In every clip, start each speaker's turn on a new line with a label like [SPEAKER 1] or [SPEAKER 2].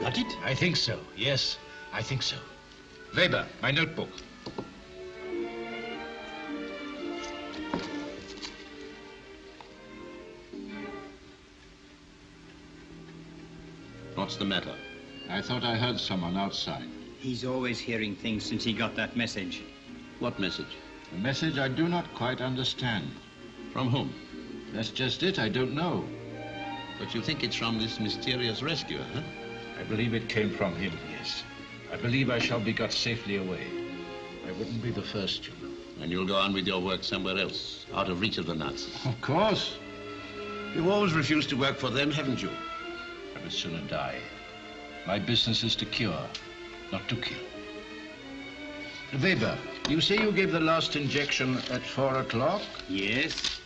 [SPEAKER 1] got it?
[SPEAKER 2] I think so, yes. I think so. Weber, my notebook.
[SPEAKER 3] What's the matter?
[SPEAKER 4] I thought I heard someone outside.
[SPEAKER 5] He's always hearing things since he got that message.
[SPEAKER 3] What message?
[SPEAKER 4] A message I do not quite understand.
[SPEAKER 3] From whom?
[SPEAKER 4] That's just it, I don't know.
[SPEAKER 3] But you think it's from this mysterious rescuer, huh?
[SPEAKER 2] I believe it came from him, yes. I believe I shall be got safely away. I wouldn't be the first, you know.
[SPEAKER 3] And you'll go on with your work somewhere else, out of reach of the Nazis.
[SPEAKER 4] Of course.
[SPEAKER 3] You've always refused to work for them, haven't you?
[SPEAKER 2] I would sooner die. My business is to cure, not to kill. Weber, you say you gave the last injection at 4 o'clock?
[SPEAKER 5] Yes.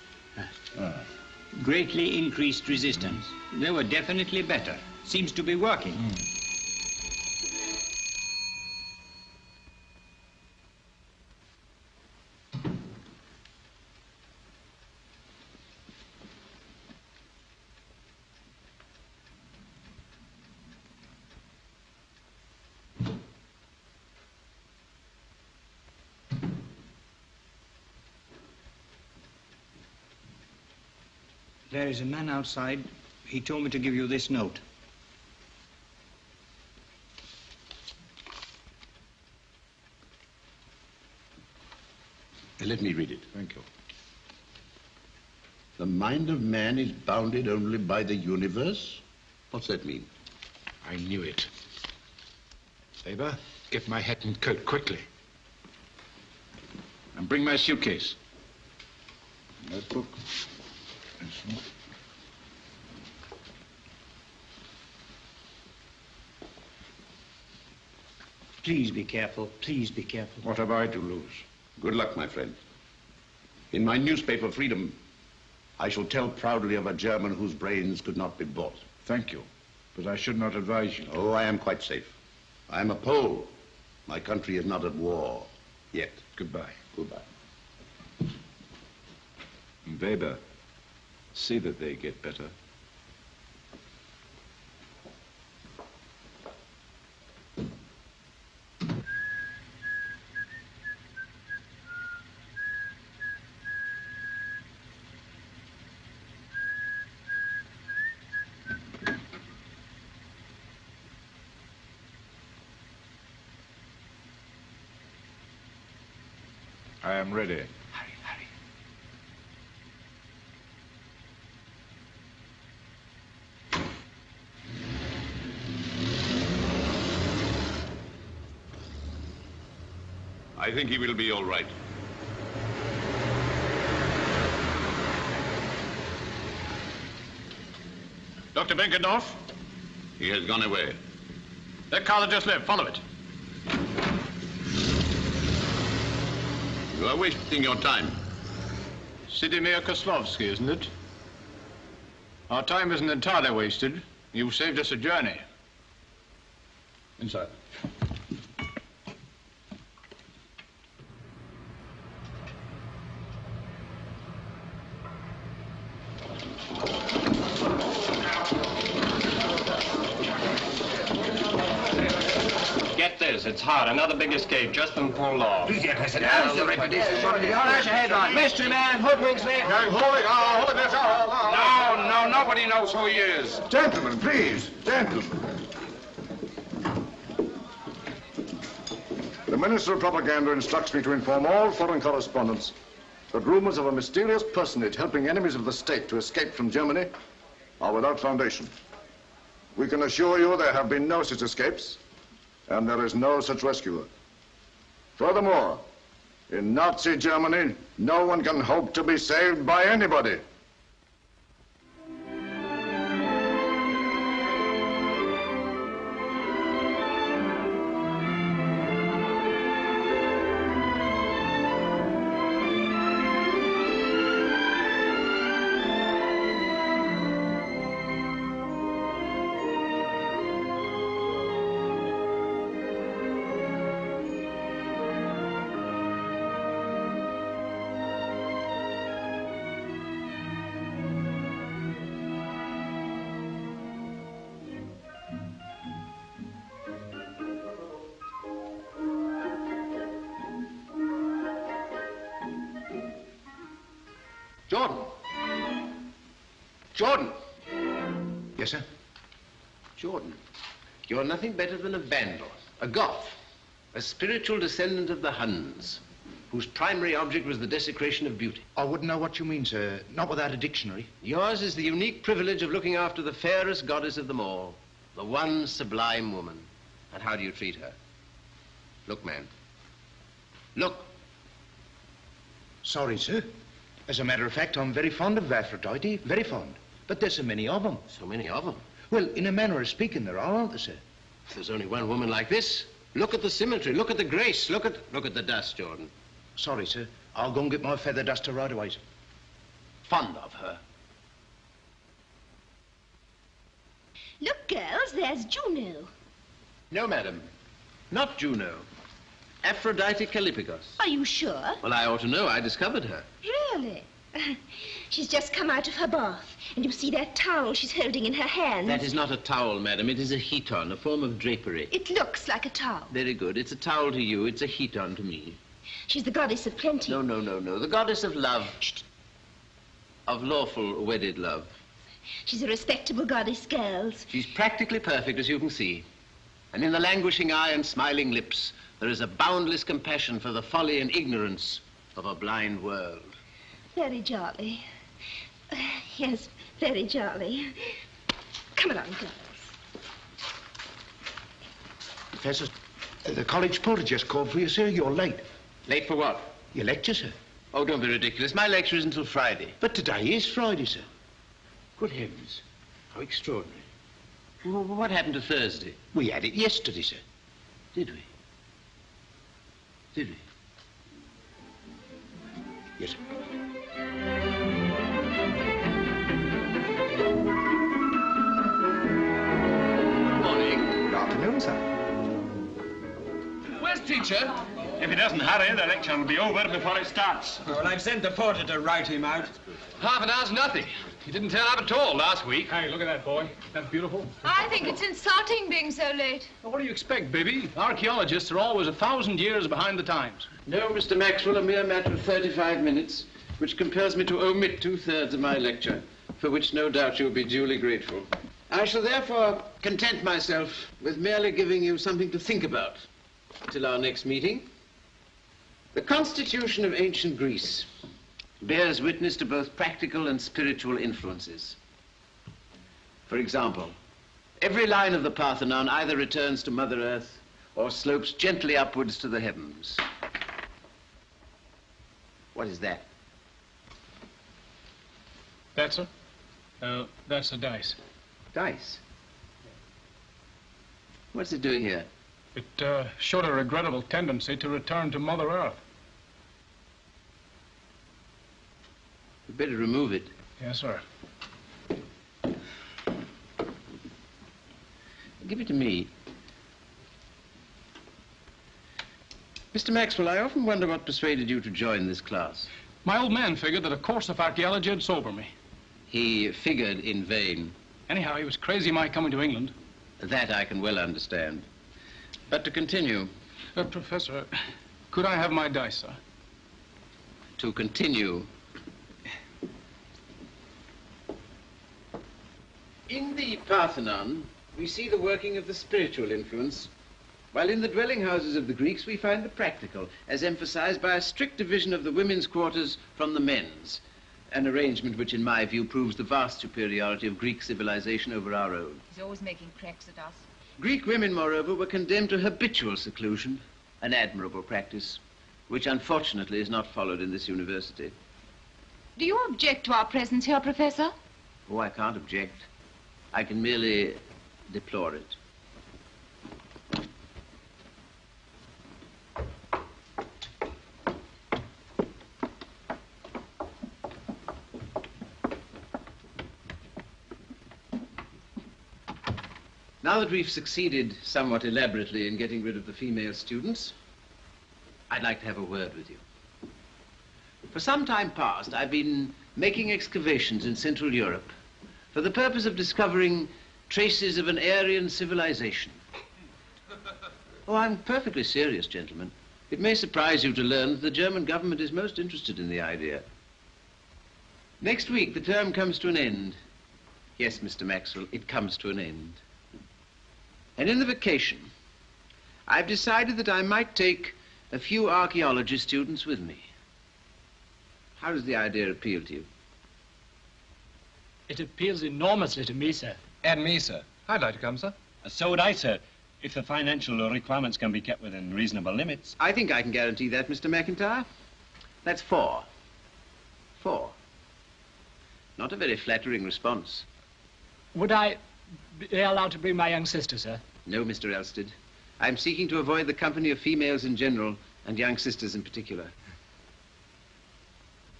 [SPEAKER 5] Greatly increased resistance. They were definitely better. Seems to be working. There is a man outside. He told me to give you this note.
[SPEAKER 3] Let me read it.
[SPEAKER 2] Thank you.
[SPEAKER 3] The mind of man is bounded only by the universe? What's that mean?
[SPEAKER 2] I knew it. Weber, get my hat and coat quickly. And bring my suitcase. Notebook.
[SPEAKER 5] Please be careful. Please be careful.
[SPEAKER 2] What have I to lose?
[SPEAKER 3] Good luck, my friend. In my newspaper, Freedom, I shall tell proudly of a German whose brains could not be bought.
[SPEAKER 2] Thank you, but I should not advise you.
[SPEAKER 3] Oh, I am quite safe. I am a Pole. My country is not at war yet.
[SPEAKER 2] Goodbye.
[SPEAKER 3] Goodbye.
[SPEAKER 2] Weber, see that they get better. I am ready.
[SPEAKER 5] Hurry, hurry.
[SPEAKER 3] I think he will be all right.
[SPEAKER 6] Dr. Benkendorf?
[SPEAKER 3] He has gone away.
[SPEAKER 6] That car that just left, follow it.
[SPEAKER 3] You are wasting your time.
[SPEAKER 6] Sidimir Kozlovsky, isn't it? Our time isn't entirely wasted. You've saved us a journey.
[SPEAKER 3] Inside.
[SPEAKER 7] Get this, it's hot. Another big escape just been pulled off.
[SPEAKER 8] Flash your headline. Mystery man, hoodwinks me.
[SPEAKER 7] No, nobody knows who he is.
[SPEAKER 8] Gentlemen, please. Gentlemen.
[SPEAKER 9] The Minister of Propaganda instructs me to inform all foreign correspondents that rumors of a mysterious personage helping enemies of the state to escape from Germany are without foundation. We can assure you there have been no such escapes, and there is no such rescuer. Furthermore, in Nazi Germany, no one can hope to be saved by anybody.
[SPEAKER 3] Jordan. Jordan.
[SPEAKER 1] Yes, sir?
[SPEAKER 3] Jordan, you're nothing better than a vandal, a Goth, a spiritual descendant of the Huns, whose primary object was the desecration of beauty.
[SPEAKER 1] I wouldn't know what you mean, sir. Not without a dictionary.
[SPEAKER 3] Yours is the unique privilege of looking after the fairest goddess of them all, the one sublime woman. And how do you treat her? Look, man. Look.
[SPEAKER 1] Sorry, sir. As a matter of fact, I'm very fond of Aphrodite, very fond. But there's so many of them.
[SPEAKER 3] So many of them?
[SPEAKER 1] Well, in a manner of speaking, there are, aren't there, sir?
[SPEAKER 3] If there's only one woman like this, look at the symmetry, look at the grace, look at the dust, Jordan.
[SPEAKER 1] Sorry, sir. I'll go and get my feather duster right away, sir.
[SPEAKER 3] Fond of her.
[SPEAKER 10] Look, girls, there's Juno.
[SPEAKER 3] No, madam. Not Juno. Aphrodite Callipygos.
[SPEAKER 10] Are you sure?
[SPEAKER 3] Well, I ought to know. I discovered her.
[SPEAKER 10] Really? She's just come out of her bath, and you see that towel she's holding in her hand.
[SPEAKER 3] That is not a towel, madam. It is a heaton, a form of drapery.
[SPEAKER 10] It looks like a towel.
[SPEAKER 3] Very good. It's a towel to you. It's a heaton to me.
[SPEAKER 10] She's the goddess of plenty.
[SPEAKER 3] No. The goddess of love.
[SPEAKER 10] Shh.
[SPEAKER 3] Of lawful wedded love.
[SPEAKER 10] She's a respectable goddess, girls.
[SPEAKER 3] She's practically perfect, as you can see. And in the languishing eye and smiling lips, there is a boundless compassion for the folly and ignorance of a blind world.
[SPEAKER 10] Very jolly. Yes, very jolly. Come along, girls.
[SPEAKER 1] Professor, the college porter just called for you, sir. You're late.
[SPEAKER 3] Late for what?
[SPEAKER 1] Your lecture, sir.
[SPEAKER 3] Oh, don't be ridiculous. My lecture is until Friday.
[SPEAKER 1] But today is Friday, sir.
[SPEAKER 3] Good heavens. How extraordinary. Well, what happened to Thursday?
[SPEAKER 1] We had it yesterday, sir.
[SPEAKER 3] Did we? Did we?
[SPEAKER 1] Yes, sir.
[SPEAKER 3] Morning.
[SPEAKER 1] Good afternoon, sir.
[SPEAKER 6] Where's teacher? If he doesn't hurry, the lecture will be over before it starts.
[SPEAKER 5] Well, I've sent the porter to write him out.
[SPEAKER 6] Half an hour's nothing. He didn't turn up at all last week. Hey, look at that boy. That's beautiful.
[SPEAKER 11] I think it's insulting being so late.
[SPEAKER 6] Well, what do you expect, baby? Archaeologists are always 1,000 years behind the times.
[SPEAKER 3] No, Mr. Maxwell, a mere matter of 35 minutes, which compels me to omit 2/3 of my lecture, for which no doubt you'll be duly grateful. I shall therefore content myself with merely giving you something to think about till our next meeting. The Constitution of ancient Greece bears witness to both practical and spiritual influences. For example, every line of the Parthenon either returns to Mother Earth or slopes gently upwards to the heavens. What is that?
[SPEAKER 6] That, sir? That's a dice.
[SPEAKER 3] Dice? What's it doing here?
[SPEAKER 6] It showed a regrettable tendency to return to Mother Earth.
[SPEAKER 3] You'd better remove it.
[SPEAKER 6] Yes, sir.
[SPEAKER 3] Give it to me. Mr. Maxwell, I often wonder what persuaded you to join this class.
[SPEAKER 6] My old man figured that a course of archaeology would sober me.
[SPEAKER 3] He figured in vain.
[SPEAKER 6] Anyhow, he was crazy my coming to England.
[SPEAKER 3] That I can well understand. But to continue.
[SPEAKER 6] Professor, could I have my dice, sir?
[SPEAKER 3] To continue. In the Parthenon, we see the working of the spiritual influence, while in the dwelling houses of the Greeks, we find the practical, as emphasized by a strict division of the women's quarters from the men's, an arrangement which, in my view, proves the vast superiority of Greek civilization over our own.
[SPEAKER 11] He's always making cracks at us.
[SPEAKER 3] Greek women, moreover, were condemned to habitual seclusion, an admirable practice, which unfortunately is not followed in this university.
[SPEAKER 11] Do you object to our presence here, Professor?
[SPEAKER 3] Oh, I can't object. I can merely deplore it. Now that we've succeeded somewhat elaborately in getting rid of the female students, I'd like to have a word with you. For some time past, I've been making excavations in Central Europe for the purpose of discovering traces of an Aryan civilization. Oh, I'm perfectly serious, gentlemen. It may surprise you to learn that the German government is most interested in the idea. Next week, the term comes to an end. Yes, Mr. Maxwell, it comes to an end. And in the vacation, I've decided that I might take a few archaeology students with me. How does the idea appeal to you?
[SPEAKER 12] It appeals enormously to me, sir.
[SPEAKER 13] And me, sir. I'd like to come, sir.
[SPEAKER 7] So would I, sir, if the financial requirements can be kept within reasonable limits.
[SPEAKER 3] I think I can guarantee that, Mr. McIntyre. That's 4. 4. Not a very flattering response.
[SPEAKER 12] Would I be allowed to bring my young sister, sir?
[SPEAKER 3] No, Mr. Elstead. I'm seeking to avoid the company of females in general and young sisters in particular.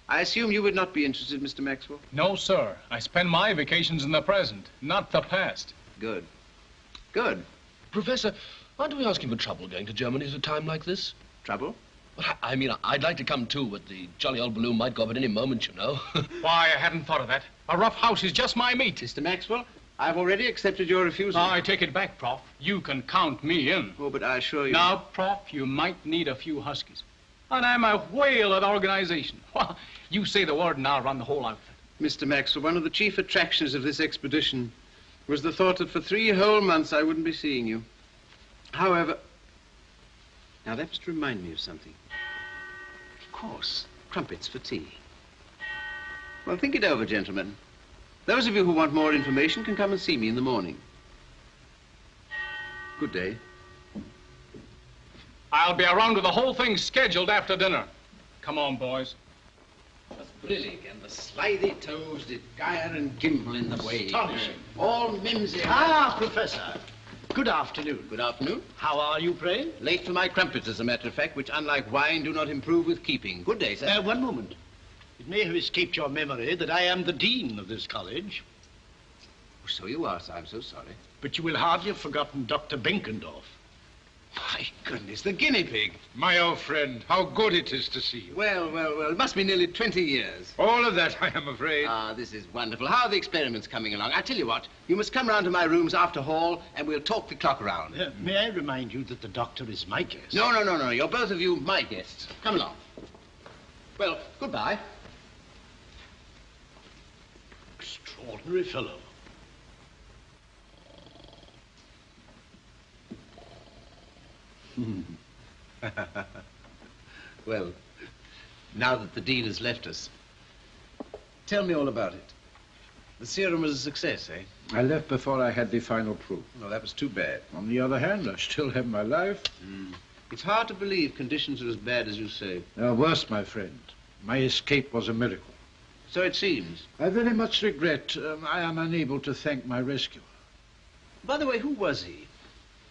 [SPEAKER 3] I assume you would not be interested, Mr. Maxwell?
[SPEAKER 14] No, sir. I spend my vacations in the present, not the past.
[SPEAKER 3] Good. Good.
[SPEAKER 15] Professor, aren't we asking for trouble going to Germany at a time like this?
[SPEAKER 3] Trouble?
[SPEAKER 15] Well, I mean, I'd like to come too, but the jolly old balloon might go up at any moment, you know.
[SPEAKER 14] Why, I hadn't thought of that. A rough house is just my meat.
[SPEAKER 3] Mr. Maxwell, I've already accepted your refusal.
[SPEAKER 14] I take it back, Prof. You can count me in.
[SPEAKER 3] Oh, but I assure you...
[SPEAKER 14] Now, Prof, you might need a few huskies. And I'm a whale at organization. Well, you say the word and I'll run the whole outfit.
[SPEAKER 3] Mr. Maxwell, one of the chief attractions of this expedition was the thought that for 3 whole months I wouldn't be seeing you. However... Now, that must remind me of something. Of course, crumpets for tea. Well, think it over, gentlemen. Those of you who want more information can come and see me in the morning. Good day.
[SPEAKER 14] I'll be around with the whole thing scheduled after dinner. Come on, boys.
[SPEAKER 3] The brillig and the slithy toes did gyre and gimble in the wave.
[SPEAKER 16] Astonishing.
[SPEAKER 3] All mimsy...
[SPEAKER 16] Ah, Professor. Good afternoon.
[SPEAKER 3] Good afternoon.
[SPEAKER 16] How are you, pray?
[SPEAKER 3] Late for my crumpets, as a matter of fact, which, unlike wine, do not improve with keeping. Good day, sir.
[SPEAKER 16] One moment. It may have escaped your memory that I am the dean of this college.
[SPEAKER 3] Oh, so you are, sir. I'm so sorry.
[SPEAKER 16] But you will hardly have forgotten Dr. Benkendorf.
[SPEAKER 3] My goodness, the guinea pig.
[SPEAKER 2] My old friend, how good it is to see you.
[SPEAKER 3] Well, well, well, it must be nearly 20 years.
[SPEAKER 2] All of that, I am afraid.
[SPEAKER 3] Ah, this is wonderful. How are the experiments coming along? I tell you what, you must come round to my rooms after hall and we'll talk the clock around.
[SPEAKER 16] May I remind you that the doctor is my guest?
[SPEAKER 3] No, no, no, no. You're both of you my guests. Come along. Well, goodbye.
[SPEAKER 16] Extraordinary fellow.
[SPEAKER 3] Well, now that the dean has left us, tell me all about it. The serum was a success, eh?
[SPEAKER 2] I left before I had the final proof.
[SPEAKER 3] No, that was too bad.
[SPEAKER 2] On the other hand, I still have my life.
[SPEAKER 3] It's hard to believe conditions are as bad as you say.
[SPEAKER 2] Worse, my friend. My escape was a miracle.
[SPEAKER 3] So it seems.
[SPEAKER 2] I very much regret I am unable to thank my rescuer.
[SPEAKER 3] By the way, who was he?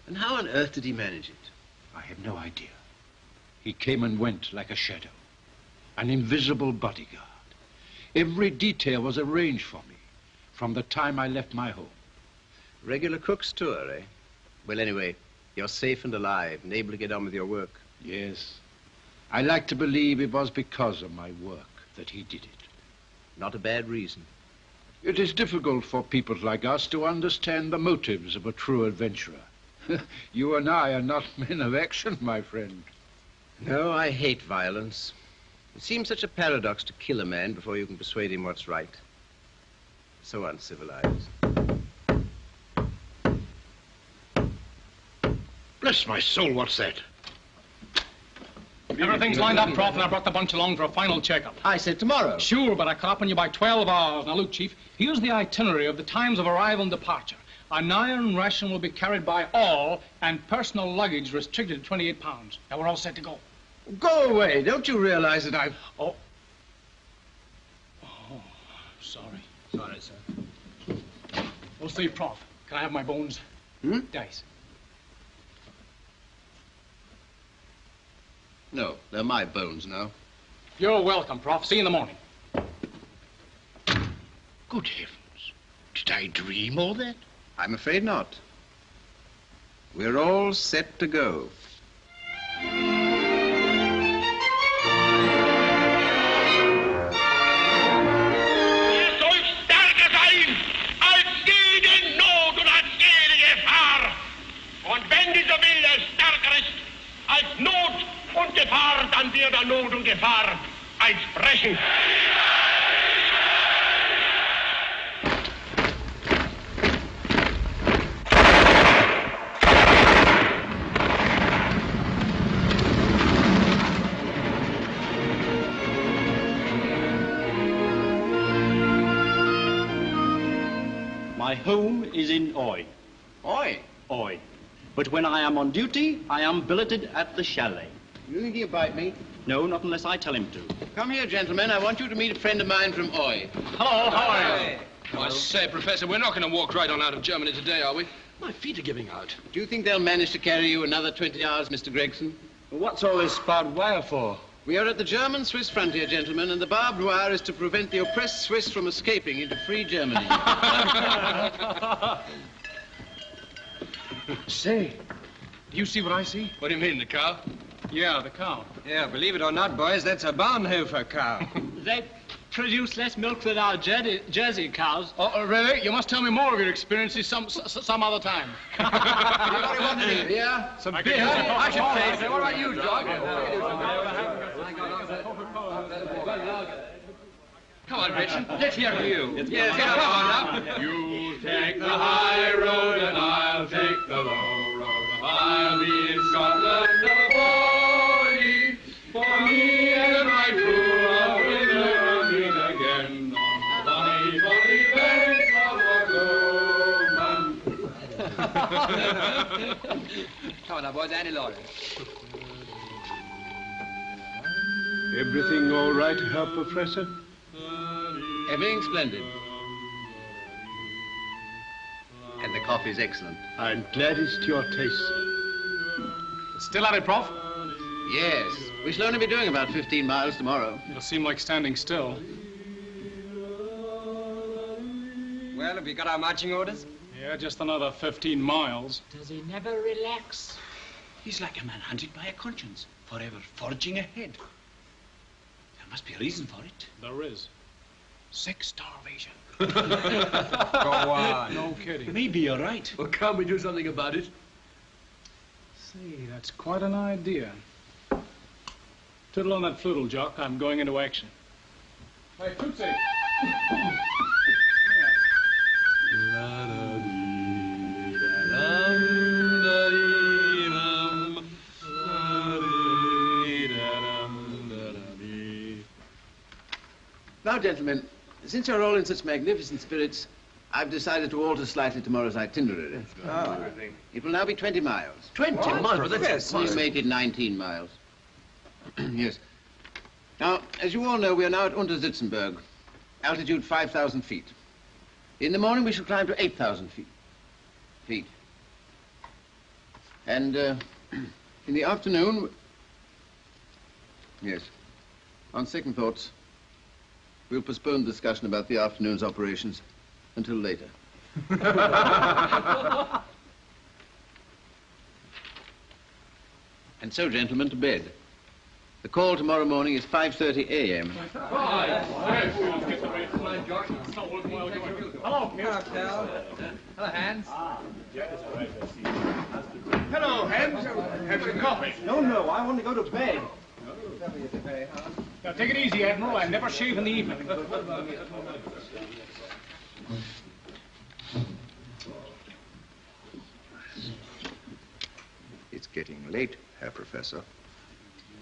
[SPEAKER 3] And how on earth did he manage it?
[SPEAKER 2] I have no idea. He came and went like a shadow. An invisible bodyguard. Every detail was arranged for me from the time I left my home.
[SPEAKER 3] Regular cook's tour, eh? Well, anyway, you're safe and alive and able to get on with your work.
[SPEAKER 2] Yes. I like to believe it was because of my work that he did it.
[SPEAKER 3] Not a bad reason.
[SPEAKER 2] It is difficult for people like us to understand the motives of a true adventurer. You and I are not men of action, my friend.
[SPEAKER 3] No, I hate violence. It seems such a paradox to kill a man before you can persuade him what's right. So uncivilized.
[SPEAKER 16] Bless my soul, what's that?
[SPEAKER 14] Everything's lined up, Prof, and I brought the bunch along for a final checkup.
[SPEAKER 3] I said tomorrow.
[SPEAKER 14] Sure, but I caught up on you by 12 hours. Now, look, Chief, here's the itinerary of the times of arrival and departure. An iron ration will be carried by all, and personal luggage restricted to 28 pounds. Now, we're all set to go.
[SPEAKER 3] Go away. Don't you realize that I've...
[SPEAKER 14] Oh, sorry. Sorry, sir. We'll see, Prof. Can I have my bones? Dice.
[SPEAKER 3] No, they're my bones now.
[SPEAKER 14] You're welcome, Prof. See you in the morning.
[SPEAKER 16] Good heavens. Did I dream all that?
[SPEAKER 3] I'm afraid not. We're all set to go.
[SPEAKER 17] Und wenn dieser Wille stärker ist als Not und Gefahr, dann wird er Not und Gefahr als brechen.
[SPEAKER 16] My home is in Oi.
[SPEAKER 3] Oi?
[SPEAKER 16] Oi. But when I am on duty, I am billeted at the chalet.
[SPEAKER 3] You think he'll bite me?
[SPEAKER 16] No, not unless I tell him to.
[SPEAKER 3] Come here, gentlemen. I want you to meet a friend of mine from Oi.
[SPEAKER 16] Hello, how are you?
[SPEAKER 15] I say, Professor, we're not going to walk right on out of Germany today, are we? My feet are giving out.
[SPEAKER 3] Do you think they'll manage to carry you another 20 hours, Mr. Gregson?
[SPEAKER 5] What's all this barbed wire for?
[SPEAKER 3] We are at the German-Swiss frontier, gentlemen, and the barbed wire is to prevent the oppressed Swiss from escaping into free Germany.
[SPEAKER 14] Say, do you see what I see?
[SPEAKER 15] What do you mean, the cow?
[SPEAKER 14] Yeah, the cow.
[SPEAKER 5] Yeah, believe it or not, boys, that's a Bonhoeffer cow.
[SPEAKER 12] They produce less milk than our Jersey cows.
[SPEAKER 14] Oh, really? You must tell me more of your experiences some other time.
[SPEAKER 3] Anybody want any beer?
[SPEAKER 14] Some
[SPEAKER 5] beer? I should say. What about you, Doc?
[SPEAKER 15] Come on, Richard.
[SPEAKER 5] Let's hear from you.
[SPEAKER 15] Yes, come on now.
[SPEAKER 17] You take the high road and I'll take the low road. I'll be in Scotland for me and my true love will never meet again on the bonny, bonny banks of Lochman.
[SPEAKER 5] Come on now, boys, Annie Laurie.
[SPEAKER 6] Everything all right, Herr Professor?
[SPEAKER 3] Everything splendid. And the coffee's excellent.
[SPEAKER 6] I'm glad it's to your taste.
[SPEAKER 14] Still at it, Prof?
[SPEAKER 3] Yes. We shall only be doing about 15 miles tomorrow.
[SPEAKER 14] It'll seem like standing still.
[SPEAKER 5] Well, have we got our marching orders?
[SPEAKER 14] Yeah, just another 15 miles.
[SPEAKER 12] Does he never relax?
[SPEAKER 16] He's like a man hunted by a conscience, forever forging ahead. There must be a reason for it.
[SPEAKER 14] There is. Sex starvation.
[SPEAKER 5] Go on.
[SPEAKER 14] No kidding.
[SPEAKER 16] Maybe you're right.
[SPEAKER 15] Well, can't we do something about it?
[SPEAKER 14] See, that's quite an idea. Twiddle on that flute, Jock. I'm going into action. Hey, Tootsie!
[SPEAKER 3] Now, gentlemen, since you're all in such magnificent spirits, I've decided to alter slightly tomorrow's itinerary. It will now be 20 miles.
[SPEAKER 15] 20 miles? That's
[SPEAKER 3] We'll make it 19 miles. Yes. Now, as you all know, we are now at Untersitzenberg, altitude 5,000 feet. In the morning, we shall climb to 8,000 feet. And in the afternoon, yes, on second thoughts, we'll postpone discussion about the afternoon's operations until later. And so, gentlemen, to bed. The call tomorrow morning is 5:30 a.m.
[SPEAKER 12] Hello, Pal. Hello, Hans.
[SPEAKER 6] Hello, Hans. Have some coffee.
[SPEAKER 5] No, I want to go to bed.
[SPEAKER 14] Now, take it easy, Admiral. I never shave in the evening.
[SPEAKER 9] It's getting late, Herr Professor.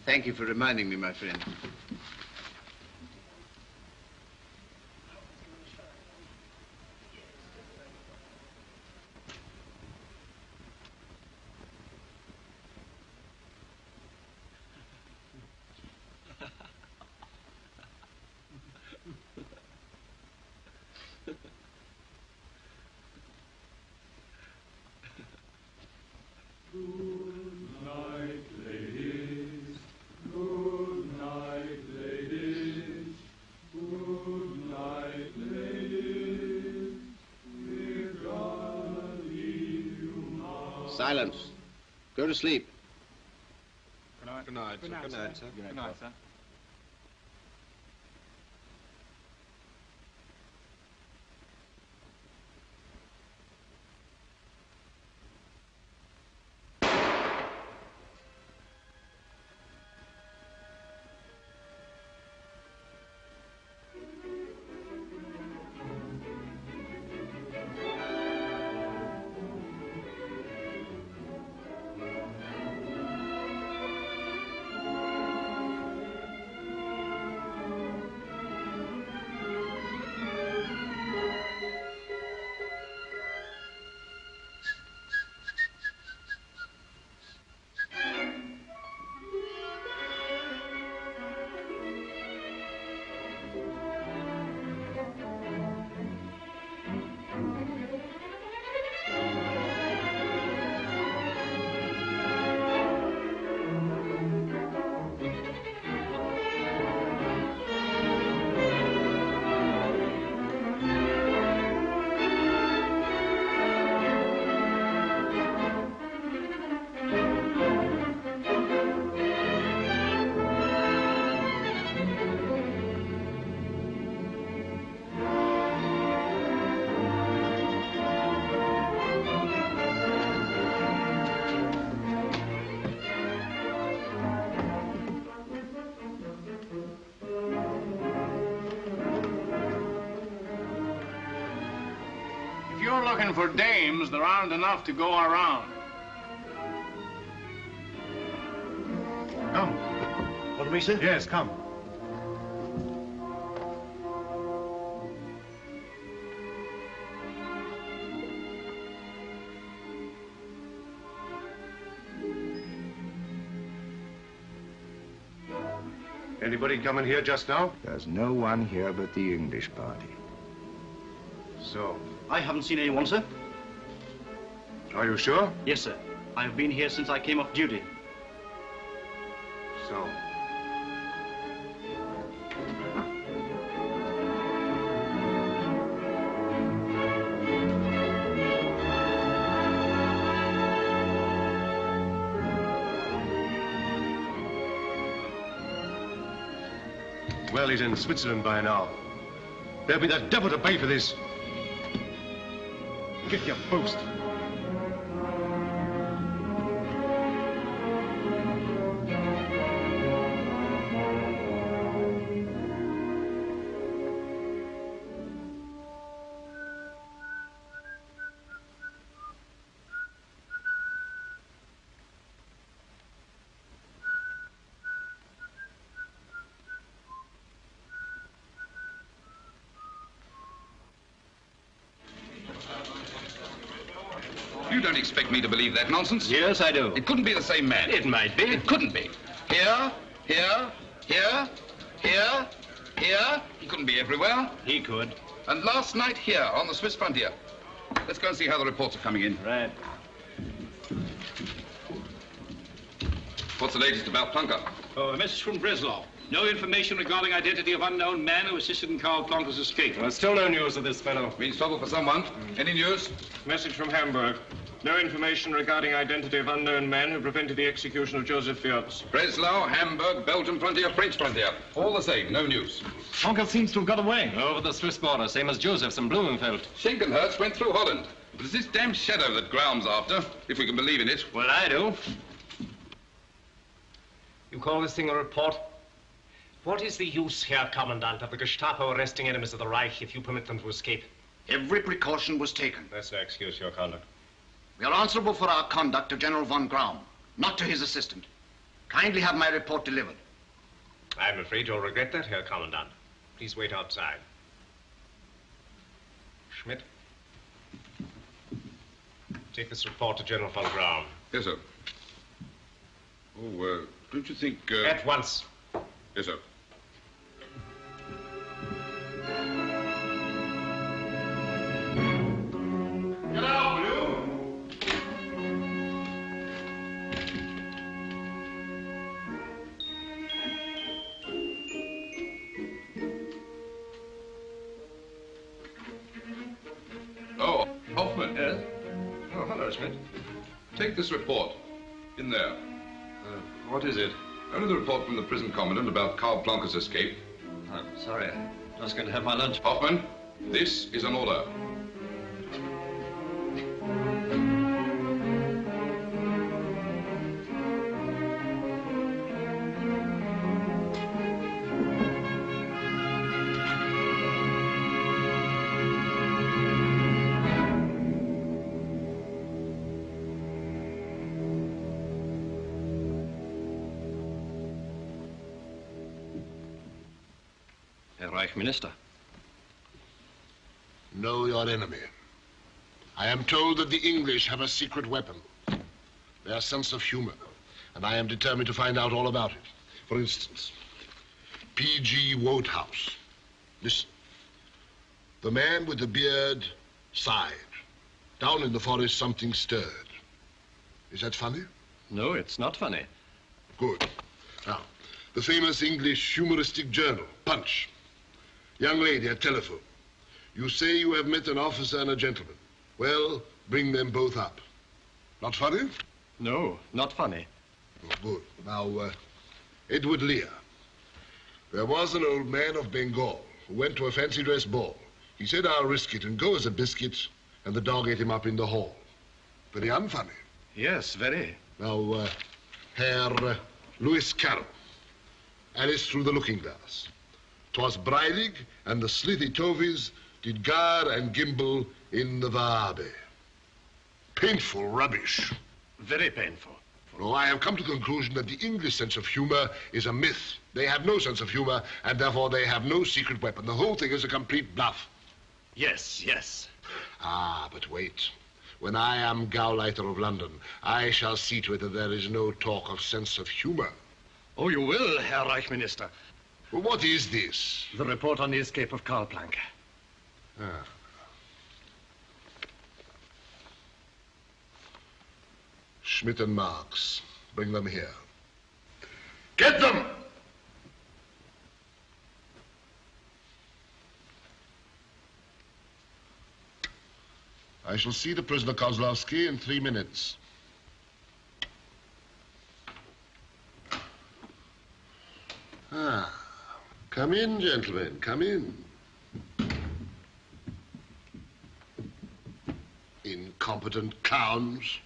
[SPEAKER 3] Thank you for reminding me, my friend. Silence. Go to sleep.
[SPEAKER 14] Good night.
[SPEAKER 15] Good night, sir.
[SPEAKER 14] Good night, sir. Good night, sir.
[SPEAKER 6] even for dames, there aren't enough to go around.
[SPEAKER 1] Come. What we say?
[SPEAKER 6] Yes, come.
[SPEAKER 18] Anybody coming here just now?
[SPEAKER 1] There's no one here but the English party.
[SPEAKER 18] So?
[SPEAKER 19] I haven't seen anyone, sir.
[SPEAKER 18] Are you sure?
[SPEAKER 19] Yes, sir. I have been here since I came off duty.
[SPEAKER 18] So? Well, he's in Switzerland by now. There'll be the devil to pay for this. Get your post.
[SPEAKER 20] You don't expect me to believe that nonsense?
[SPEAKER 19] Yes, I do.
[SPEAKER 20] It couldn't be the same man.
[SPEAKER 19] It might be.
[SPEAKER 20] It couldn't be. Here, here, here, here, here. He couldn't be everywhere.
[SPEAKER 19] He could.
[SPEAKER 20] And last night here on the Swiss frontier. Let's go and see how the reports are coming in.
[SPEAKER 19] Right.
[SPEAKER 20] What's the latest about Plunker?
[SPEAKER 14] Oh, a message from Breslau. No information regarding identity of unknown man who assisted in Karl Plunker's escape.
[SPEAKER 6] There's still no news of this fellow.
[SPEAKER 20] Means trouble for someone. Any news?
[SPEAKER 6] Message from Hamburg. No information regarding identity of unknown man who prevented the execution of Joseph Fiotz.
[SPEAKER 20] Breslau, Hamburg, Belgian frontier, French frontier. All the same, no news.
[SPEAKER 7] Plunker seems to have got away. Over the Swiss border, same as Joseph's in Blumenfeld.
[SPEAKER 20] Schenkenherz went through Holland. But it's this damn shadow that Graham's after, if we can believe in it.
[SPEAKER 7] Well, I do. You call this thing a report? What is the use, Herr Commandant, of the Gestapo arresting enemies of the Reich if you permit them to escape?
[SPEAKER 21] Every precaution was taken.
[SPEAKER 7] That's no excuse for your conduct.
[SPEAKER 21] We are answerable for our conduct to General von Graum, not to his assistant. Kindly have my report delivered.
[SPEAKER 7] I'm afraid you'll regret that, Herr Commandant. Please wait outside. Schmidt, take this report to General von Graum.
[SPEAKER 20] Yes, sir. Oh, don't you think...
[SPEAKER 7] At once.
[SPEAKER 20] Yes, sir.
[SPEAKER 17] Get out, will you?
[SPEAKER 20] Oh, Hoffman.
[SPEAKER 7] Yes? Oh, hello, Schmidt.
[SPEAKER 20] Take this report. In there.
[SPEAKER 7] What is it?
[SPEAKER 20] Only the report from the prison commandant about Karl Plunker's escape.
[SPEAKER 7] I'm sorry. I'm just going to have my lunch.
[SPEAKER 20] Hoffman, this is an order.
[SPEAKER 7] Reich Minister.
[SPEAKER 22] Know your enemy. I am told that the English have a secret weapon. Their sense of humor. And I am determined to find out all about it. For instance, P.G. Wodehouse. Listen. The man with the beard sighed. Down in the forest, something stirred. Is that funny?
[SPEAKER 7] No, it's not funny.
[SPEAKER 22] Good. Now, the famous English humoristic journal, Punch. Young lady at telephone. You say you have met an officer and a gentleman. Well, bring them both up. Not funny?
[SPEAKER 7] No, not funny.
[SPEAKER 22] Oh, good. Now, Edward Lear. There was an old man of Bengal who went to a fancy dress ball. He said, I'll risk it and go as a biscuit, and the dog ate him up in the hall. Very unfunny.
[SPEAKER 7] Yes, very.
[SPEAKER 22] Now, Herr Lewis Carroll. Alice through the looking glass. 'Twas Breidig and the slithy tovies did Gar and Gimble in the Wabe. Painful rubbish.
[SPEAKER 18] Very painful.
[SPEAKER 22] No, I have come to the conclusion that the English sense of humor is a myth. They have no sense of humor, and therefore they have no secret weapon. The whole thing is a complete bluff.
[SPEAKER 18] Yes, yes.
[SPEAKER 22] Ah, but wait. When I am Gauleiter of London, I shall see to it that there is no talk of sense of humor.
[SPEAKER 18] Oh, you will, Herr Reichsminister.
[SPEAKER 22] Well, what is this?
[SPEAKER 18] The report on the escape of Karl Planck.
[SPEAKER 22] Ah. Schmidt and Marx. Bring them here. Get them! I shall see the prisoner Kozlovsky in 3 minutes. Ah. Come in, gentlemen, come in. Incompetent clowns.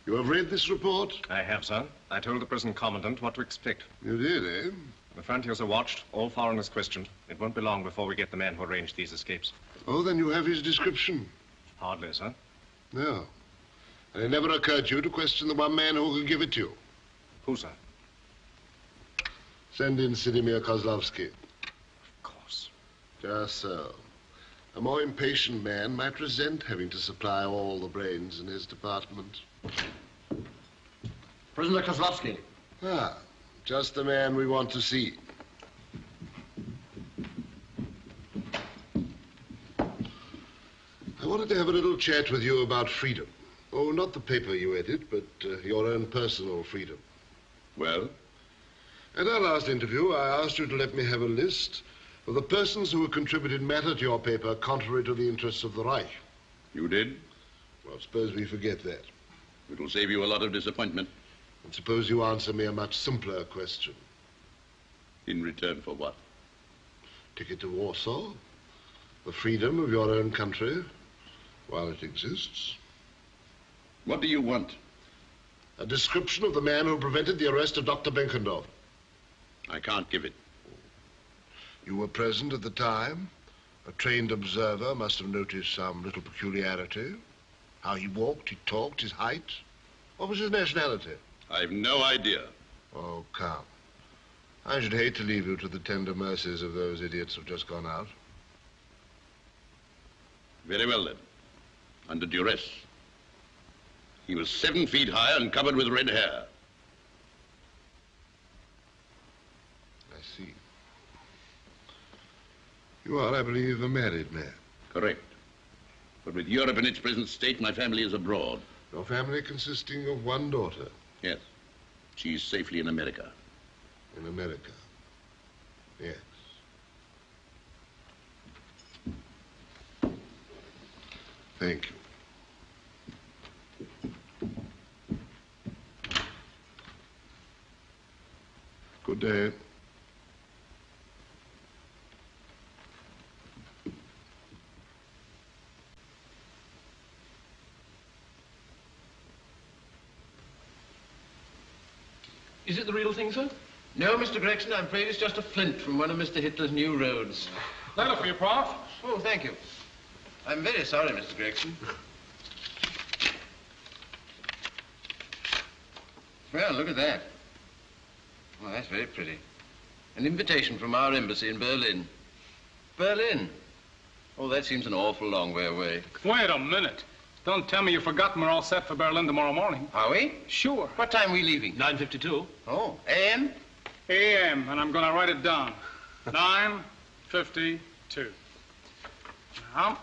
[SPEAKER 22] You have read this report?
[SPEAKER 7] I have, sir. I told the prison commandant what to expect.
[SPEAKER 22] You did, eh?
[SPEAKER 7] The frontiers are watched, all foreigners questioned. It won't be long before we get the man who arranged these escapes.
[SPEAKER 22] Oh, then you have his description?
[SPEAKER 7] Hardly, sir.
[SPEAKER 22] No. And it never occurred to you to question the one man who could give it to you?
[SPEAKER 7] Who, sir?
[SPEAKER 22] Send in Sidimir Kozlovsky.
[SPEAKER 7] Of course.
[SPEAKER 22] Just so. A more impatient man might resent having to supply all the brains in his department.
[SPEAKER 20] Prisoner Kozlovsky.
[SPEAKER 22] Ah, just the man we want to see. I wanted to have a little chat with you about freedom. Oh, not the paper you edit, but your own personal freedom.
[SPEAKER 18] Well?
[SPEAKER 22] At our last interview, I asked you to let me have a list of the persons who have contributed matter to your paper contrary to the interests of the Reich.
[SPEAKER 18] You did?
[SPEAKER 22] Well, suppose we forget that.
[SPEAKER 18] It'll save you a lot of disappointment.
[SPEAKER 22] And suppose you answer me a much simpler question.
[SPEAKER 18] In return for what?
[SPEAKER 22] Ticket to Warsaw, the freedom of your own country while it exists.
[SPEAKER 18] What do you want?
[SPEAKER 22] A description of the man who prevented the arrest of Dr. Benkendorf.
[SPEAKER 18] I can't give it.
[SPEAKER 22] You were present at the time. A trained observer must have noticed some little peculiarity. How he walked, he talked, his height. What was his nationality?
[SPEAKER 18] I've no idea.
[SPEAKER 22] Oh, come. I should hate to leave you to the tender mercies of those idiots who've just gone out.
[SPEAKER 18] Very well, then. Under duress. He was 7 feet high and covered with red hair.
[SPEAKER 22] I see. You are, I believe, a married man.
[SPEAKER 18] Correct. But with Europe in its present state, my family is abroad.
[SPEAKER 22] Your family consisting of one daughter?
[SPEAKER 18] Yes. She's safely in America.
[SPEAKER 22] In America? Yes. Thank you. Good day.
[SPEAKER 15] Is it the real thing, sir?
[SPEAKER 3] No, Mr. Gregson, I'm afraid it's just a flint from one of Mr. Hitler's new roads.
[SPEAKER 14] That'll for you, Prof.
[SPEAKER 3] Oh, thank you. I'm very sorry, Mr. Gregson. Well, look at that. Well, that's very pretty. An invitation from our embassy in Berlin. Berlin? Oh, that seems an awful long way away.
[SPEAKER 14] Wait a minute. Don't tell me you've forgotten we're all set for Berlin tomorrow morning.
[SPEAKER 3] Are we?
[SPEAKER 14] Sure.
[SPEAKER 3] What time are we leaving?
[SPEAKER 15] 9:52.
[SPEAKER 3] Oh, a.m.?
[SPEAKER 14] A.M., and I'm going to write it down. 9:52. Now,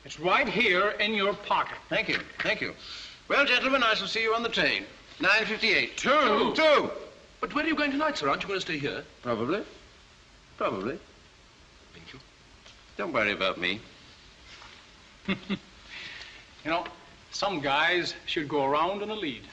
[SPEAKER 14] it's right here in your pocket.
[SPEAKER 3] Thank you, thank you. Well, gentlemen, I shall see you on the train. 9:58.
[SPEAKER 15] Two. But where are you going tonight, sir? Aren't you going to stay here?
[SPEAKER 3] Probably. Probably.
[SPEAKER 15] Thank you.
[SPEAKER 3] Don't worry about me.
[SPEAKER 14] You know, some guys should go around in a lead.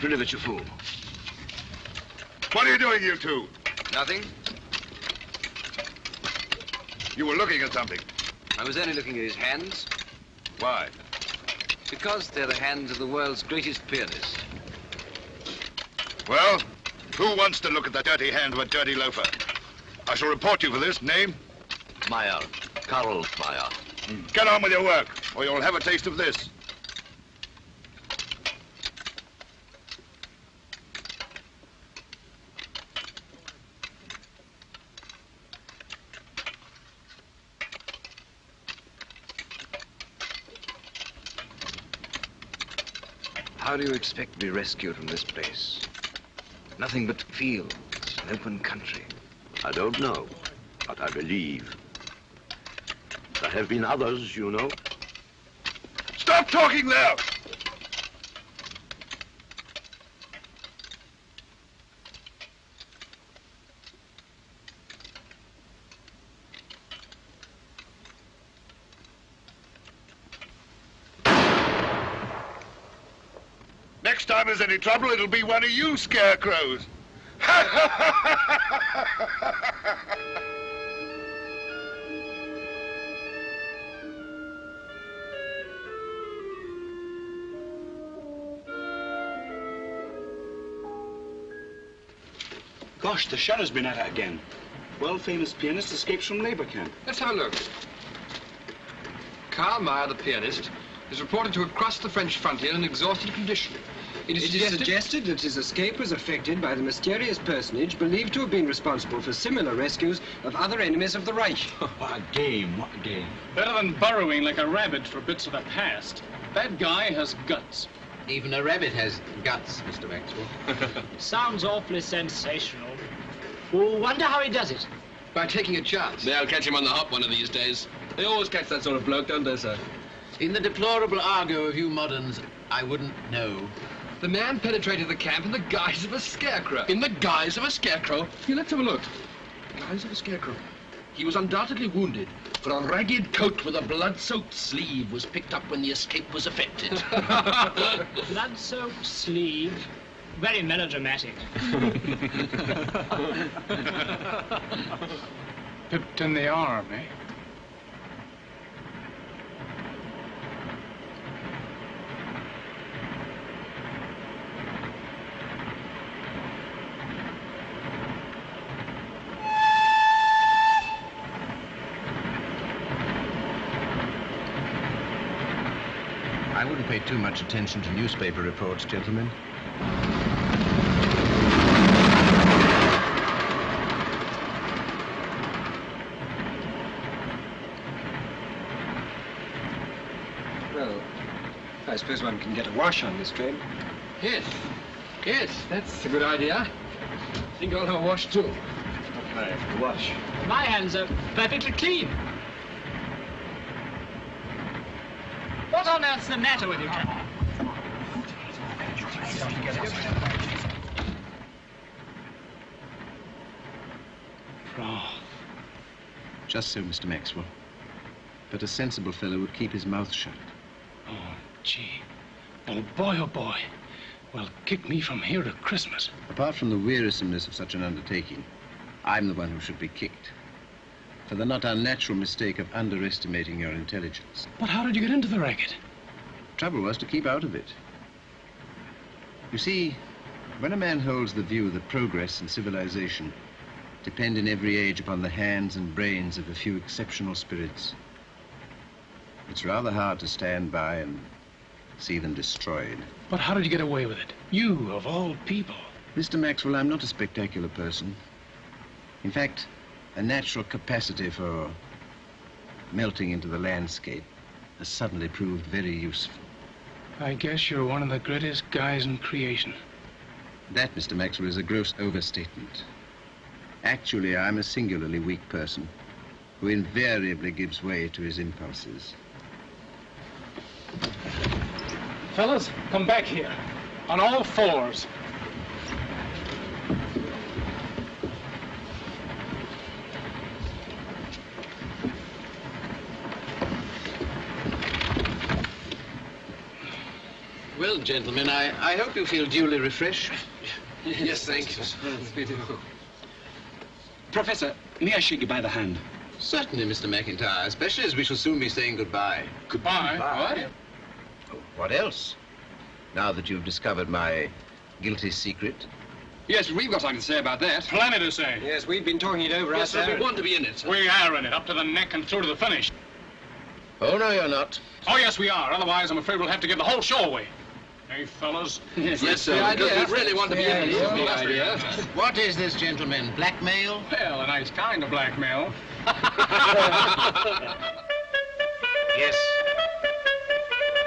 [SPEAKER 20] rid of it, you fool.
[SPEAKER 9] What are you doing, you two?
[SPEAKER 20] Nothing.
[SPEAKER 9] You were looking at something.
[SPEAKER 20] I was only looking at his hands.
[SPEAKER 9] Why?
[SPEAKER 20] Because they're the hands of the world's greatest pianist.
[SPEAKER 9] Well, who wants to look at the dirty hand of a dirty loafer? I shall report you for this. Name?
[SPEAKER 20] Meyer. Karl Meyer.
[SPEAKER 9] Get on with your work, or you'll have a taste of this.
[SPEAKER 20] How do you expect to be rescued from this place? Nothing but fields, an open country.
[SPEAKER 18] I don't know, but I believe. There have been others, you know.
[SPEAKER 9] Stop talking there! Next time there's any trouble, it'll be one of you scarecrows.
[SPEAKER 16] Gosh, the shadow's been at it again. World-famous pianist escapes from labor camp.
[SPEAKER 13] Let's have a look. Karl Meyer, the pianist, is reported to have crossed the French frontier in an exhausted condition. It is
[SPEAKER 4] suggested that his escape was effected by the mysterious personage believed to have been responsible for similar rescues of other enemies of the Reich.
[SPEAKER 16] What a game, what a game.
[SPEAKER 14] Better than burrowing like a rabbit for bits of the past. That guy has guts.
[SPEAKER 3] Even a rabbit has guts, Mr. Maxwell.
[SPEAKER 12] Sounds awfully sensational. Oh, wonder how he does it.
[SPEAKER 13] By taking a chance.
[SPEAKER 15] They'll catch him on the hop one of these days. They always catch that sort of bloke, don't they, sir?
[SPEAKER 3] In the deplorable argot of you moderns, I wouldn't know.
[SPEAKER 13] The man penetrated the camp in the guise of a scarecrow.
[SPEAKER 15] In the guise of a scarecrow?
[SPEAKER 13] Here, let's have a look.
[SPEAKER 15] Guise of a scarecrow. He was undoubtedly wounded, for a ragged coat with a blood-soaked sleeve was picked up when the escape was effected.
[SPEAKER 12] Blood-soaked sleeve. Very melodramatic.
[SPEAKER 14] Pipped in the arm, eh?
[SPEAKER 3] I wouldn't pay too much attention to newspaper reports, gentlemen.
[SPEAKER 4] Well, I suppose one can get a wash on this train.
[SPEAKER 13] Yes. Yes, that's a good idea. I think I'll have a wash, too.
[SPEAKER 16] Okay, a wash.
[SPEAKER 12] My hands are perfectly clean. What on earth's the matter with you, Captain?
[SPEAKER 3] Just so, Mr. Maxwell. But a sensible fellow would keep his mouth shut.
[SPEAKER 14] Oh, gee. Well, boy, oh, boy. Well, kick me from here to Christmas.
[SPEAKER 3] Apart from the wearisomeness of such an undertaking, I'm the one who should be kicked. For the not unnatural mistake of underestimating your intelligence.
[SPEAKER 14] But how did you get into the racket?
[SPEAKER 3] Trouble was to keep out of it. You see, when a man holds the view that progress and civilization depend in every age upon the hands and brains of a few exceptional spirits, it's rather hard to stand by and see them destroyed.
[SPEAKER 14] But how did you get away with it? You, of all people.
[SPEAKER 3] Mr. Maxwell, I'm not a spectacular person. In fact, a natural capacity for melting into the landscape has suddenly proved very useful.
[SPEAKER 14] I guess you're one of the greatest guys in creation.
[SPEAKER 3] That, Mr. Maxwell, is a gross overstatement. Actually, I'm a singularly weak person who invariably gives way to his impulses.
[SPEAKER 14] Fellas, come back here. On all fours.
[SPEAKER 15] Well,
[SPEAKER 3] Well, gentlemen, I hope you feel duly refreshed.
[SPEAKER 4] Yes, thank you. Professor, may I shake you by the hand?
[SPEAKER 3] Certainly, Mr. McIntyre, especially as we shall soon be saying goodbye.
[SPEAKER 14] Goodbye?
[SPEAKER 3] What?
[SPEAKER 20] Oh, what else? Now that you've discovered my guilty secret.
[SPEAKER 14] Yes, we've got something to say about that. Plenty to say.
[SPEAKER 4] Yes, we've been talking it over
[SPEAKER 15] Yes, sir,
[SPEAKER 4] ourselves.
[SPEAKER 15] we want to be in it, sir.
[SPEAKER 14] We are in it, up to the neck and through to the finish.
[SPEAKER 20] Oh, no, you're not.
[SPEAKER 14] Oh, yes, we are. Otherwise, I'm afraid we'll have to give the whole show away. Hey, fellas?
[SPEAKER 15] Yes, sir, because we really want to be in it.
[SPEAKER 3] What is this, gentlemen? Blackmail?
[SPEAKER 14] Well, a nice kind of blackmail.
[SPEAKER 20] Yes.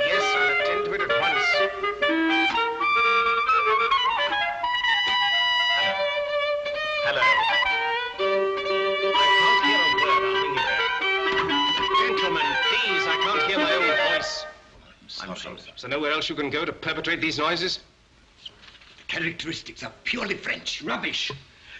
[SPEAKER 20] Yes, I'll attend to it at once. Hello. I can't hear a word. I'll ring you back.
[SPEAKER 7] Gentlemen, please, I can't hear my own voice.
[SPEAKER 20] I'm sorry.
[SPEAKER 7] Is there nowhere else you can go to perpetrate these noises?
[SPEAKER 4] Characteristics are purely French. Rubbish.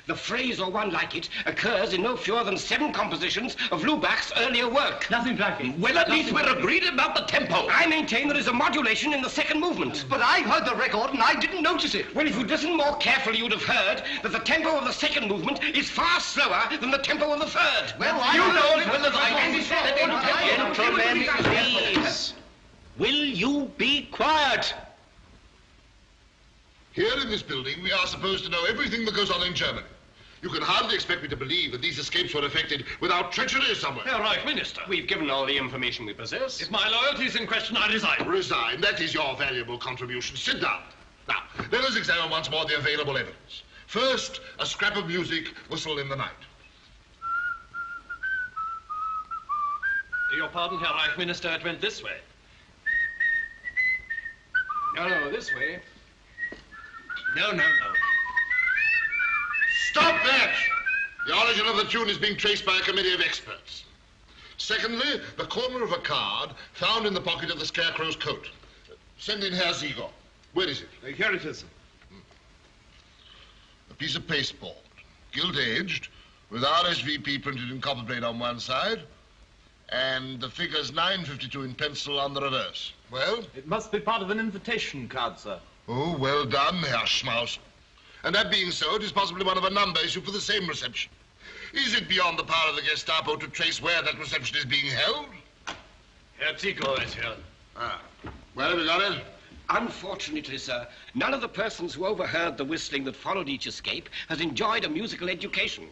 [SPEAKER 4] The phrase, or one like it, occurs in no fewer than 7 compositions of Lubach's earlier work.
[SPEAKER 12] Nothing like it.
[SPEAKER 15] Well, at least we're agreed about the tempo.
[SPEAKER 4] I maintain there is a modulation in the second movement.
[SPEAKER 21] But I heard the record and I didn't notice it.
[SPEAKER 4] Well, if you'd listened more carefully, you'd have heard that the tempo of the second movement is far slower than the tempo of the third.
[SPEAKER 21] Well,
[SPEAKER 15] You know as well as I do.
[SPEAKER 7] Gentlemen, please. Will you be quiet?
[SPEAKER 22] Here in this building, we are supposed to know everything that goes on in Germany. You can hardly expect me to believe that these escapes were effected without treachery somewhere.
[SPEAKER 15] Herr Reich Minister.
[SPEAKER 7] We've given all the information we possess.
[SPEAKER 15] If my loyalty is in question, I resign.
[SPEAKER 22] Resign. That is your valuable contribution. Sit down. Now, let us examine once more the available evidence. First, a scrap of music whistled in the night.
[SPEAKER 15] Your pardon, Herr Reich Minister, it went this way.
[SPEAKER 4] No, this way.
[SPEAKER 15] No.
[SPEAKER 22] Stop that! The origin of the tune is being traced by a committee of experts. Secondly, the corner of a card found in the pocket of the Scarecrow's coat. Send in Herr Ziegler. Where is it?
[SPEAKER 15] Here it is.
[SPEAKER 22] A piece of pasteboard, gilt-edged, with RSVP printed in copperplate on one side, and the figures 952 in pencil on the reverse. Well?
[SPEAKER 8] It must be part of an invitation card, sir.
[SPEAKER 22] Oh, well done, Herr Schmaus. And that being so, it is possibly one of a number issued for the same reception. Is it beyond the power of the Gestapo to trace where that reception is being held?
[SPEAKER 15] Herr Ziegler is here.
[SPEAKER 22] Ah. Well, have you got it?
[SPEAKER 4] Unfortunately, sir, none of the persons who overheard the whistling that followed each escape has enjoyed a musical education.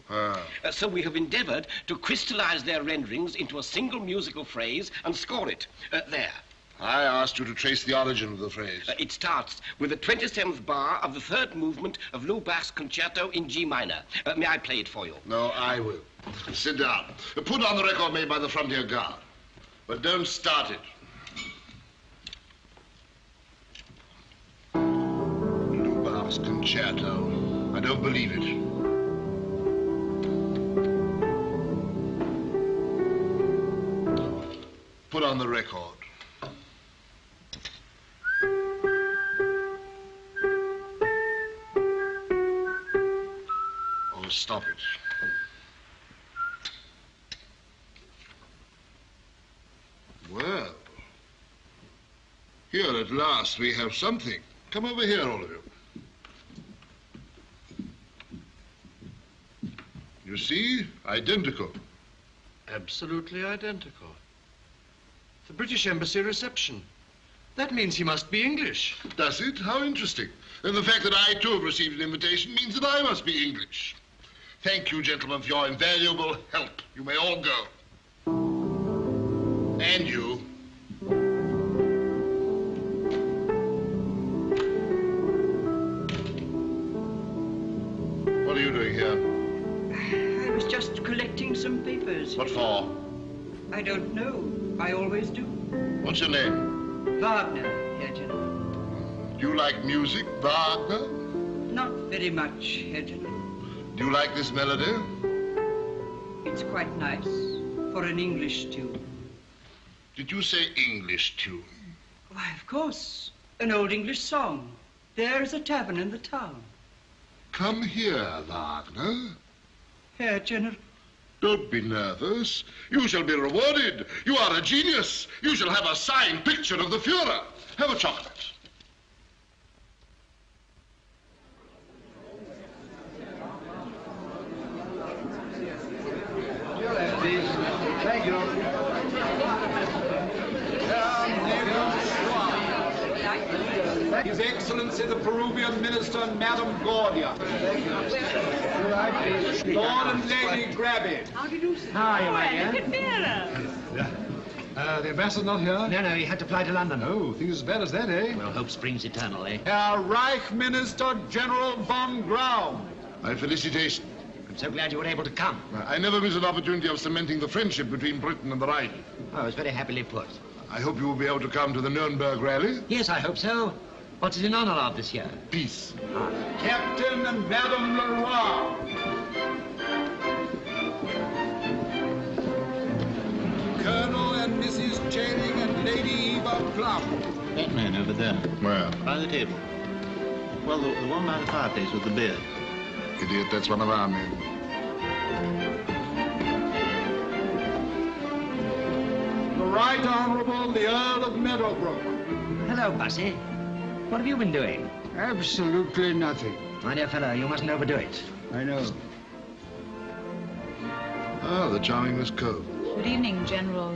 [SPEAKER 4] So we have endeavored to crystallize their renderings into a single musical phrase and score it. There.
[SPEAKER 22] I asked you to trace the origin of the phrase.
[SPEAKER 4] It starts with the 27th bar of the third movement of Lubach's concerto in G minor. May I play it for you?
[SPEAKER 22] No, I will. Sit down. Put on the record made by the Frontier Guard. But don't start it. Lubach's concerto. I don't believe it. Put on the record. Oh, stop it. Well, here at last we have something. Come over here, all of you. You see? Identical.
[SPEAKER 8] Absolutely identical. The British Embassy reception. That means he must be English.
[SPEAKER 22] Does it? How interesting. And the fact that I, too, have received an invitation means that I must be English. Thank you, gentlemen, for your invaluable help. You may all go. And you. What are you doing here?
[SPEAKER 10] I was just collecting some papers.
[SPEAKER 22] What for?
[SPEAKER 10] I don't know. I always do.
[SPEAKER 22] What's your name?
[SPEAKER 10] Wagner, Herr General.
[SPEAKER 22] Do you like music, Wagner?
[SPEAKER 10] Not very much, Herr General.
[SPEAKER 22] Do you like this melody?
[SPEAKER 10] It's quite nice for an English tune.
[SPEAKER 22] Did you say English tune?
[SPEAKER 10] Why, of course. An old English song. There's a tavern in the town.
[SPEAKER 22] Come here, Wagner.
[SPEAKER 10] Herr General.
[SPEAKER 22] Don't be nervous. You shall be rewarded. You are a genius. You shall have a signed picture of the Führer. Have a chocolate.
[SPEAKER 15] Thank you, Herr General.
[SPEAKER 22] What are you doing here?
[SPEAKER 15] I was just collecting some papers.
[SPEAKER 22] What for?
[SPEAKER 2] Thank you.
[SPEAKER 11] His Excellency the Peruvian Minister, Madam Gordia. Lord and Lady Grabbit.
[SPEAKER 10] How do you do, sir?
[SPEAKER 7] How are you, my dear?
[SPEAKER 10] Look at
[SPEAKER 7] The ambassador's not here?
[SPEAKER 16] No, he had to fly to London.
[SPEAKER 7] Oh, things as bad as that, eh?
[SPEAKER 16] Well, hope springs eternal, eh?
[SPEAKER 11] Herr Reich Minister General von Graum.
[SPEAKER 22] My felicitation.
[SPEAKER 16] I'm so glad you were able to come.
[SPEAKER 22] I never miss an opportunity of cementing the friendship between Britain and the Reich.
[SPEAKER 16] Oh, it's very happily put.
[SPEAKER 22] I hope you will be able to come to the Nuremberg rally.
[SPEAKER 16] Yes, I hope so. What's it in honor of this year?
[SPEAKER 22] Peace.
[SPEAKER 11] Captain and Madame Leroy. Colonel and Mrs. Channing and Lady Eva Plum.
[SPEAKER 6] That man over there.
[SPEAKER 22] Where?
[SPEAKER 6] By the table. Well, the one by the fireplace with the beard.
[SPEAKER 22] Idiot, that's one of our men.
[SPEAKER 11] The Right Honourable the Earl of Meadowbrook.
[SPEAKER 16] Hello, Bussy. What have you been doing?
[SPEAKER 5] Absolutely nothing.
[SPEAKER 16] My dear fellow, you mustn't overdo it.
[SPEAKER 5] I know.
[SPEAKER 22] Ah, the charming Miss Cole.
[SPEAKER 23] Good evening, General.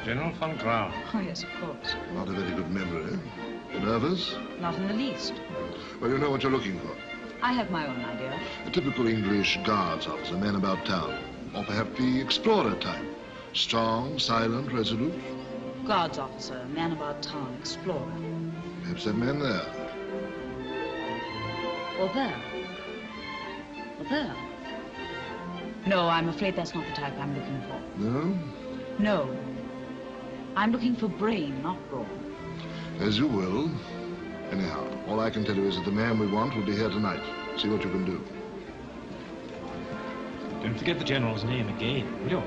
[SPEAKER 7] General von Graum.
[SPEAKER 23] Oh, yes, of course.
[SPEAKER 22] Not a very good memory. Nervous?
[SPEAKER 23] Not in the least.
[SPEAKER 22] Well, you know what you're looking for.
[SPEAKER 23] I have my own idea.
[SPEAKER 22] A typical English guards officer, man about town. Or perhaps the explorer type. Strong, silent, resolute.
[SPEAKER 23] Guards officer, man about town, explorer.
[SPEAKER 22] Perhaps that man there.
[SPEAKER 23] Or there. Or there. No, I'm afraid that's not the type I'm looking for.
[SPEAKER 22] No?
[SPEAKER 23] No. I'm looking for brain, not brawn.
[SPEAKER 22] As you will. Anyhow, all I can tell you is that the man we want will be here tonight. See what you can do.
[SPEAKER 7] Don't forget the General's name again, will you?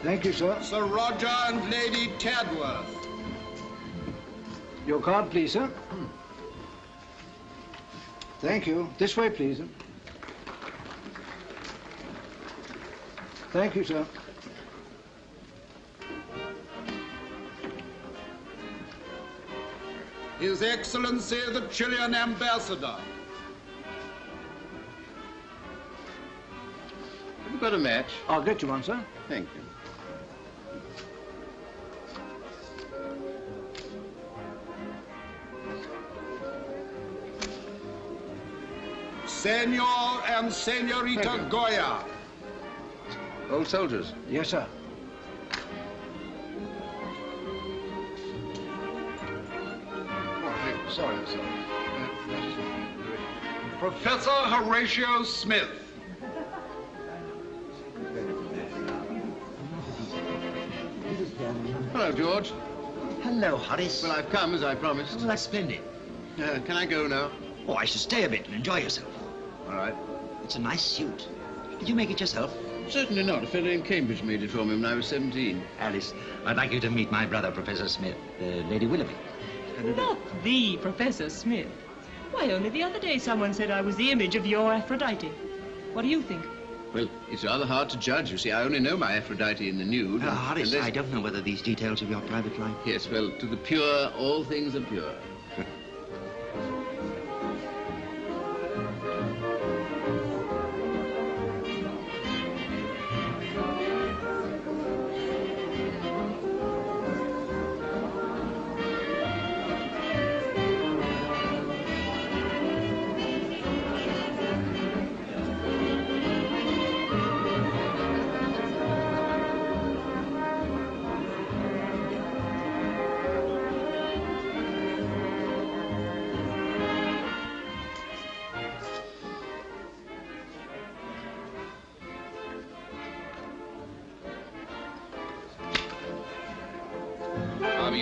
[SPEAKER 5] Thank you, sir.
[SPEAKER 11] Sir Roger and Lady Tadworth.
[SPEAKER 5] Your card, please, sir. Thank you. This way, please. Thank you, sir.
[SPEAKER 11] His Excellency the Chilean Ambassador.
[SPEAKER 3] Have you got a match?
[SPEAKER 5] I'll get you one, sir.
[SPEAKER 3] Thank you.
[SPEAKER 11] Senor and Senorita Goya.
[SPEAKER 3] Old soldiers?
[SPEAKER 5] Yes, sir.
[SPEAKER 9] Sorry, sir.
[SPEAKER 11] Professor Horatio Smith.
[SPEAKER 3] Hello, George.
[SPEAKER 16] Hello, Horace.
[SPEAKER 3] Well, I've come as I promised.
[SPEAKER 16] Well, that's splendid.
[SPEAKER 3] Can I go now?
[SPEAKER 16] Oh, I should stay a bit and enjoy yourself.
[SPEAKER 3] All right.
[SPEAKER 16] It's a nice suit. Did you make it yourself?
[SPEAKER 3] Certainly not. A fellow in Cambridge made it for me when I was 17.
[SPEAKER 16] Alice, I'd like you to meet my brother, Professor Smith, Lady Willoughby.
[SPEAKER 10] Not the Professor Smith. Why, only the other day someone said I was the image of your Aphrodite. What do you think?
[SPEAKER 3] Well, it's rather hard to judge, you see. I only know my Aphrodite in the nude.
[SPEAKER 16] Horace, I don't know whether these details of your private life...
[SPEAKER 3] Yes, well, to the pure, all things are pure.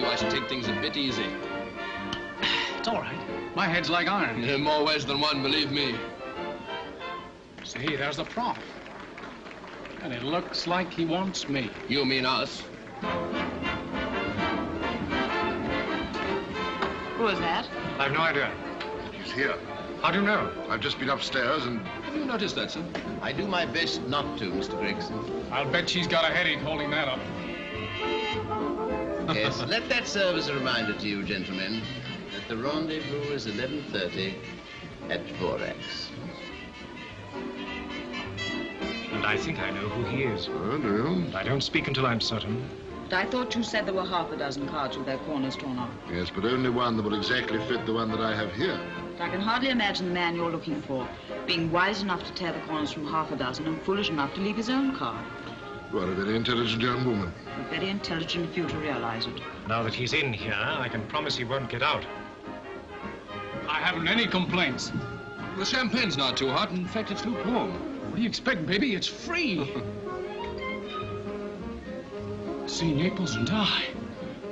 [SPEAKER 15] I should take things a bit easy.
[SPEAKER 14] It's all right. My head's like iron.
[SPEAKER 15] In more ways than one, believe me.
[SPEAKER 14] See, there's the prof. And it looks like he wants me.
[SPEAKER 15] You mean us?
[SPEAKER 23] Who is that?
[SPEAKER 7] I've no idea.
[SPEAKER 22] He's here.
[SPEAKER 7] How do you know?
[SPEAKER 22] I've just been upstairs and...
[SPEAKER 15] Have you noticed that, sir?
[SPEAKER 3] I do my best not to, Mr. Gregson.
[SPEAKER 14] I'll bet she's got a headache holding that up.
[SPEAKER 3] Yes, let that serve as a reminder to you, gentlemen, that the rendezvous is 11:30 at Vorax.
[SPEAKER 7] And I think I know who he is.
[SPEAKER 22] Oh, do you?
[SPEAKER 7] I don't speak until I'm certain.
[SPEAKER 23] But I thought you said there were half a dozen cards with their corners torn off.
[SPEAKER 22] Yes, but only one that would exactly fit the one that I have here.
[SPEAKER 23] I can hardly imagine the man you're looking for being wise enough to tear the corners from half a dozen and foolish enough to leave his own card.
[SPEAKER 22] You are a very intelligent young woman.
[SPEAKER 23] But very intelligent if you to realize it.
[SPEAKER 7] Now that he's in here, I can promise he won't get out.
[SPEAKER 14] I haven't any complaints.
[SPEAKER 15] The champagne's not too hot. In fact, it's lukewarm.
[SPEAKER 14] What do you expect, baby? It's free. See Naples and die.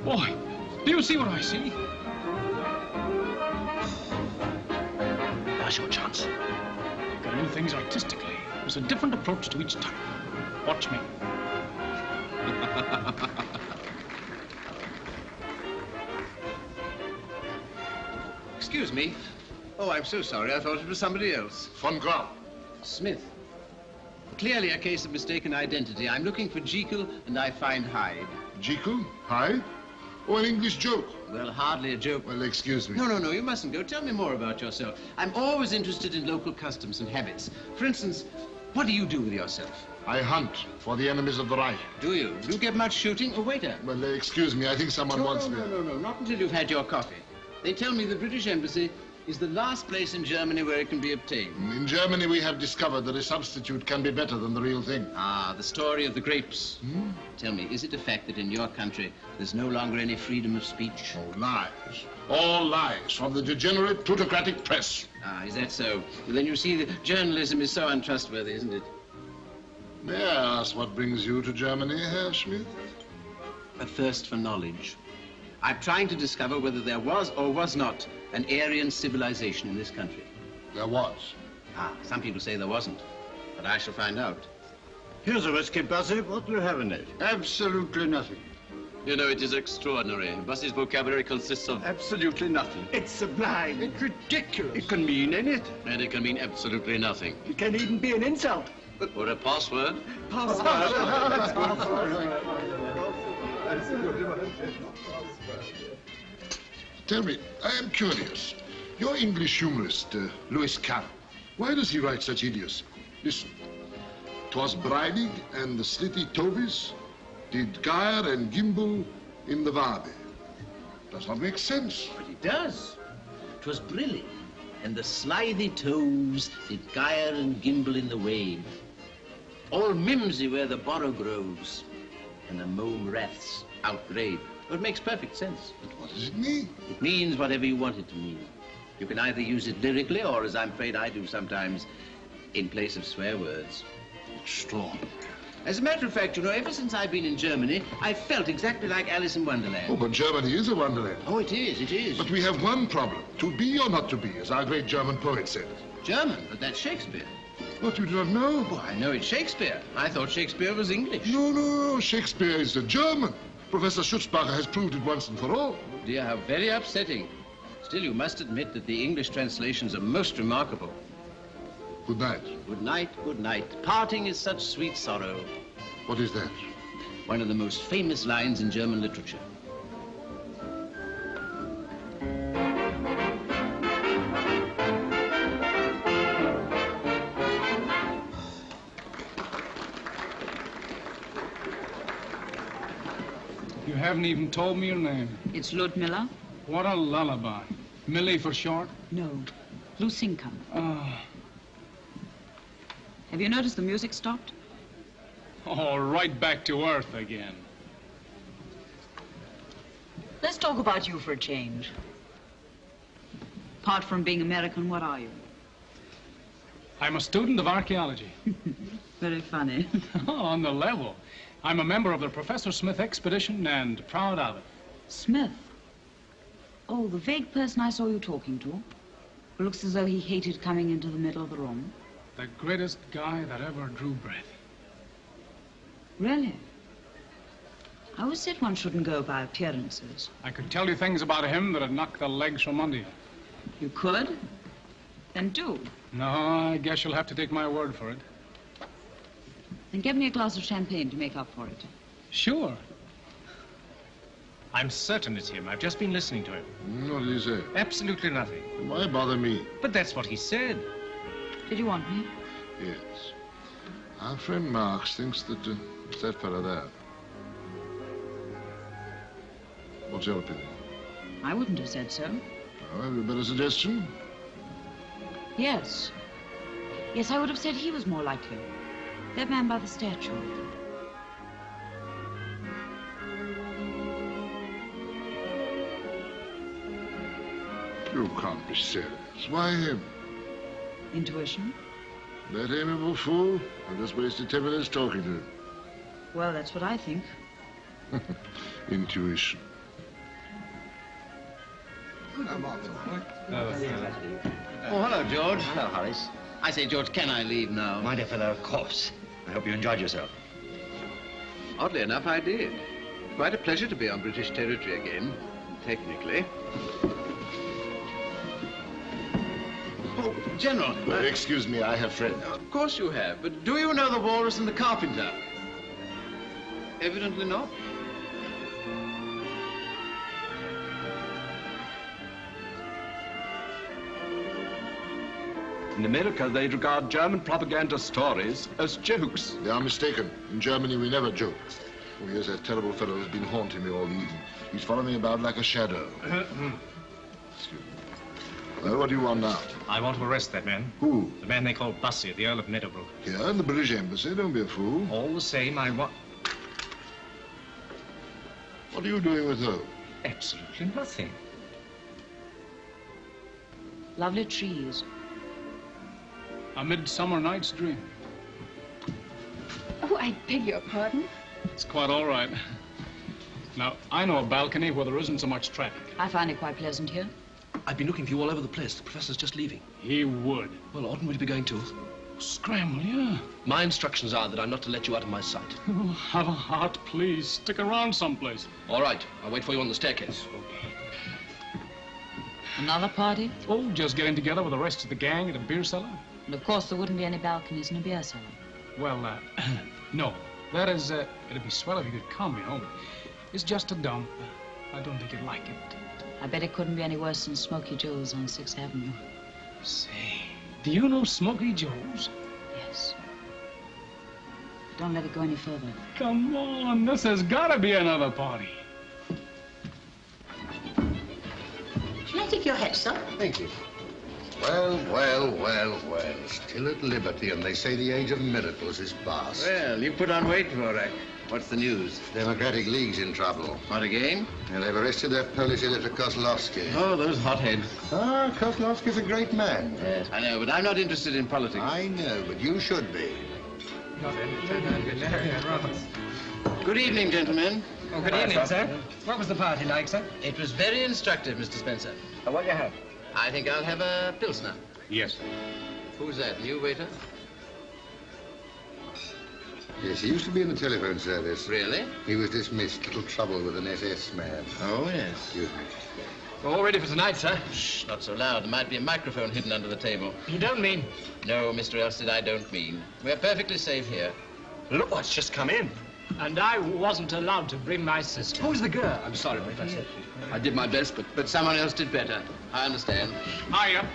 [SPEAKER 14] Boy, do you see what I see?
[SPEAKER 15] Now's your chance.
[SPEAKER 14] You can do things artistically. There's a different approach to each type. Watch me.
[SPEAKER 3] Excuse me. Oh, I'm so sorry. I thought it was somebody else.
[SPEAKER 22] Von Graum.
[SPEAKER 3] Smith. Clearly a case of mistaken identity. I'm looking for Jekyll, and I find Hyde.
[SPEAKER 22] Jekyll? Hyde? Oh, an English joke.
[SPEAKER 3] Well, hardly a joke.
[SPEAKER 22] Well, excuse me.
[SPEAKER 3] No, you mustn't go. Tell me more about yourself. I'm always interested in local customs and habits. For instance, what do you do with yourself?
[SPEAKER 22] I hunt for the enemies of the Reich.
[SPEAKER 3] Do you? Do you get much shooting? Oh, waiter.
[SPEAKER 22] Well, excuse me. I think someone wants me.
[SPEAKER 3] No, not until you've had your coffee. They tell me the British Embassy is the last place in Germany where it can be obtained.
[SPEAKER 22] In Germany, we have discovered that a substitute can be better than the real thing.
[SPEAKER 3] Ah, the story of the grapes.
[SPEAKER 22] Hmm?
[SPEAKER 3] Tell me, is it a fact that in your country there's no longer any freedom of speech?
[SPEAKER 22] Oh, lies. All lies from the degenerate plutocratic press.
[SPEAKER 3] Ah, is that so? Well, then you see, journalism is so untrustworthy, isn't it?
[SPEAKER 22] May I ask what brings you to Germany, Herr Schmidt?
[SPEAKER 3] A thirst for knowledge. I'm trying to discover whether there was or was not an Aryan civilization in this country.
[SPEAKER 22] There was.
[SPEAKER 3] Ah, some people say there wasn't, but I shall find out.
[SPEAKER 1] Here's a whiskey, Bussy. What do you have in it?
[SPEAKER 11] Absolutely nothing.
[SPEAKER 2] You know, it is extraordinary. Bussey's vocabulary consists of...
[SPEAKER 11] Absolutely nothing.
[SPEAKER 1] It's sublime.
[SPEAKER 11] It's ridiculous.
[SPEAKER 1] It can mean anything.
[SPEAKER 2] And it can mean absolutely nothing.
[SPEAKER 1] It can even be an insult.
[SPEAKER 2] Or a password.
[SPEAKER 1] Password.
[SPEAKER 11] That's good.
[SPEAKER 22] Tell me, I am curious. Your English humorist, Lewis Carroll, why does he write such idiocy? Listen. 'Twas Breinig and the slitty tovies did gyre and gimble in the Wabe. Does not make sense.
[SPEAKER 3] But it does. 'Twas brillig, and the slithy toves did gyre and gimble in the wave. All mimsy where the borrow grows, and the mome raths outgrave. It makes perfect sense.
[SPEAKER 22] But what does it mean?
[SPEAKER 3] It means whatever you want it to mean. You can either use it lyrically, or, as I'm afraid I do sometimes, in place of swear words.
[SPEAKER 22] Extraordinary.
[SPEAKER 3] As a matter of fact, you know, ever since I've been in Germany, I've felt exactly like Alice in Wonderland.
[SPEAKER 22] Oh, but Germany is a wonderland.
[SPEAKER 3] Oh, it is, it is.
[SPEAKER 22] But we have one problem. To be or not to be, as our great German poet said.
[SPEAKER 3] German? But that's Shakespeare.
[SPEAKER 22] What, you do not know?
[SPEAKER 3] Oh, I know it's Shakespeare. I thought Shakespeare was English.
[SPEAKER 22] No, Shakespeare is a German. Professor Schutzbacher has proved it once and for all.
[SPEAKER 3] Oh, dear, how very upsetting. Still, you must admit that the English translations are most remarkable.
[SPEAKER 22] Good night.
[SPEAKER 3] Good night, good night. Parting is such sweet sorrow.
[SPEAKER 22] What is that?
[SPEAKER 3] One of the most famous lines in German literature.
[SPEAKER 14] You haven't even told me your name.
[SPEAKER 23] It's Ludmilla.
[SPEAKER 14] What a lullaby. Millie for short?
[SPEAKER 23] No, Lucinka. Have you noticed the music stopped?
[SPEAKER 14] Oh, right back to earth again.
[SPEAKER 23] Let's talk about you for a change. Apart from being American, what are you?
[SPEAKER 14] I'm a student of archaeology.
[SPEAKER 23] Very funny.
[SPEAKER 14] On the level. I'm a member of the Professor Smith expedition and proud of it.
[SPEAKER 23] Smith? Oh, the vague person I saw you talking to. Who looks as though he hated coming into the middle of the room.
[SPEAKER 14] The greatest guy that ever drew breath.
[SPEAKER 23] Really? I always said one shouldn't go by appearances.
[SPEAKER 14] I could tell you things about him that'd knock the legs from under you.
[SPEAKER 23] You could? Then do.
[SPEAKER 14] No, I guess you'll have to take my word for it.
[SPEAKER 23] Then get me a glass of champagne to make up for it.
[SPEAKER 14] Sure.
[SPEAKER 7] I'm certain it's him. I've just been listening to him.
[SPEAKER 22] What did he say?
[SPEAKER 7] Absolutely nothing.
[SPEAKER 22] Why bother me?
[SPEAKER 7] But that's what he said.
[SPEAKER 23] Did you want me?
[SPEAKER 22] Yes. Our friend Marx thinks that it's that fellow there. What's your opinion?
[SPEAKER 23] I wouldn't have said so.
[SPEAKER 22] Oh, have you a better suggestion?
[SPEAKER 23] Yes. Yes, I would have said he was more likely. That man by the statue.
[SPEAKER 22] You can't be serious. Why him?
[SPEAKER 23] Intuition?
[SPEAKER 22] That amiable fool? I just wasted 10 minutes talking to him.
[SPEAKER 23] Well, that's what I think.
[SPEAKER 22] Intuition.
[SPEAKER 21] Oh, hello, George. Hello, Horace. I say, George, can I leave now?
[SPEAKER 17] My dear fellow, of course. I hope you enjoyed yourself.
[SPEAKER 3] Oddly enough, I did. Quite a pleasure to be on British territory again, technically. Oh, General.
[SPEAKER 22] Excuse me, I have friends.
[SPEAKER 3] Of course you have, but do you know the walrus and the carpenter? Evidently not.
[SPEAKER 18] In America, they regard German propaganda stories as jokes.
[SPEAKER 22] They are mistaken. In Germany, we never joke. Oh, here's that terrible fellow who's been haunting me all evening. He's following me about like a shadow. Excuse me. Well, what do you want now?
[SPEAKER 7] I want to arrest that man.
[SPEAKER 22] Who?
[SPEAKER 7] The man they call Bussy, the Earl of Meadowbrook.
[SPEAKER 22] Here in the British Embassy. Don't be a fool.
[SPEAKER 7] All the same, I want...
[SPEAKER 22] What are you doing with her?
[SPEAKER 7] Absolutely nothing.
[SPEAKER 23] Lovely trees.
[SPEAKER 14] A Midsummer Night's Dream.
[SPEAKER 19] Oh, I beg your pardon?
[SPEAKER 14] It's quite all right. Now, I know a balcony where there isn't so much traffic.
[SPEAKER 23] I find it quite pleasant here.
[SPEAKER 15] I've been looking for you all over the place. The professor's just leaving.
[SPEAKER 14] He would.
[SPEAKER 15] Well, oughtn't we to be going too?
[SPEAKER 14] Scramble, yeah.
[SPEAKER 15] My instructions are that I'm not to let you out of my sight.
[SPEAKER 14] Oh, have a heart, please. Stick around someplace.
[SPEAKER 15] All right. I'll wait for you on the staircase.
[SPEAKER 23] Another party?
[SPEAKER 14] Oh, just getting together with the rest of the gang at a beer cellar.
[SPEAKER 23] And of course there wouldn't be any balconies in a beer cellar.
[SPEAKER 14] Well, no. That is, it'd be swell if you could come, you know, but it's just a dump. I don't think you'd like it.
[SPEAKER 23] I bet it couldn't be any worse than Smoky Joe's on 6th Avenue.
[SPEAKER 14] Say, do you know Smoky Joe's?
[SPEAKER 23] Yes. Don't let it go any further.
[SPEAKER 14] Come on, this has got to be another party.
[SPEAKER 24] Shall I take your hat, sir?
[SPEAKER 25] Thank you. Well, well, well, well. Still at liberty, and they say the age of miracles is past.
[SPEAKER 3] Well, you put on weight, Dvorak. What's the news?
[SPEAKER 25] Democratic League's in trouble.
[SPEAKER 3] What again?
[SPEAKER 25] Yeah, they've arrested their Polish editor, Kozlowski.
[SPEAKER 3] Oh, those hotheads.
[SPEAKER 25] Ah, Kozlowski's a great man.
[SPEAKER 3] Yes, I know, but I'm not interested in politics.
[SPEAKER 25] I know, but you should be.
[SPEAKER 3] Good evening, gentlemen.
[SPEAKER 26] Oh, good evening, sir. What was the party like, sir?
[SPEAKER 3] It was very instructive, Mr. Spencer.
[SPEAKER 26] What do you have?
[SPEAKER 3] I think I'll have a Pilsner.
[SPEAKER 14] Yes.
[SPEAKER 3] Who's that, new waiter?
[SPEAKER 25] Yes, he used to be in the telephone service.
[SPEAKER 3] Really?
[SPEAKER 25] He was dismissed. Little trouble with an SS man.
[SPEAKER 3] Oh, yes.
[SPEAKER 25] Excuse me.
[SPEAKER 15] All ready for tonight, sir?
[SPEAKER 3] Shh, not so loud. There might be a microphone hidden under the table.
[SPEAKER 26] You don't mean?
[SPEAKER 3] No, Mr. Elstead, I don't mean. We're perfectly safe here.
[SPEAKER 26] Look what's just come in. And I wasn't allowed to bring my sister.
[SPEAKER 15] Who's the girl? I'm sorry, Professor. I did my best,
[SPEAKER 3] But someone else did better. I understand.
[SPEAKER 14] Hiya.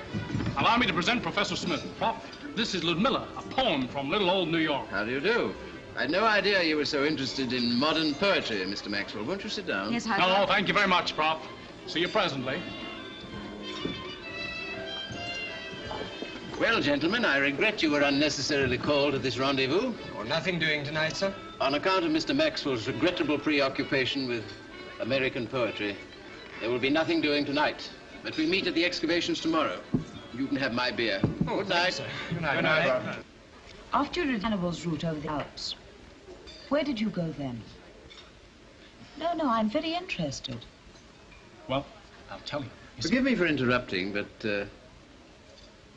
[SPEAKER 14] Allow me to present Professor Smith. Prof, this is Ludmilla, a poem from little old New York.
[SPEAKER 3] How do you do? I had no idea you were so interested in modern poetry, Mr. Maxwell. Won't you sit down?
[SPEAKER 23] Yes, I
[SPEAKER 14] No, thank you very much, Prof. See you presently.
[SPEAKER 3] Well, gentlemen, I regret you were unnecessarily called to this rendezvous.
[SPEAKER 26] Oh, nothing doing tonight, sir?
[SPEAKER 3] On account of Mr. Maxwell's regrettable preoccupation with American poetry, there will be nothing doing tonight. But we meet at the excavations tomorrow. You can have my beer.
[SPEAKER 26] Oh,
[SPEAKER 3] good night.
[SPEAKER 26] Sir. Good night. Good night.
[SPEAKER 23] After you did Hannibal's route over the Alps, where did you go then? No, I'm very interested.
[SPEAKER 14] Well, I'll tell you.
[SPEAKER 3] Forgive me for interrupting, but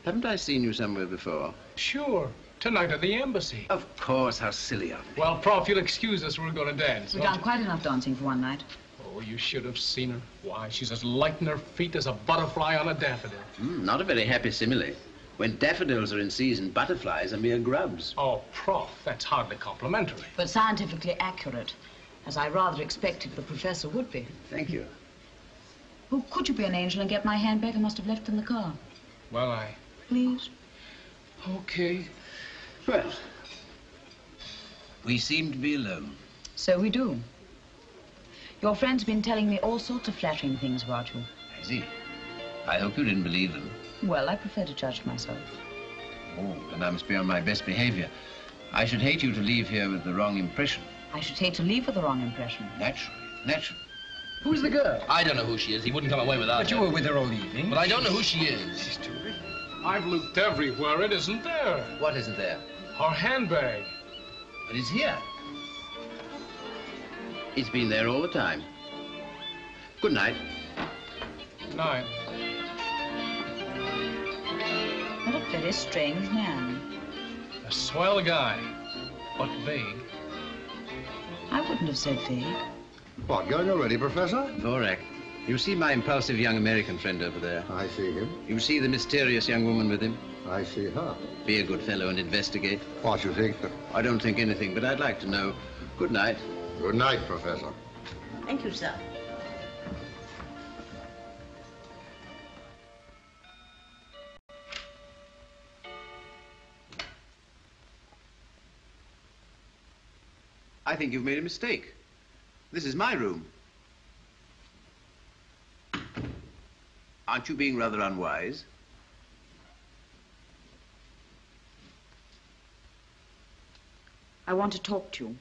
[SPEAKER 3] haven't I seen you somewhere before?
[SPEAKER 14] Sure. Tonight at the embassy.
[SPEAKER 3] Of course, how silly of me.
[SPEAKER 14] Well, Prof, you'll excuse us. We're going to dance.
[SPEAKER 23] We've done quite enough dancing for one night.
[SPEAKER 14] Oh, you should have seen her. Why, she's as light in her feet as a butterfly on a daffodil.
[SPEAKER 3] Not a very happy simile. When daffodils are in season, butterflies are mere grubs.
[SPEAKER 14] Oh, Prof, that's hardly complimentary.
[SPEAKER 23] But scientifically accurate, as I rather expected the professor would be.
[SPEAKER 3] Thank you.
[SPEAKER 23] Oh, could you be an angel and get my handbag? I must have left it in the car.
[SPEAKER 14] Well,
[SPEAKER 23] Please?
[SPEAKER 14] Okay.
[SPEAKER 3] Well, We seem to be alone.
[SPEAKER 23] So we do. Your friend's been telling me all sorts of flattering things about you.
[SPEAKER 3] I see. I hope you didn't believe them.
[SPEAKER 23] Well, I prefer to judge myself.
[SPEAKER 3] Oh, then I must be on my best behavior. I should hate you to leave here with the wrong impression.
[SPEAKER 23] I should hate to leave with the wrong impression.
[SPEAKER 3] Naturally, naturally.
[SPEAKER 15] Who's the girl? I don't know who she is. He wouldn't come away without her.
[SPEAKER 14] But you were with her all evening.
[SPEAKER 15] But I don't know who she is.
[SPEAKER 14] She's terrific. I've looked everywhere. It isn't there.
[SPEAKER 3] What isn't there?
[SPEAKER 14] Her handbag.
[SPEAKER 3] But it's here. It's been there all the time. Good night.
[SPEAKER 14] Good night.
[SPEAKER 23] What a very strange man.
[SPEAKER 14] A swell guy, but vague.
[SPEAKER 23] I wouldn't have said vague.
[SPEAKER 25] What, going already, Professor?
[SPEAKER 3] Dvorak, you see my impulsive young American friend over there?
[SPEAKER 25] I see him.
[SPEAKER 3] You see the mysterious young woman with him?
[SPEAKER 25] I see her.
[SPEAKER 3] Be a good fellow and investigate.
[SPEAKER 25] What you think?
[SPEAKER 3] I don't think anything, but I'd like to know. Good night.
[SPEAKER 25] Good night, Professor.
[SPEAKER 24] Thank you, sir.
[SPEAKER 3] I think you've made a mistake. This is my room. Aren't you being rather unwise?
[SPEAKER 23] I want to talk to you.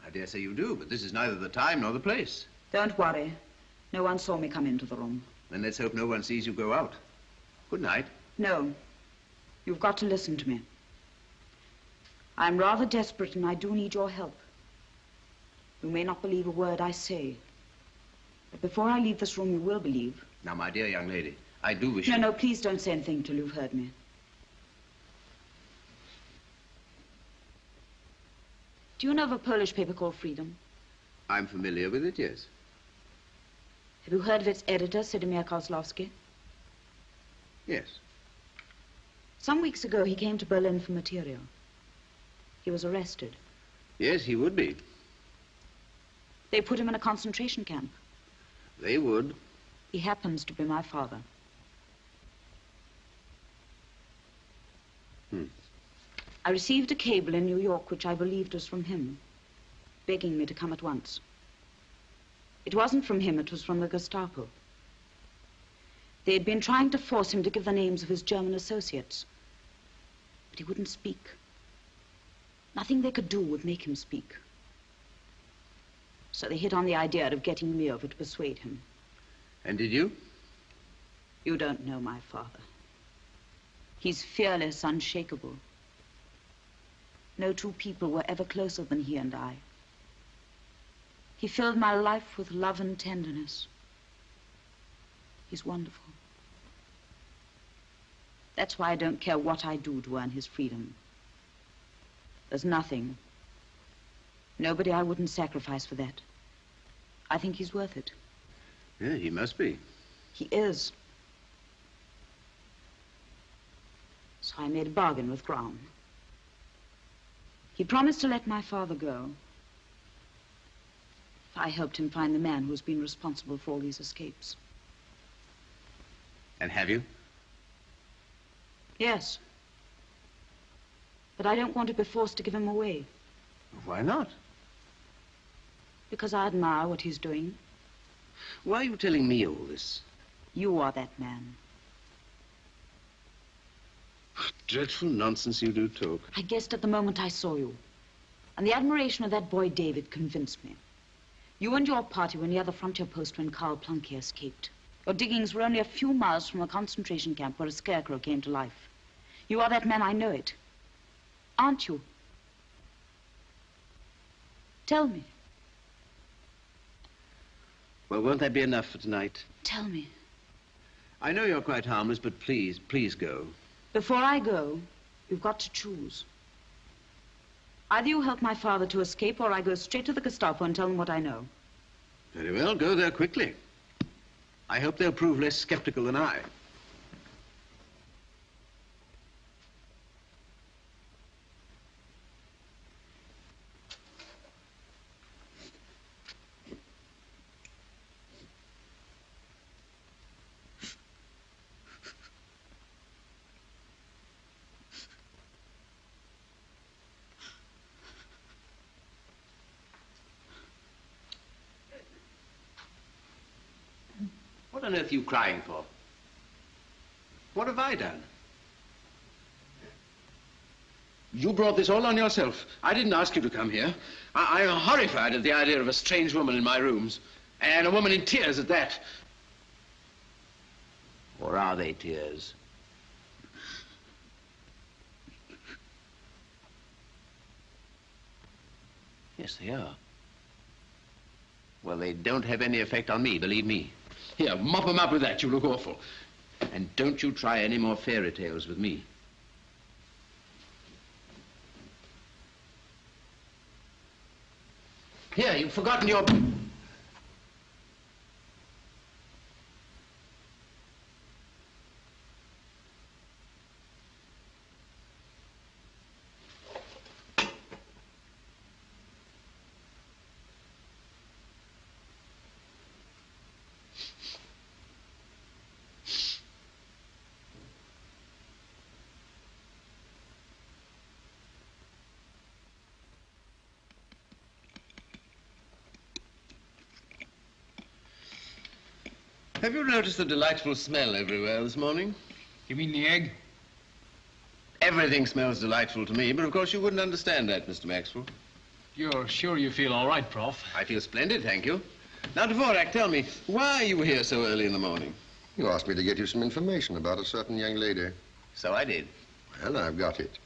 [SPEAKER 3] I dare say you do, but this is neither the time nor the place.
[SPEAKER 23] Don't worry. No one saw me come into the room.
[SPEAKER 3] Then let's hope no one sees you go out. Good night.
[SPEAKER 23] No. You've got to listen to me. I'm rather desperate and I do need your help. You may not believe a word I say. But before I leave this room, you will believe.
[SPEAKER 3] Now, my dear young lady, I do wish
[SPEAKER 23] No,
[SPEAKER 3] you...
[SPEAKER 23] no, please don't say anything till you've heard me. Do you know of a Polish paper called Freedom?
[SPEAKER 3] I'm familiar with it, yes.
[SPEAKER 23] Have you heard of its editor, Sidimir Kozlovsky?
[SPEAKER 3] Yes.
[SPEAKER 23] Some weeks ago, he came to Berlin for material. He was arrested.
[SPEAKER 3] Yes, he would be.
[SPEAKER 23] They put him in a concentration camp.
[SPEAKER 3] They would.
[SPEAKER 23] He happens to be my father. I received a cable in New York, which I believed was from him, begging me to come at once. It wasn't from him, it was from the Gestapo. They had been trying to force him to give the names of his German associates, but he wouldn't speak. Nothing they could do would make him speak. So they hit on the idea of getting me over to persuade him.
[SPEAKER 3] And did you?
[SPEAKER 23] You don't know my father. He's fearless, unshakable. No two people were ever closer than he and I. He filled my life with love and tenderness. He's wonderful. That's why I don't care what I do to earn his freedom. There's nothing. Nobody I wouldn't sacrifice for that. I think he's worth it.
[SPEAKER 3] Yeah, he must be.
[SPEAKER 23] He is. So I made a bargain with Graham. He promised to let my father go. I helped him find the man who's been responsible for all these escapes.
[SPEAKER 3] And have you?
[SPEAKER 23] Yes. But I don't want to be forced to give him away.
[SPEAKER 3] Why not?
[SPEAKER 23] Because I admire what he's doing.
[SPEAKER 3] Why are you telling me all this?
[SPEAKER 23] You are that man.
[SPEAKER 3] Dreadful nonsense you do talk.
[SPEAKER 23] I guessed at the moment I saw you. And the admiration of that boy David convinced me. You and your party were near the frontier post when Karl Planke escaped. Your diggings were only a few miles from a concentration camp where a scarecrow came to life. You are that man, I know it. Aren't you? Tell me.
[SPEAKER 3] Well, won't that be enough for tonight?
[SPEAKER 23] Tell me.
[SPEAKER 3] I know you're quite harmless, but please, please go.
[SPEAKER 23] Before I go, you've got to choose. Either you help my father to escape, or I go straight to the Gestapo and tell them what I know.
[SPEAKER 3] Very well, go there quickly. I hope they'll prove less skeptical than I. What on earth are you crying for? What have I done? You brought this all on yourself. I didn't ask you to come here. I'm horrified at the idea of a strange woman in my rooms. And a woman in tears at that. Or are they tears? Yes, they are. Well, they don't have any effect on me, believe me. Here, mop them up with that. You look awful. And don't you try any more fairy tales with me. Here, you've forgotten your... Have you noticed the delightful smell everywhere this morning?
[SPEAKER 14] You mean the egg?
[SPEAKER 3] Everything smells delightful to me, but of course you wouldn't understand that, Mr. Maxwell.
[SPEAKER 14] You're sure you feel all right, Prof?
[SPEAKER 3] I feel splendid, thank you. Now, Dvorak, tell me, why are you here so early in the morning?
[SPEAKER 25] You asked me to get you some information about a certain young lady.
[SPEAKER 3] So I did.
[SPEAKER 25] Well, I've got it.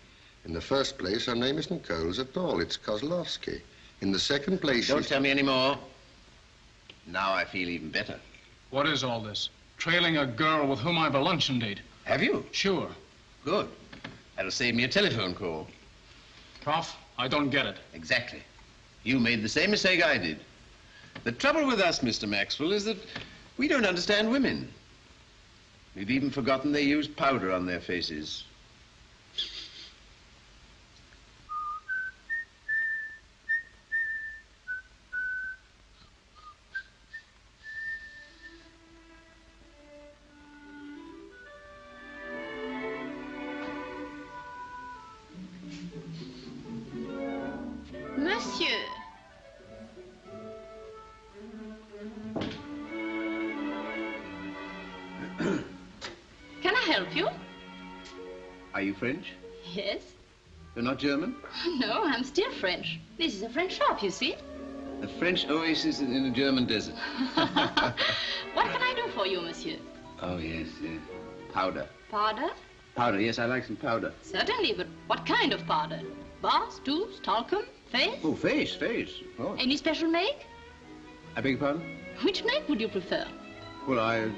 [SPEAKER 25] In the first place, her name isn't Coles at all. It's Kozlovsky. In the second place,
[SPEAKER 3] Don't tell me any more. Now I feel even better.
[SPEAKER 14] What is all this? Trailing a girl with whom I have a luncheon date.
[SPEAKER 3] Have you?
[SPEAKER 14] Sure.
[SPEAKER 3] Good. That'll save me a telephone call.
[SPEAKER 14] Prof, I don't get it.
[SPEAKER 3] Exactly. You made the same mistake I did. The trouble with us, Mr. Maxwell, is that we don't understand women. We've even forgotten they use powder on their faces.
[SPEAKER 4] Monsieur. Can I help you?
[SPEAKER 3] Are you French?
[SPEAKER 4] Yes.
[SPEAKER 3] You're not German?
[SPEAKER 4] No, I'm still French. This is a French shop, you see.
[SPEAKER 3] A French oasis in a German desert.
[SPEAKER 4] What can I do for you, monsieur?
[SPEAKER 3] Oh, yes, yes. Powder.
[SPEAKER 4] Powder?
[SPEAKER 3] Powder, yes, I like some powder.
[SPEAKER 4] Certainly, but what kind of powder? Bars, tubes, talcum, face?
[SPEAKER 3] Oh, face, of course.
[SPEAKER 4] Any special make?
[SPEAKER 3] I beg your pardon?
[SPEAKER 4] Which make would you prefer?
[SPEAKER 3] Well,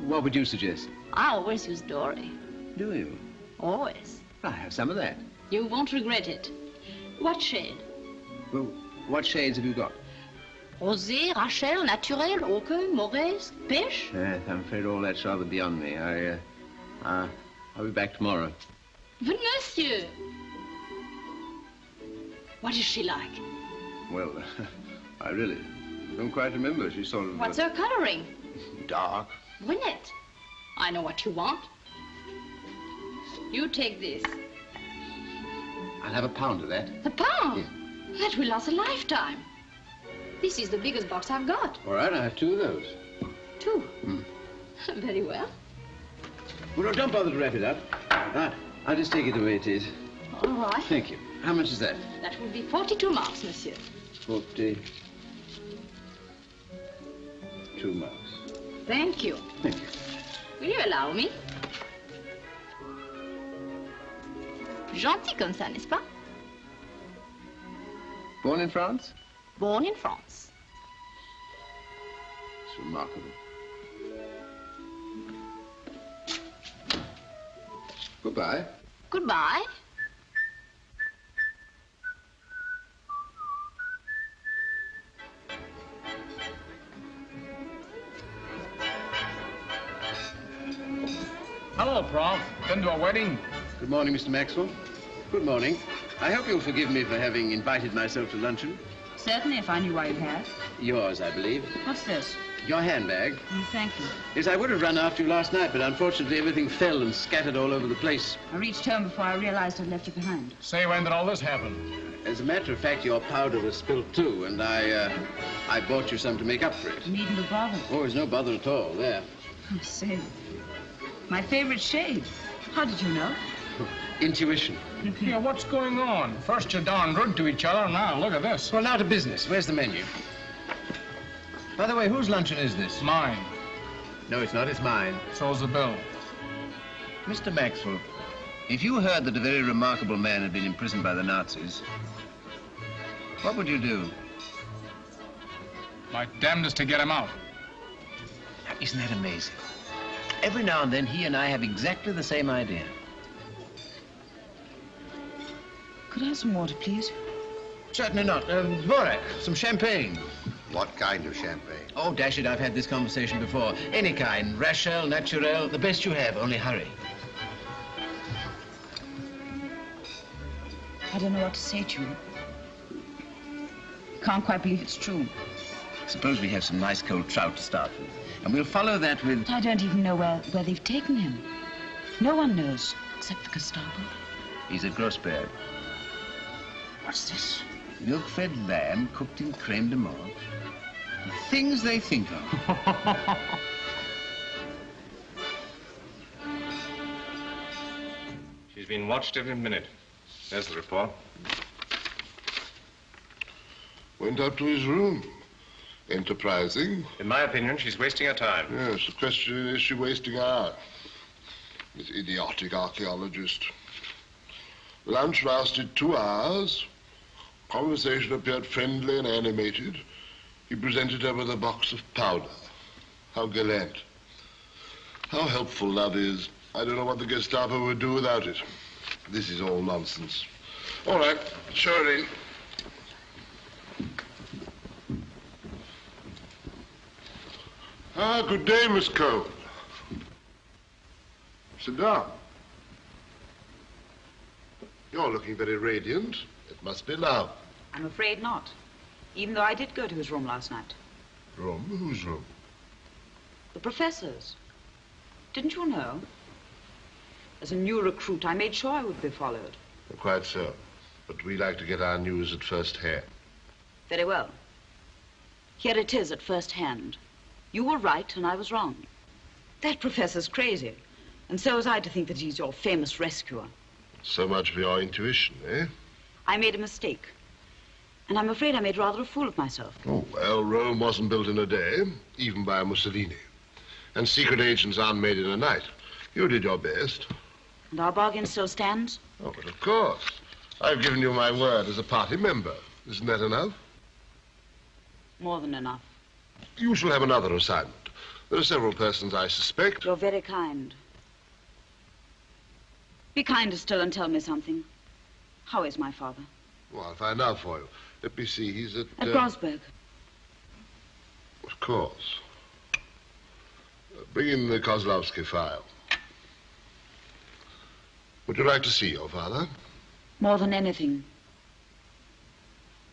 [SPEAKER 3] what would you suggest?
[SPEAKER 4] I always use Dory.
[SPEAKER 3] Do you?
[SPEAKER 4] Always.
[SPEAKER 3] I have some of that.
[SPEAKER 4] You won't regret it. What shade?
[SPEAKER 3] Well, what shades have you got?
[SPEAKER 4] Rosé, Rachel, Naturel, Ochre, Morez, Pêche?
[SPEAKER 3] Yes, I'm afraid all that's rather beyond me. I'll be back tomorrow.
[SPEAKER 4] But monsieur! What is she like?
[SPEAKER 3] Well, I really don't quite remember. She's sort of...
[SPEAKER 4] What's her coloring?
[SPEAKER 3] Dark.
[SPEAKER 4] Brunette. I know what you want. You take this.
[SPEAKER 3] I'll have a pound of that.
[SPEAKER 4] A pound?
[SPEAKER 3] Yeah.
[SPEAKER 4] That will last a lifetime. This is the biggest box I've got.
[SPEAKER 3] All right, I have two of those.
[SPEAKER 4] Two?
[SPEAKER 3] Hmm.
[SPEAKER 4] Very well.
[SPEAKER 3] Well, don't bother to wrap it up. I'll just take it the way it is.
[SPEAKER 4] All right.
[SPEAKER 3] Thank you. How much is that?
[SPEAKER 4] That will be 42 marks, monsieur.
[SPEAKER 3] 42 marks.
[SPEAKER 4] Thank you.
[SPEAKER 3] Thank you.
[SPEAKER 4] Will you allow me? Gentil comme ça, n'est-ce pas?
[SPEAKER 3] Born in France?
[SPEAKER 4] Born in France.
[SPEAKER 3] It's remarkable. Goodbye.
[SPEAKER 4] Goodbye.
[SPEAKER 14] Hello, Prof. Been to a wedding?
[SPEAKER 3] Good morning, Mr. Maxwell. Good morning. I hope you'll forgive me for having invited myself to luncheon.
[SPEAKER 23] Certainly, if I knew why you had.
[SPEAKER 3] Yours, I believe.
[SPEAKER 23] What's this?
[SPEAKER 3] Your handbag.
[SPEAKER 23] Thank you.
[SPEAKER 3] Yes, I would have run after you last night, but unfortunately everything fell and scattered all over the place.
[SPEAKER 23] I reached home before I realized I'd left it behind.
[SPEAKER 14] Say, when did all this happen?
[SPEAKER 3] As a matter of fact, your powder was spilled too, and I bought you some to make up for it.
[SPEAKER 23] You needn't have bothered.
[SPEAKER 3] Oh, there's no bother at all there.
[SPEAKER 23] I say, my favorite shade. How did you know?
[SPEAKER 3] Intuition.
[SPEAKER 14] Yeah, what's going on? First you're darn rude to each other, now look at this.
[SPEAKER 3] Well, now to business. Where's the menu? By the way, whose luncheon is this?
[SPEAKER 14] Mine.
[SPEAKER 3] No, it's not. It's mine.
[SPEAKER 14] So's the bill.
[SPEAKER 3] Mr. Maxwell, if you heard that a very remarkable man had been imprisoned by the Nazis, what would you do?
[SPEAKER 14] My damnedest to get him out.
[SPEAKER 3] Now, isn't that amazing? Every now and then, he and I have exactly the same idea.
[SPEAKER 23] Could I have some water, please?
[SPEAKER 3] Certainly not. Dvorak, some champagne.
[SPEAKER 25] What kind of champagne?
[SPEAKER 3] Oh, dash it, I've had this conversation before. Any kind. Rachel, Naturel, the best you have, only hurry.
[SPEAKER 23] I don't know what to say to you. Can't quite believe it's true.
[SPEAKER 3] Suppose we have some nice cold trout to start with, and we'll follow that with...
[SPEAKER 23] I don't even know where they've taken him. No one knows, except the Gestapo.
[SPEAKER 3] He's at Grossberg.
[SPEAKER 23] What's this?
[SPEAKER 3] Milk-fed lamb cooked in creme de menthe. The things they think of.
[SPEAKER 7] She's been watched every minute. There's the report.
[SPEAKER 22] Went up to his room. Enterprising.
[SPEAKER 7] In my opinion, she's wasting her time.
[SPEAKER 22] Yes, the question is she wasting ours? This idiotic archaeologist. Lunch lasted 2 hours. Conversation appeared friendly and animated. He presented her with a box of powder. How gallant. How helpful love is. I don't know what the Gestapo would do without it. This is all nonsense. All right, show her in. Ah, good day, Miss Cole. Sit down. You're looking very radiant. It must be love.
[SPEAKER 23] I'm afraid not. Even though I did go to his room last night.
[SPEAKER 22] Room? Whose room?
[SPEAKER 23] The professor's. Didn't you know? As a new recruit, I made sure I would be followed.
[SPEAKER 22] Quite so. But we like to get our news at first hand.
[SPEAKER 23] Very well. Here it is at first hand. You were right and I was wrong. That professor's crazy. And so was I to think that he's your famous rescuer.
[SPEAKER 22] So much for your intuition, eh?
[SPEAKER 23] I made a mistake. And I'm afraid I made rather a fool of myself.
[SPEAKER 22] Oh, well, Rome wasn't built in a day, even by Mussolini. And secret agents aren't made in a night. You did your best.
[SPEAKER 23] And our bargain still stands?
[SPEAKER 22] Oh, but of course. I've given you my word as a party member. Isn't that enough?
[SPEAKER 23] More than enough.
[SPEAKER 22] You shall have another assignment. There are several persons I suspect.
[SPEAKER 23] You're very kind. Be kinder still and tell me something. How is my father?
[SPEAKER 22] Well, I'll find out for you. Let me see, he's at...
[SPEAKER 23] At Grossberg.
[SPEAKER 22] Of course. Bring in the Kozlovsky file. Would you like to see your father?
[SPEAKER 23] More than anything.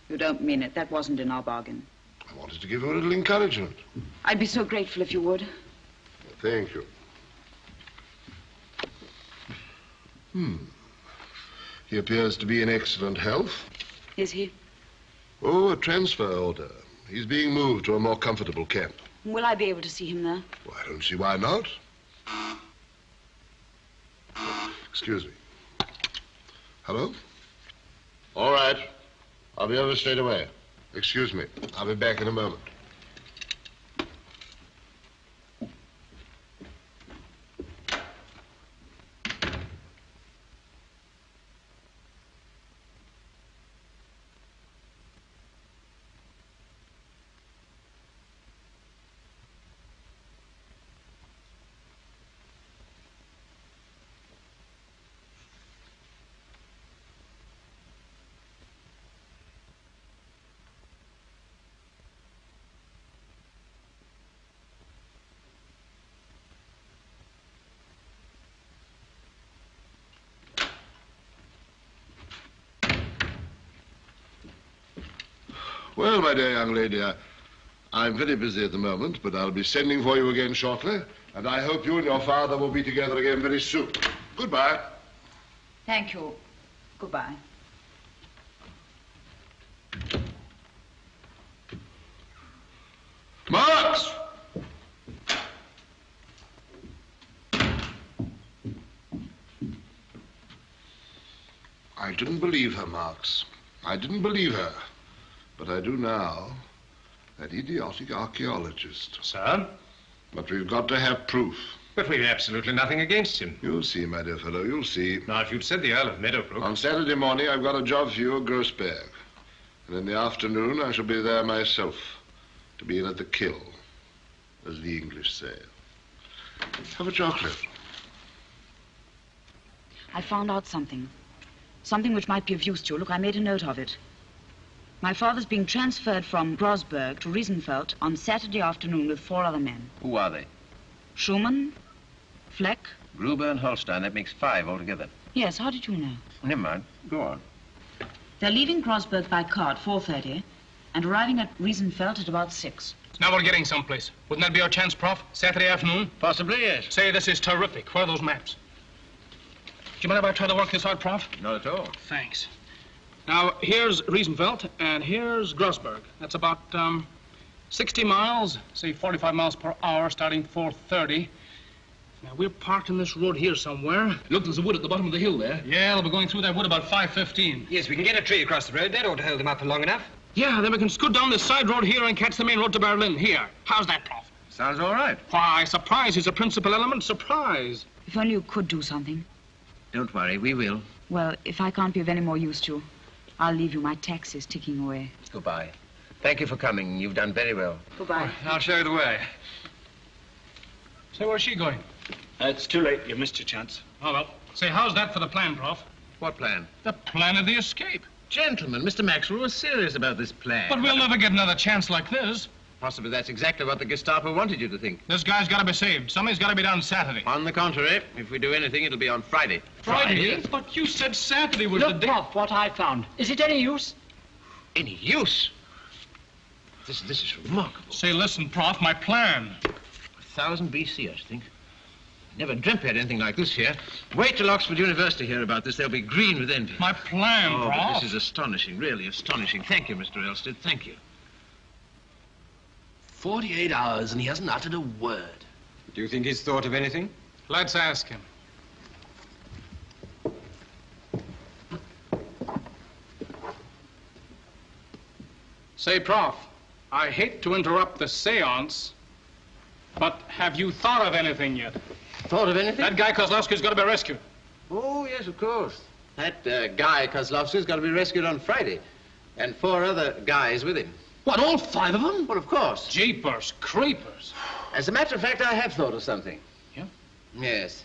[SPEAKER 23] You don't mean it. That wasn't in our bargain.
[SPEAKER 22] I wanted to give you a little encouragement.
[SPEAKER 23] I'd be so grateful if you would.
[SPEAKER 22] Thank you. He appears to be in excellent health.
[SPEAKER 23] Is he?
[SPEAKER 22] Oh, a transfer order. He's being moved to a more comfortable camp.
[SPEAKER 23] Will I be able to see him there?
[SPEAKER 22] Well, I don't see why not. Excuse me. Hello? All right. I'll be over straight away. Excuse me. I'll be back in a moment. Well, my dear young lady, I'm very busy at the moment, but I'll be sending for you again shortly, and I hope you and your father will be together again very soon. Goodbye.
[SPEAKER 23] Thank you. Goodbye.
[SPEAKER 22] Marx! I didn't believe her, Marx. I didn't believe her. But I do now. That idiotic archaeologist.
[SPEAKER 7] Sir?
[SPEAKER 22] But we've got to have proof.
[SPEAKER 7] But we've absolutely nothing against him.
[SPEAKER 22] You'll see, my dear fellow, you'll see.
[SPEAKER 7] Now, if you'd said the Earl of Meadowbrook...
[SPEAKER 22] On Saturday morning, I've got a job for you at Grossberg. And in the afternoon, I shall be there myself, to be in at the kill, as the English say. Have a chocolate.
[SPEAKER 23] I found out something. Something which might be of use to you. Look, I made a note of it. My father's being transferred from Grossberg to Riesenfeld on Saturday afternoon with 4 other men.
[SPEAKER 6] Who are they?
[SPEAKER 23] Schumann, Fleck.
[SPEAKER 6] Gruber and Holstein. That makes 5 altogether.
[SPEAKER 23] Yes, how did you know?
[SPEAKER 6] Never mind. Go on.
[SPEAKER 23] They're leaving Grossberg by car at 4:30 and arriving at Riesenfeld at about 6.
[SPEAKER 14] Now we're getting someplace. Wouldn't that be our chance, Prof? Saturday afternoon?
[SPEAKER 6] Possibly, yes.
[SPEAKER 14] Say, this is terrific. Where are those maps? Do you mind if I try to work this out, Prof?
[SPEAKER 6] Not at all.
[SPEAKER 14] Thanks. Now, here's Riesenfeld, and here's Grossberg. That's about 60 miles, say 45 miles per hour, starting 4:30. Now, we're parked in this road here somewhere.
[SPEAKER 15] Look, there's a wood at the bottom of the hill there.
[SPEAKER 14] Yeah, they'll be going through that wood about 5:15.
[SPEAKER 5] Yes, we can get a tree across the road. That ought to hold them up for long enough.
[SPEAKER 14] Yeah, then we can scoot down this side road here and catch the main road to Berlin. Here. How's that, Prof?
[SPEAKER 6] Sounds all right.
[SPEAKER 14] Why, surprise is a principal element. Surprise.
[SPEAKER 23] If only you could do something.
[SPEAKER 6] Don't worry, we will.
[SPEAKER 23] Well, if I can't be of any more use to you, I'll leave you. My taxi's ticking away.
[SPEAKER 6] Goodbye. Thank you for coming. You've done very well.
[SPEAKER 23] Goodbye.
[SPEAKER 5] I'll show you the way.
[SPEAKER 14] Say, where's she going?
[SPEAKER 16] It's too late. You missed your chance.
[SPEAKER 14] Oh, well. Say, how's that for the plan, Prof?
[SPEAKER 6] What plan?
[SPEAKER 14] The plan of the escape.
[SPEAKER 6] Gentlemen, Mr. Maxwell was serious about this plan.
[SPEAKER 14] But we'll never get another chance like this.
[SPEAKER 6] Possibly that's exactly what the Gestapo wanted you to think.
[SPEAKER 14] This guy's got to be saved. Something's got to be done Saturday.
[SPEAKER 6] On the contrary, if we do anything, it'll be on Friday.
[SPEAKER 14] Friday? But you said Saturday was the
[SPEAKER 5] Look,
[SPEAKER 14] day.
[SPEAKER 5] Prof, what I found. Is it any use?
[SPEAKER 6] Any use? This is remarkable.
[SPEAKER 14] Say, listen, Prof, my plan.
[SPEAKER 6] 1000 BC, I think. Never dreamt we had anything like this here. Wait till Oxford University hear about this. They'll be green with envy.
[SPEAKER 14] My plan,
[SPEAKER 6] Prof.
[SPEAKER 14] Prof.
[SPEAKER 6] This is astonishing, really astonishing. Thank you, Mr. Elstead. Thank you.
[SPEAKER 15] 48 hours and he hasn't uttered a word.
[SPEAKER 5] Do you think he's thought of anything?
[SPEAKER 14] Let's ask him. Say, Prof, I hate to interrupt the seance, but have you thought of anything yet?
[SPEAKER 3] Thought of anything?
[SPEAKER 14] That guy Kozlovsky's got to be rescued.
[SPEAKER 3] Oh, yes, of course. That guy Kozlovsky's got to be rescued on Friday. And 4 other guys with him.
[SPEAKER 15] What, all 5 of them?
[SPEAKER 3] Well, of course.
[SPEAKER 14] Jeepers, creepers.
[SPEAKER 3] As a matter of fact, I have thought of something.
[SPEAKER 14] Yeah?
[SPEAKER 3] Yes.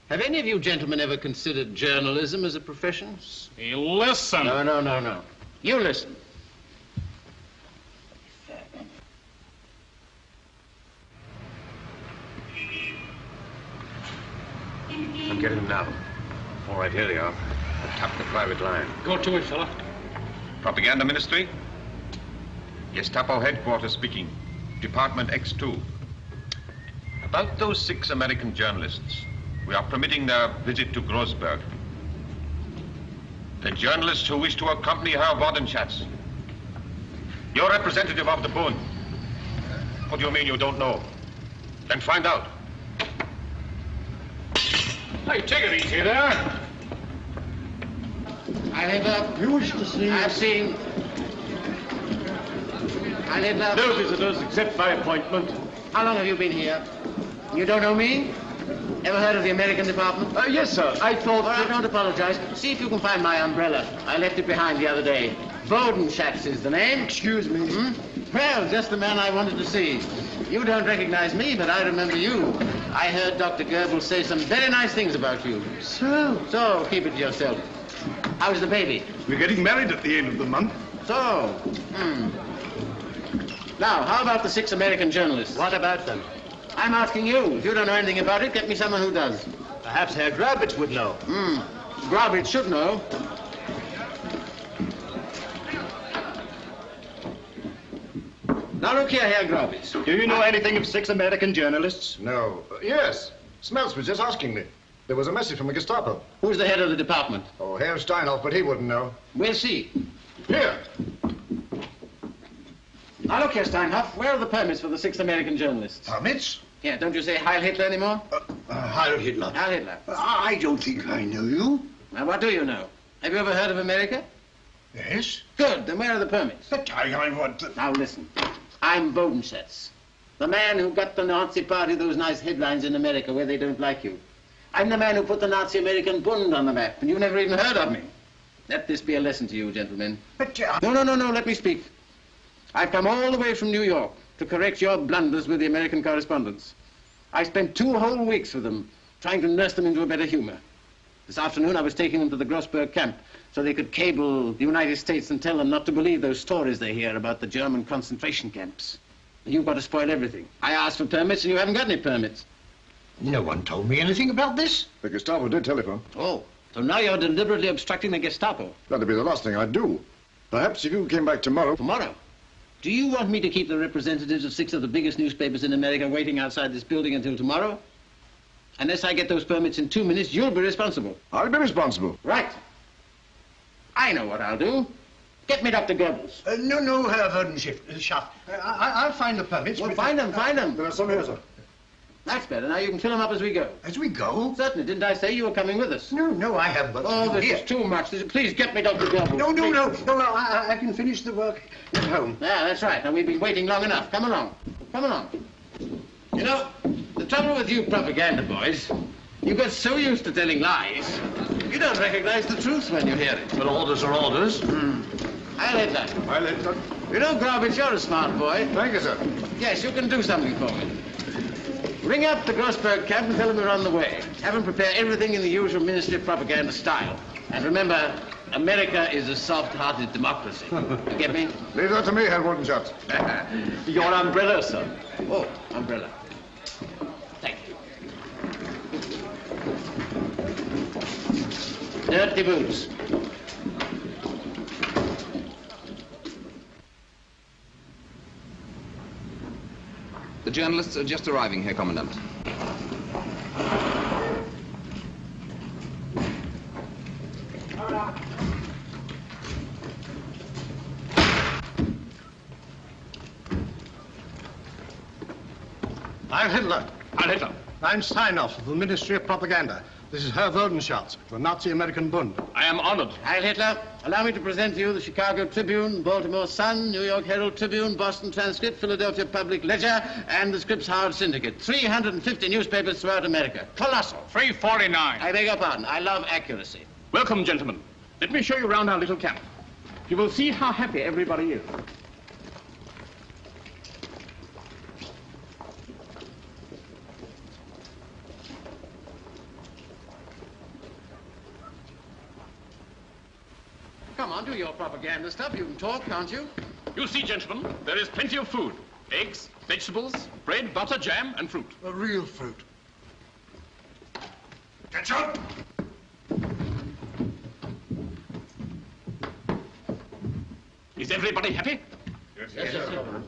[SPEAKER 3] Have any of you gentlemen ever considered journalism as a profession?
[SPEAKER 14] Hey, listen.
[SPEAKER 3] No. You listen.
[SPEAKER 7] I'm getting them now. All right, here they are. I've tapped the private line.
[SPEAKER 14] Go to it, fella.
[SPEAKER 8] Propaganda Ministry? Gestapo headquarters speaking. Department X2. About those 6 American journalists, we are permitting their visit to Grossberg. The journalists who wish to accompany Herr Bodenschatz. You're representative of the Bund. What do you mean you don't know? Then find out.
[SPEAKER 14] Hey, take it easy there.
[SPEAKER 3] You wish to see? I've seen.
[SPEAKER 1] No visitors except by appointment.
[SPEAKER 3] How long have you been here? You don't know me? Ever heard of the American department?
[SPEAKER 1] Yes, sir. I thought...
[SPEAKER 3] I don't apologize. See if you can find my umbrella. I left it behind the other day. Bodenschatz is the name.
[SPEAKER 1] Excuse me.
[SPEAKER 3] Well, just the man I wanted to see. You don't recognize me, but I remember you. I heard Dr. Goebbels say some very nice things about you. So, keep it to yourself. How's the baby?
[SPEAKER 1] We're getting married at the end of the month.
[SPEAKER 3] So, Now, how about the 6 American journalists?
[SPEAKER 5] What about them?
[SPEAKER 3] I'm asking you. If you don't know anything about it, get me someone who does.
[SPEAKER 5] Perhaps Herr Grabitz would know.
[SPEAKER 3] Grabitz should know. Now look here, Herr Grobitz.
[SPEAKER 9] Do you know anything of 6 American journalists?
[SPEAKER 25] No. Yes. Smells was just asking me. There was a message from the Gestapo.
[SPEAKER 3] Who's the head of the department?
[SPEAKER 25] Oh, Herr Steinhoff, but he wouldn't know.
[SPEAKER 3] We'll see.
[SPEAKER 25] Here.
[SPEAKER 3] Now look here, Steinhoff. Where are the permits for the 6 American journalists?
[SPEAKER 25] Permits?
[SPEAKER 3] Yeah, don't you say Heil Hitler anymore?
[SPEAKER 25] Heil Hitler.
[SPEAKER 3] Heil Hitler.
[SPEAKER 25] I don't think I know you.
[SPEAKER 3] Now, what do you know? Have you ever heard of America?
[SPEAKER 25] Yes.
[SPEAKER 3] Good. Then where are the permits?
[SPEAKER 25] But I want to...
[SPEAKER 3] Now, listen. I'm Bodenschatz, the man who got the Nazi Party those nice headlines in America where they don't like you. I'm the man who put the Nazi American Bund on the map, and you've never even heard of me. Let this be a lesson to you, gentlemen.
[SPEAKER 25] But...
[SPEAKER 3] No, let me speak. I've come all the way from New York to correct your blunders with the American correspondents. I spent 2 whole weeks with them, trying to nurse them into a better humor. This afternoon, I was taking them to the Grossberg camp so they could cable the United States and tell them not to believe those stories they hear about the German concentration camps. You've got to spoil everything. I asked for permits, and you haven't got any permits.
[SPEAKER 25] No one told me anything about this.
[SPEAKER 10] The Gestapo did telephone.
[SPEAKER 3] Oh, so now you're deliberately obstructing the Gestapo.
[SPEAKER 10] That'd be the last thing I'd do. Perhaps if you came back tomorrow...
[SPEAKER 3] Tomorrow? Do you want me to keep the representatives of 6 of the biggest newspapers in America waiting outside this building until tomorrow? Unless I get those permits in 2 minutes, you'll be responsible.
[SPEAKER 10] I'll be responsible.
[SPEAKER 3] Right. I know what I'll do. Get me Dr. Goebbels.
[SPEAKER 25] No, Herr Werdenschaft. I'll find the permits.
[SPEAKER 3] Well, find them.
[SPEAKER 10] There are some here, sir.
[SPEAKER 3] That's better. Now you can fill them up as we go.
[SPEAKER 25] As we go?
[SPEAKER 3] Certainly. Didn't I say you were coming with us?
[SPEAKER 25] No, I haven't. But
[SPEAKER 3] oh, this
[SPEAKER 25] here.
[SPEAKER 3] is too much. Please get me Dr. Goebbels.
[SPEAKER 25] No. I can finish the work at home.
[SPEAKER 3] Yeah, that's right. Now, we've been waiting long enough. Come along. Come along. You know, the trouble with you propaganda boys, you get so used to telling lies, you don't recognize the truth when you hear it.
[SPEAKER 10] But orders are orders.
[SPEAKER 3] Heil Hitler.
[SPEAKER 10] Heil Hitler.
[SPEAKER 3] You know, Grobitz, you're a smart boy.
[SPEAKER 10] Thank you, sir.
[SPEAKER 3] Yes, you can do something for me. Ring up the Grossberg camp and tell them we're on the way. Have them prepare everything in the usual Ministry of Propaganda style. And remember, America is a soft-hearted democracy. You get me?
[SPEAKER 10] Leave that to me, Herr Wurdenschatz.
[SPEAKER 3] Your umbrella, sir. Oh, umbrella. Thank you. Dirty boots.
[SPEAKER 12] The journalists are just arriving, Herr Commandant.
[SPEAKER 25] I'm Hitler.
[SPEAKER 10] Heil Hitler.
[SPEAKER 25] I'm Steinhoff of the Ministry of Propaganda. This is Herr Werdenschaft, the Nazi American Bund.
[SPEAKER 10] I am honored.
[SPEAKER 3] Heil Hitler. Allow me to present to you the Chicago Tribune, Baltimore Sun, New York Herald Tribune, Boston Transcript, Philadelphia Public Ledger, and the Scripps Howard Syndicate. 350 newspapers throughout America. Colossal.
[SPEAKER 14] 349.
[SPEAKER 3] I beg your pardon. I love accuracy.
[SPEAKER 10] Welcome, gentlemen. Let me show you around our little camp. You will see how happy everybody is.
[SPEAKER 3] Come on, do your propaganda stuff. You can talk, can't you?
[SPEAKER 10] You see, gentlemen, there is plenty of food. Eggs, vegetables, bread, butter, jam, and fruit.
[SPEAKER 25] A real fruit.
[SPEAKER 10] Ketchup! Is everybody happy? Yes, sir.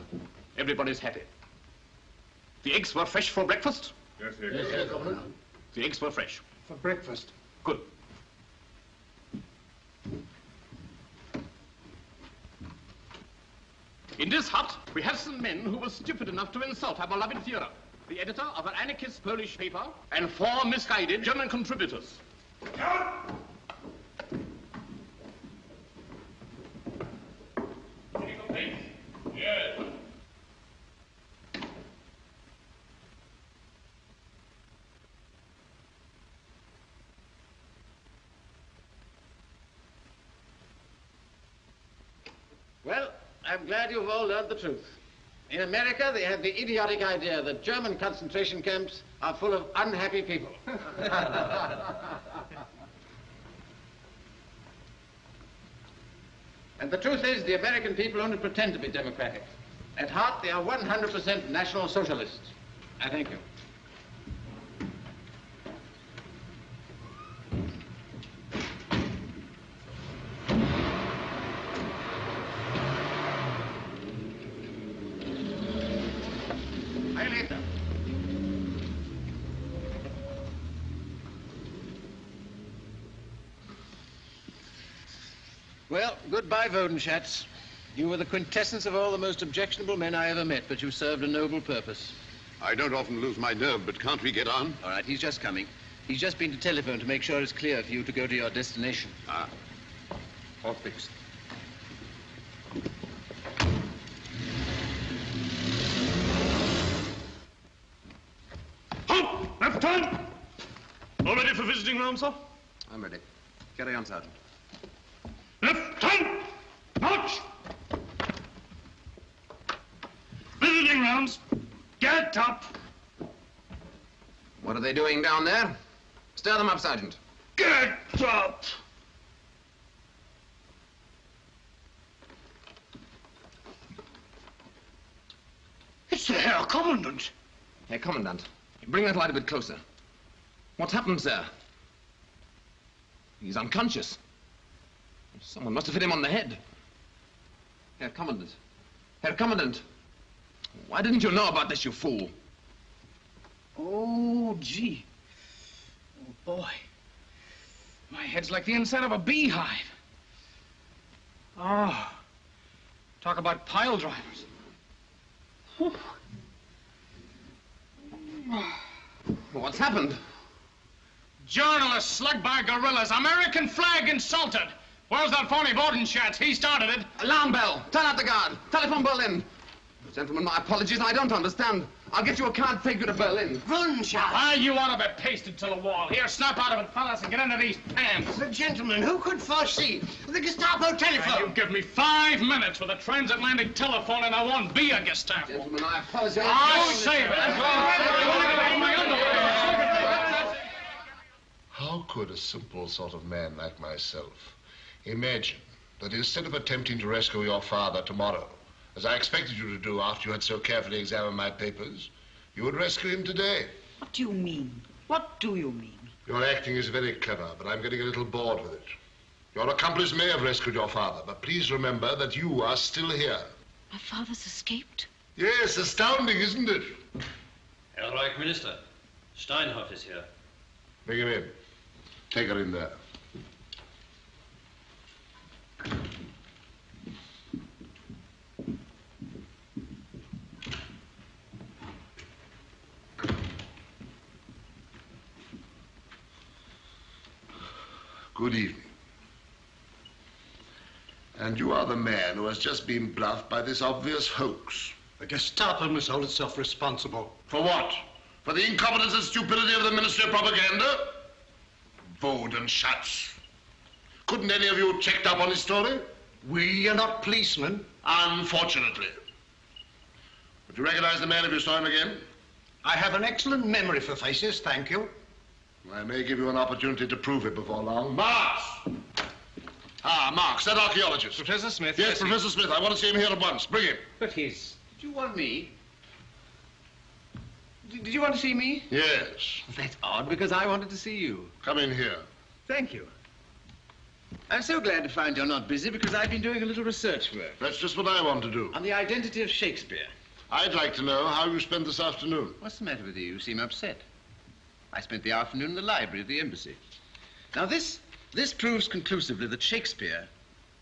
[SPEAKER 10] Everybody's happy. The eggs were fresh for breakfast?
[SPEAKER 25] Yes,
[SPEAKER 10] The eggs were fresh.
[SPEAKER 25] For breakfast.
[SPEAKER 10] Good. In this hut, we have some men who were stupid enough to insult our beloved Führer, the editor of an anarchist Polish paper, and 4 misguided German contributors. Yes.
[SPEAKER 3] Well, I'm glad you've all learned the truth. In America, they have the idiotic idea that German concentration camps are full of unhappy people. And the truth is, the American people only pretend to be democratic. At heart, they are 100% National Socialists. I thank you. Well, goodbye, Wodenschatz. You were the quintessence of all the most objectionable men I ever met, but you served a noble purpose.
[SPEAKER 1] I don't often lose my nerve, but can't we get on?
[SPEAKER 3] All right, he's just coming. He's just been to telephone to make sure it's clear for you to go to your destination.
[SPEAKER 1] Ah.
[SPEAKER 3] All fixed.
[SPEAKER 1] Halt! Left turn! All ready for visiting room, sir?
[SPEAKER 12] I'm ready. Carry on, Sergeant.
[SPEAKER 1] Left turn! March! Visiting rounds. Get up!
[SPEAKER 12] What are they doing down there? Stir them up, Sergeant.
[SPEAKER 1] Get up!
[SPEAKER 12] It's the Herr Commandant. Herr Commandant, bring that light a bit closer. What's happened, sir? He's unconscious. Someone must have hit him on the head. Herr Commandant. Herr Commandant. Why didn't you know about this, you fool?
[SPEAKER 14] Oh, gee. Oh, boy. My head's like the inside of a beehive. Oh. Talk about pile drivers. Whew.
[SPEAKER 12] What's happened?
[SPEAKER 14] Journalists slugged by guerrillas. American flag insulted. Where's that phony Bodenschatz? He started it.
[SPEAKER 12] Alarm bell. Turn out the guard. Telephone Berlin. Gentlemen, my apologies. I don't understand. I'll get you a card, take you to Berlin.
[SPEAKER 14] Bodenschatz! Ah, you ought to be pasted to the wall. Here, snap out of it, fellas, and get into these pants.
[SPEAKER 24] But, gentlemen, who could foresee the Gestapo telephone?
[SPEAKER 14] You give me 5 minutes with a transatlantic telephone, and I won't be a Gestapo.
[SPEAKER 12] Gentlemen, I apologize.
[SPEAKER 14] I'll save it.
[SPEAKER 22] How could a simple sort of man like myself imagine that instead of attempting to rescue your father tomorrow, as I expected you to do after you had so carefully examined my papers, you would rescue him today?
[SPEAKER 23] What do you mean? What do you mean?
[SPEAKER 22] Your acting is very clever, but I'm getting a little bored with it. Your accomplice may have rescued your father, but please remember that you are still here.
[SPEAKER 23] My father's escaped?
[SPEAKER 22] Yes, astounding, isn't it?
[SPEAKER 2] Herr Reich Minister, Steinhoff is here.
[SPEAKER 22] Bring him in. Take her in there. Good evening. And you are the man who has just been bluffed by this obvious hoax.
[SPEAKER 9] The Gestapo must hold itself responsible.
[SPEAKER 22] For what? For the incompetence and stupidity of the Ministry of Propaganda? Wodenschatz. Couldn't any of you checked up on his story?
[SPEAKER 9] We are not policemen.
[SPEAKER 22] Unfortunately. Would you recognize the man if you saw him again?
[SPEAKER 9] I have an excellent memory for faces, thank you.
[SPEAKER 22] I may give you an opportunity to prove it before long. Marx! Ah, Marx, that archaeologist.
[SPEAKER 7] Professor Smith.
[SPEAKER 22] Yes, Professor Smith. I want to see him here at once. Bring him.
[SPEAKER 3] But did you want me? Did you want to see me?
[SPEAKER 22] Yes.
[SPEAKER 3] That's odd, because I wanted to see you.
[SPEAKER 22] Come in here.
[SPEAKER 3] Thank you. I'm so glad to find you're not busy, because I've been doing a little research work.
[SPEAKER 22] That's just what I want to do.
[SPEAKER 3] On the identity of Shakespeare.
[SPEAKER 22] I'd like to know how you spent this afternoon.
[SPEAKER 3] What's the matter with you? You seem upset. I spent the afternoon in the library of the embassy. Now, this proves conclusively that Shakespeare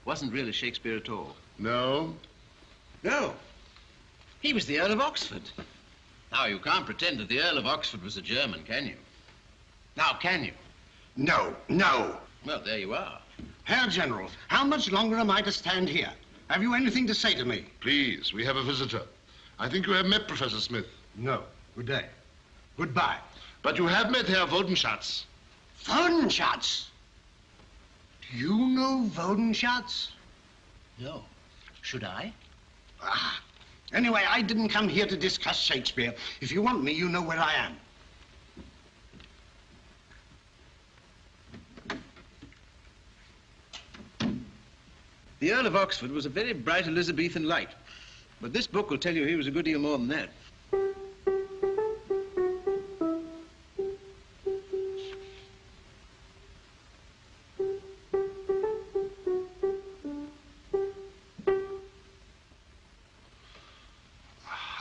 [SPEAKER 3] wasn't really Shakespeare at all.
[SPEAKER 22] No?
[SPEAKER 3] No. He was the Earl of Oxford. Now, you can't pretend that the Earl of Oxford was a German, can you? Now, can you?
[SPEAKER 9] No, no.
[SPEAKER 3] Well, there you are.
[SPEAKER 9] Herr General, how much longer am I to stand here? Have you anything to say to me?
[SPEAKER 22] Please, we have a visitor. I think you have met Professor Smith.
[SPEAKER 9] No. Good day. Goodbye.
[SPEAKER 22] But you have met Herr Wodenschatz.
[SPEAKER 9] Wodenschatz? Do you know Wodenschatz?
[SPEAKER 24] No. Should I?
[SPEAKER 9] Ah. Anyway, I didn't come here to discuss Shakespeare. If you want me, you know where I am.
[SPEAKER 3] The Earl of Oxford was a very bright Elizabethan light. But this book will tell you he was a good deal more than that.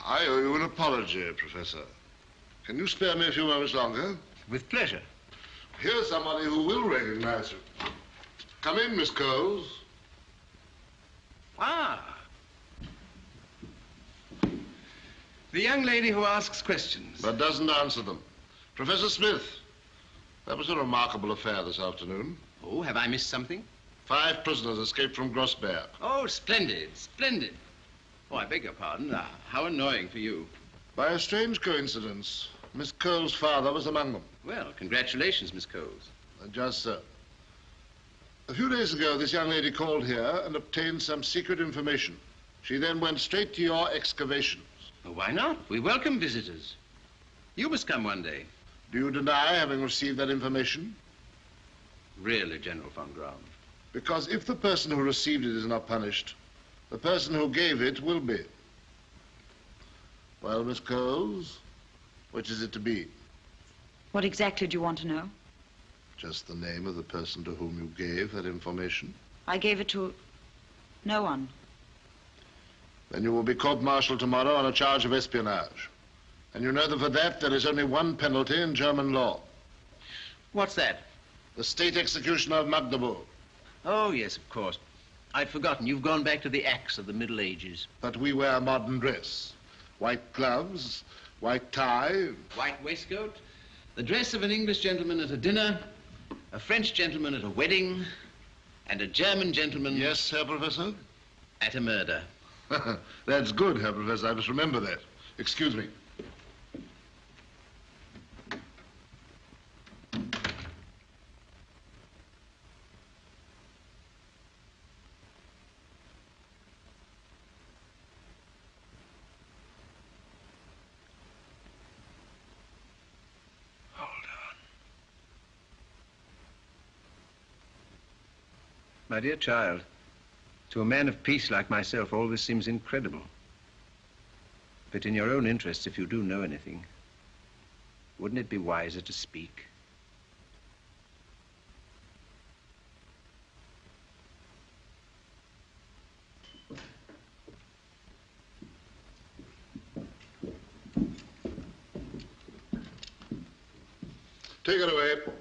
[SPEAKER 22] I owe you an apology, Professor. Can you spare me a few moments longer?
[SPEAKER 3] With pleasure.
[SPEAKER 22] Here's somebody who will recognize you. Come in, Miss Coles.
[SPEAKER 3] Ah. The young lady who asks questions.
[SPEAKER 22] But doesn't answer them. Professor Smith, that was a remarkable affair this afternoon.
[SPEAKER 3] Oh, have I missed something?
[SPEAKER 22] 5 prisoners escaped from Grossberg.
[SPEAKER 3] Oh, splendid, splendid. Oh, I beg your pardon. How annoying for you.
[SPEAKER 22] By a strange coincidence, Miss Cole's father was among them.
[SPEAKER 3] Well, congratulations, Miss Coles.
[SPEAKER 22] Just so. A few days ago, this young lady called here and obtained some secret information. She then went straight to your excavations.
[SPEAKER 3] Well, why not? We welcome visitors. You must come one day.
[SPEAKER 22] Do you deny having received that information?
[SPEAKER 3] Really, General von Graum?
[SPEAKER 22] Because if the person who received it is not punished, the person who gave it will be. Well, Miss Coles, which is it to be?
[SPEAKER 23] What exactly do you want to know?
[SPEAKER 22] Just the name of the person to whom you gave that information.
[SPEAKER 23] I gave it to no one.
[SPEAKER 22] Then you will be court-martialed tomorrow on a charge of espionage. And you know that for that there is only one penalty in German law.
[SPEAKER 3] What's that?
[SPEAKER 22] The state execution of Magdeburg.
[SPEAKER 3] Oh, yes, of course. I'd forgotten. You've gone back to the axe of the Middle Ages.
[SPEAKER 22] But we wear modern dress. White gloves, white tie.
[SPEAKER 3] White waistcoat. The dress of an English gentleman at a dinner, a French gentleman at a wedding, and a German gentleman...
[SPEAKER 22] Yes, Herr Professor?
[SPEAKER 3] At a murder.
[SPEAKER 22] That's good, Herr Professor. I must remember that. Excuse me.
[SPEAKER 6] My dear child, to a man of peace like myself, all this seems incredible. But in your own interests, if you do know anything, wouldn't it be wiser to speak?
[SPEAKER 22] Take it away.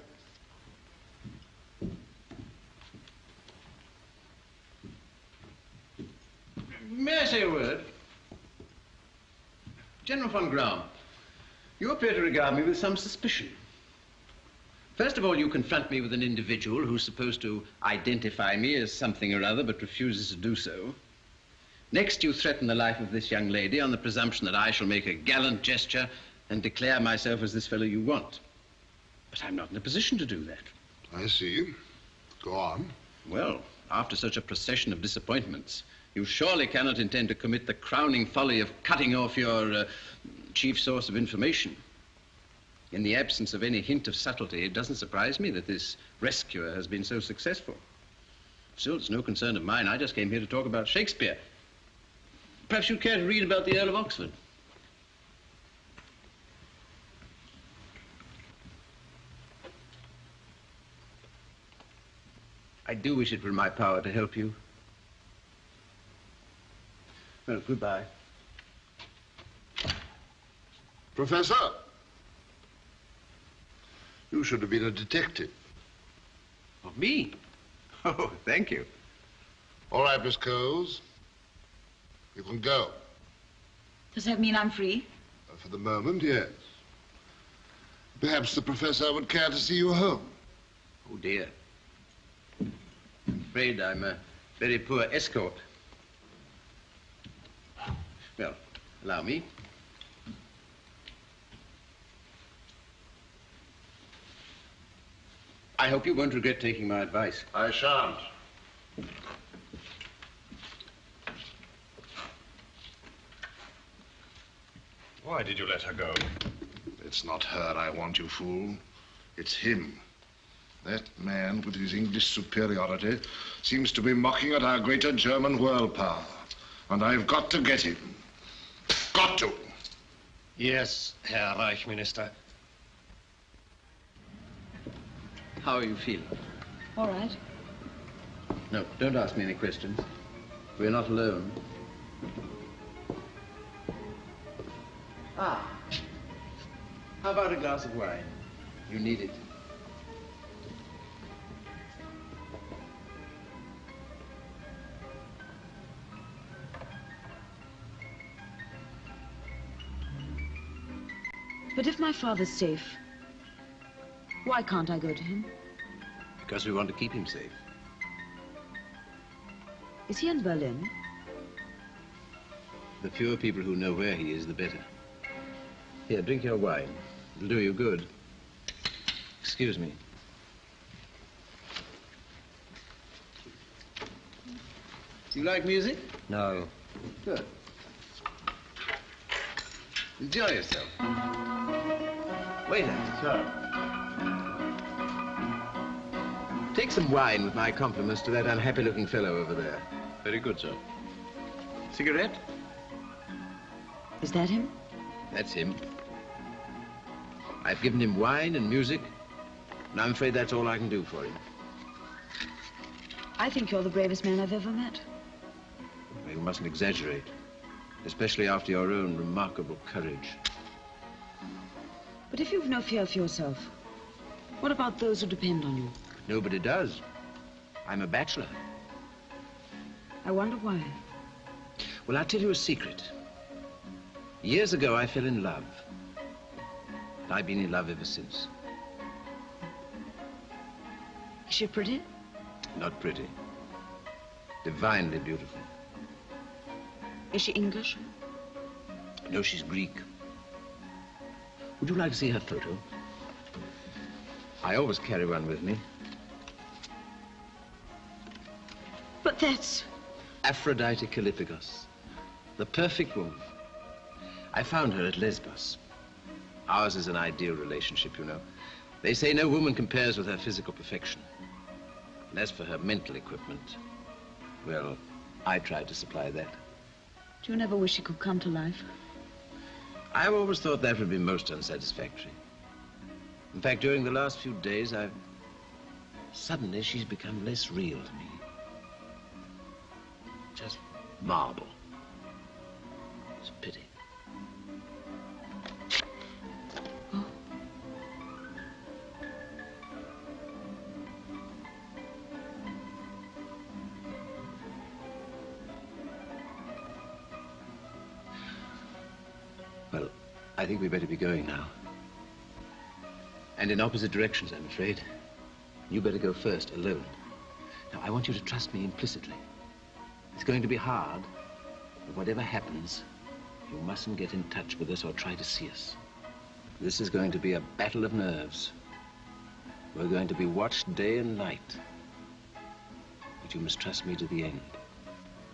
[SPEAKER 3] May I say a word? General von Graum, you appear to regard me with some suspicion. First of all, you confront me with an individual who's supposed to identify me as something or other but refuses to do so. Next, you threaten the life of this young lady on the presumption that I shall make a gallant gesture and declare myself as this fellow you want. But I'm not in a position to do that.
[SPEAKER 22] I see. Go on.
[SPEAKER 3] Well, after such a procession of disappointments, you surely cannot intend to commit the crowning folly of cutting off your chief source of information. In the absence of any hint of subtlety, it doesn't surprise me that this rescuer has been so successful. Still, it's no concern of mine. I just came here to talk about Shakespeare. Perhaps you'd care to read about the Earl of Oxford. I do wish it were in my power to help you. Well, goodbye.
[SPEAKER 22] Professor, you should have been a detective.
[SPEAKER 3] Of me? Oh, thank you.
[SPEAKER 22] All right, Miss Coles. You can go.
[SPEAKER 23] Does that mean I'm free?
[SPEAKER 22] For the moment, yes. Perhaps the professor would care to see you home.
[SPEAKER 3] Oh, dear. I'm afraid I'm a very poor escort. Well, allow me. I hope you won't regret taking my advice.
[SPEAKER 22] I shan't.
[SPEAKER 8] Why did you let her go?
[SPEAKER 22] It's not her I want, you fool. It's him. That man, with his English superiority, seems to be mocking at our greater German world power. And I've got to get him. Got to.
[SPEAKER 7] Yes, Herr Reichsminister.
[SPEAKER 3] How are you feeling?
[SPEAKER 23] All right.
[SPEAKER 3] No, don't ask me any questions. We're not alone. Ah. How about a glass of wine? You need it.
[SPEAKER 23] But if my father's safe, why can't I go to him?
[SPEAKER 6] Because we want to keep him safe.
[SPEAKER 23] Is he in Berlin?
[SPEAKER 6] The fewer people who know where he is, the better. Here, drink your wine. It'll do you good. Excuse me. Do you like music? No. Good. Enjoy yourself. Waiter. Sir. Take some wine with my compliments to that unhappy-looking fellow over there. Very good, sir. Cigarette?
[SPEAKER 23] Is that him?
[SPEAKER 6] That's him. I've given him wine and music, and I'm afraid that's all I can do for him.
[SPEAKER 23] I think you're the bravest man I've ever met.
[SPEAKER 6] Well, you mustn't exaggerate, especially after your own remarkable courage.
[SPEAKER 23] But if you've no fear for yourself, what about those who depend on you?
[SPEAKER 6] Nobody does. I'm a bachelor.
[SPEAKER 23] I wonder why.
[SPEAKER 6] Well, I'll tell you a secret. Years ago, I fell in love. And I've been in love ever since.
[SPEAKER 23] Is she pretty?
[SPEAKER 6] Not pretty. Divinely beautiful.
[SPEAKER 23] Is she English?
[SPEAKER 6] No, she's Greek. Would you like to see her photo? I always carry one with me.
[SPEAKER 23] But that's...
[SPEAKER 6] Aphrodite Callipygos, the perfect woman. I found her at Lesbos. Ours is an ideal relationship, you know. They say no woman compares with her physical perfection. And as for her mental equipment, well, I tried to supply that.
[SPEAKER 23] Do you never wish she could come to life?
[SPEAKER 6] I've always thought that would be most unsatisfactory. In fact, during the last few days, suddenly she's become less real to me. Just marble. It's a pity.
[SPEAKER 23] Oh.
[SPEAKER 6] Well, I think we better be going now. And in opposite directions, I'm afraid. You better go first, alone. Now, I want you to trust me implicitly. It's going to be hard, but whatever happens, you mustn't get in touch with us or try to see us. This is going to be a battle of nerves. We're going to be watched day and night. But you must trust me to the end.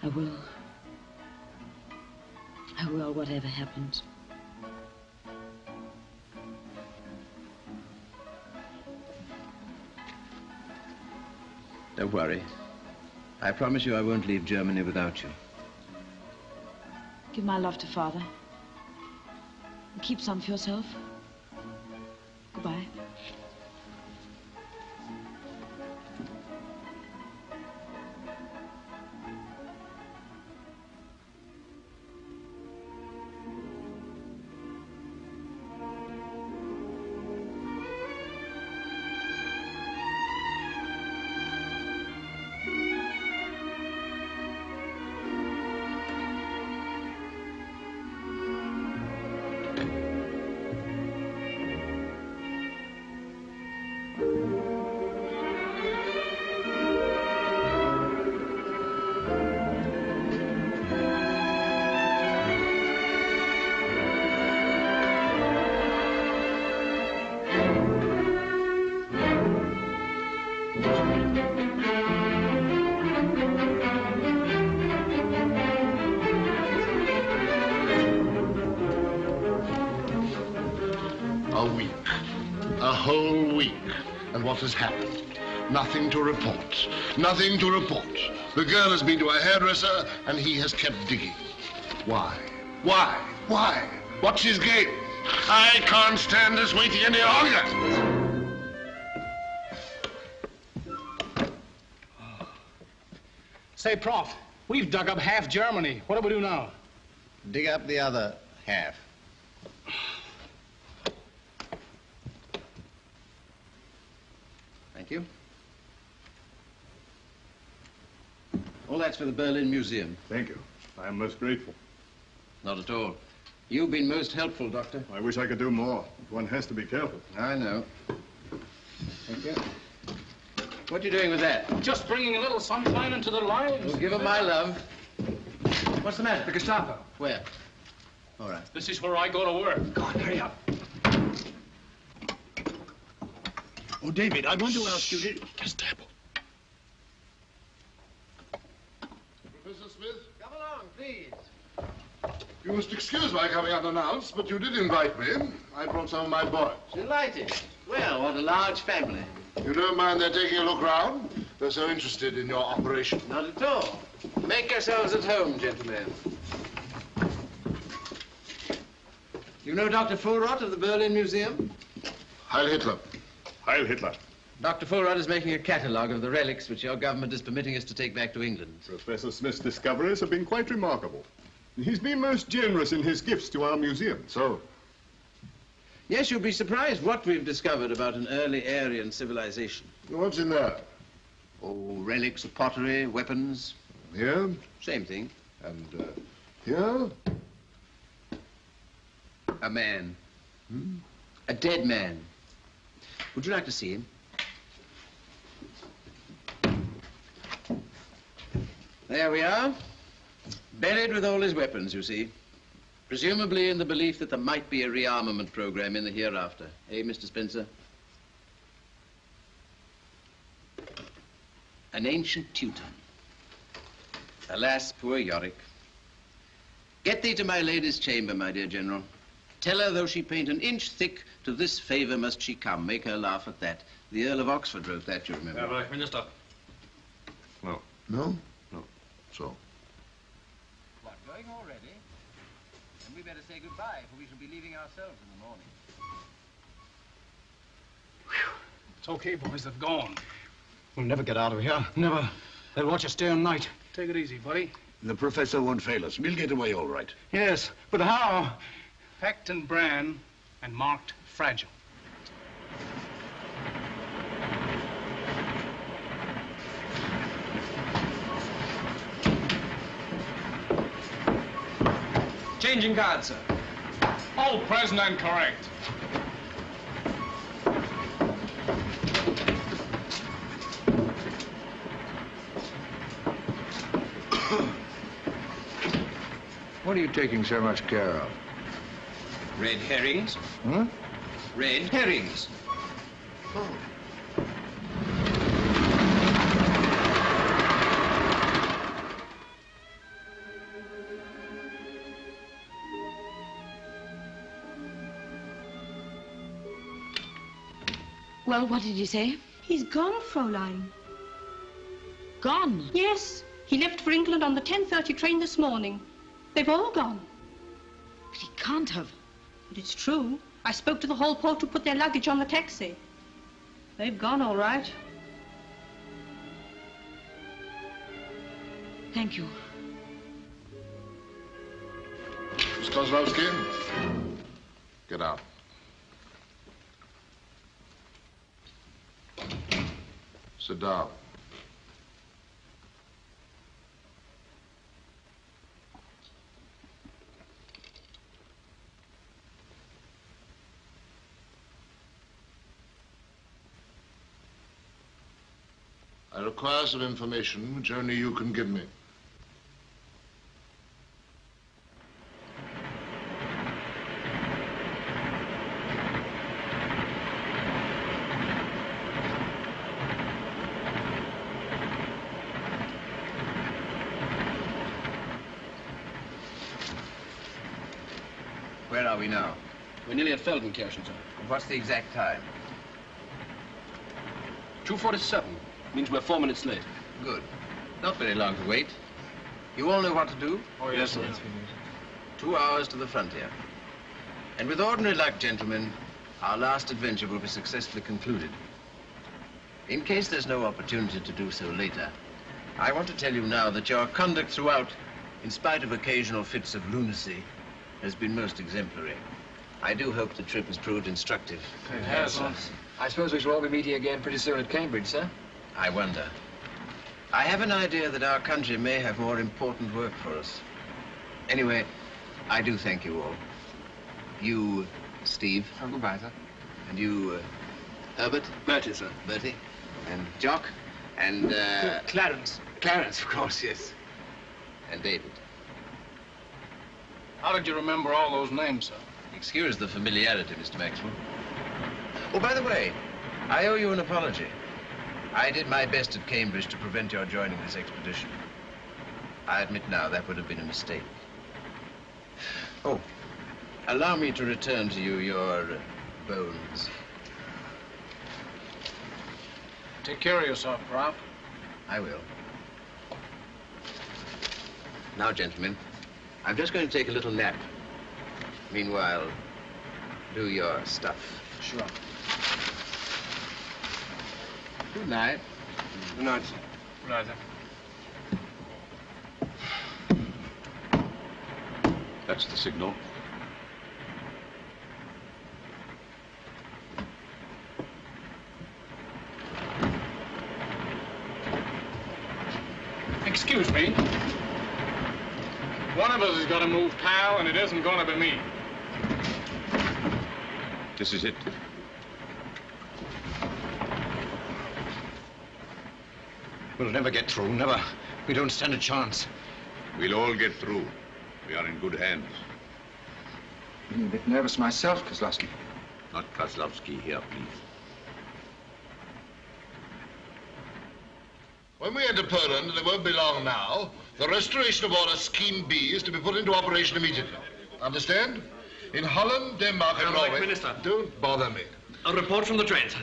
[SPEAKER 23] I will. I will, whatever happens.
[SPEAKER 6] Don't worry. I promise you I won't leave Germany without you.
[SPEAKER 23] Give my love to Father. And keep some for yourself. Goodbye.
[SPEAKER 22] What has happened? Nothing to report. Nothing to report. The girl has been to a hairdresser and he has kept digging. Why? Why? Why? What's his game? I can't stand this waiting any longer.
[SPEAKER 14] Say, Prof, we've dug up half Germany. What do we do now?
[SPEAKER 11] Dig up the other half.
[SPEAKER 6] Thank you. All that's for the Berlin Museum.
[SPEAKER 1] Thank you. I am most grateful.
[SPEAKER 6] Not at all.
[SPEAKER 3] You've been most helpful, Doctor.
[SPEAKER 13] I wish I could do more. One has to be careful.
[SPEAKER 3] I know. Thank you. What are you doing with that?
[SPEAKER 14] Just bringing a little sunshine into the lives.
[SPEAKER 3] Well, give 'em my love. What's the matter?
[SPEAKER 14] The Gestapo.
[SPEAKER 3] Where? All right.
[SPEAKER 14] This is where I go to work.
[SPEAKER 16] Go on, hurry up.
[SPEAKER 22] Oh, David, I want to ask you to...
[SPEAKER 16] Gestapo.
[SPEAKER 22] Professor Smith?
[SPEAKER 3] Come along, please.
[SPEAKER 22] You must excuse my coming unannounced, but you did invite me. I brought some of my boys.
[SPEAKER 3] Delighted. Well, what a large family.
[SPEAKER 22] You don't mind their taking a look round? They're so interested in your operation.
[SPEAKER 3] Not at all. Make yourselves at home, gentlemen. You know Dr. Fulrott of the Berlin Museum?
[SPEAKER 22] Heil Hitler.
[SPEAKER 13] Heil Hitler.
[SPEAKER 3] Dr. Fulrott is making a catalogue of the relics which your government is permitting us to take back to England.
[SPEAKER 13] Professor Smith's discoveries have been quite remarkable. He's been most generous in his gifts to our museum.
[SPEAKER 22] So?
[SPEAKER 3] Yes, you'll be surprised what we've discovered about an early Aryan civilization.
[SPEAKER 22] What's in there?
[SPEAKER 3] Oh, relics of pottery, weapons.
[SPEAKER 22] Here?
[SPEAKER 3] Same thing.
[SPEAKER 22] And here?
[SPEAKER 3] A man. A dead man. Would you like to see him? There we are. Buried with all his weapons, you see. Presumably in the belief that there might be a rearmament program in the hereafter. Eh, Mr. Spencer? An ancient Teuton. Alas, poor Yorick. Get thee to my lady's chamber, my dear General. Tell her, though she paint an inch thick, to this favor must she come. Make her laugh at that. The Earl of Oxford wrote that, you remember.
[SPEAKER 2] Herr Reich Minister.
[SPEAKER 22] No. No? No. So?
[SPEAKER 6] What, going already? Then we better say goodbye, for we shall be leaving ourselves in the morning.
[SPEAKER 14] It's okay, boys. They've gone.
[SPEAKER 16] We'll never get out of here. Never. They'll watch us day and night.
[SPEAKER 14] Take it easy, buddy.
[SPEAKER 22] The professor won't fail us. We'll get away all right.
[SPEAKER 14] Yes, but how? Packed and bran and marked fragile.
[SPEAKER 6] Changing guard, sir.
[SPEAKER 14] All present and correct.
[SPEAKER 22] What are you taking so much care of?
[SPEAKER 6] Red herrings.
[SPEAKER 22] Huh?
[SPEAKER 6] Red herrings.
[SPEAKER 22] Oh.
[SPEAKER 23] Well, what did you say?
[SPEAKER 17] He's gone, Fräulein.
[SPEAKER 23] Gone?
[SPEAKER 17] Yes. He left for England on the 10:30 train this morning. They've all gone.
[SPEAKER 23] But he can't have.
[SPEAKER 17] But it's true. I spoke to the hall porter who put their luggage on the taxi. They've gone, all right.
[SPEAKER 23] Thank you.
[SPEAKER 22] Miss Kozlowski, get out. Sit down. I require some information which only you can give me.
[SPEAKER 3] Where are we now?
[SPEAKER 16] We're nearly at Feldenkirchen, sir.
[SPEAKER 3] What's the exact time?
[SPEAKER 16] 2:47. Means we're 4 minutes late.
[SPEAKER 3] Good. Not very long to wait. You all know what to do?
[SPEAKER 16] Oh, yes, sir.
[SPEAKER 3] 2 hours to the frontier. And with ordinary luck, gentlemen, our last adventure will be successfully concluded. In case there's no opportunity to do so later, I want to tell you now that your conduct throughout, in spite of occasional fits of lunacy, has been most exemplary. I do hope the trip has proved instructive.
[SPEAKER 16] It has, sir. I suppose we shall all be meeting again pretty soon at Cambridge, sir?
[SPEAKER 3] I wonder. I have an idea that our country may have more important work for us. Anyway, I do thank you all.
[SPEAKER 6] You, Steve.
[SPEAKER 5] Oh, goodbye, sir.
[SPEAKER 6] And you, Herbert?
[SPEAKER 5] Bertie, sir.
[SPEAKER 6] Bertie. And Jock. And,
[SPEAKER 5] Clarence.
[SPEAKER 6] Clarence, of course, yes. And David.
[SPEAKER 14] How did you remember all those names, sir?
[SPEAKER 6] Excuse the familiarity, Mr. Maxwell. Oh, by the way, I owe you an apology. I did my best at Cambridge to prevent your joining this expedition. I admit now that would have been a mistake. Oh, allow me to return to you your bones.
[SPEAKER 14] Take care of yourself, Prof.
[SPEAKER 6] I will. Now, gentlemen, I'm just going to take a little nap. Meanwhile, do your stuff.
[SPEAKER 5] Sure.
[SPEAKER 6] Good night.
[SPEAKER 5] Good night, sir.
[SPEAKER 14] Good night, sir.
[SPEAKER 8] That's the signal.
[SPEAKER 14] Excuse me. One of us has got to move, pal, and it isn't going to be me.
[SPEAKER 8] This is it.
[SPEAKER 5] We'll never get through, never. We don't stand a chance.
[SPEAKER 8] We'll all get through. We are in good hands.
[SPEAKER 5] I'm a bit nervous myself, Kozlowski.
[SPEAKER 8] Not Kozlowski here, please.
[SPEAKER 22] When we enter Poland, and it won't be long now, the restoration of order Scheme B is to be put into operation immediately. Understand? In Holland, Denmark, and Norway...
[SPEAKER 7] Minister.
[SPEAKER 22] Don't bother me.
[SPEAKER 7] A report from the trains.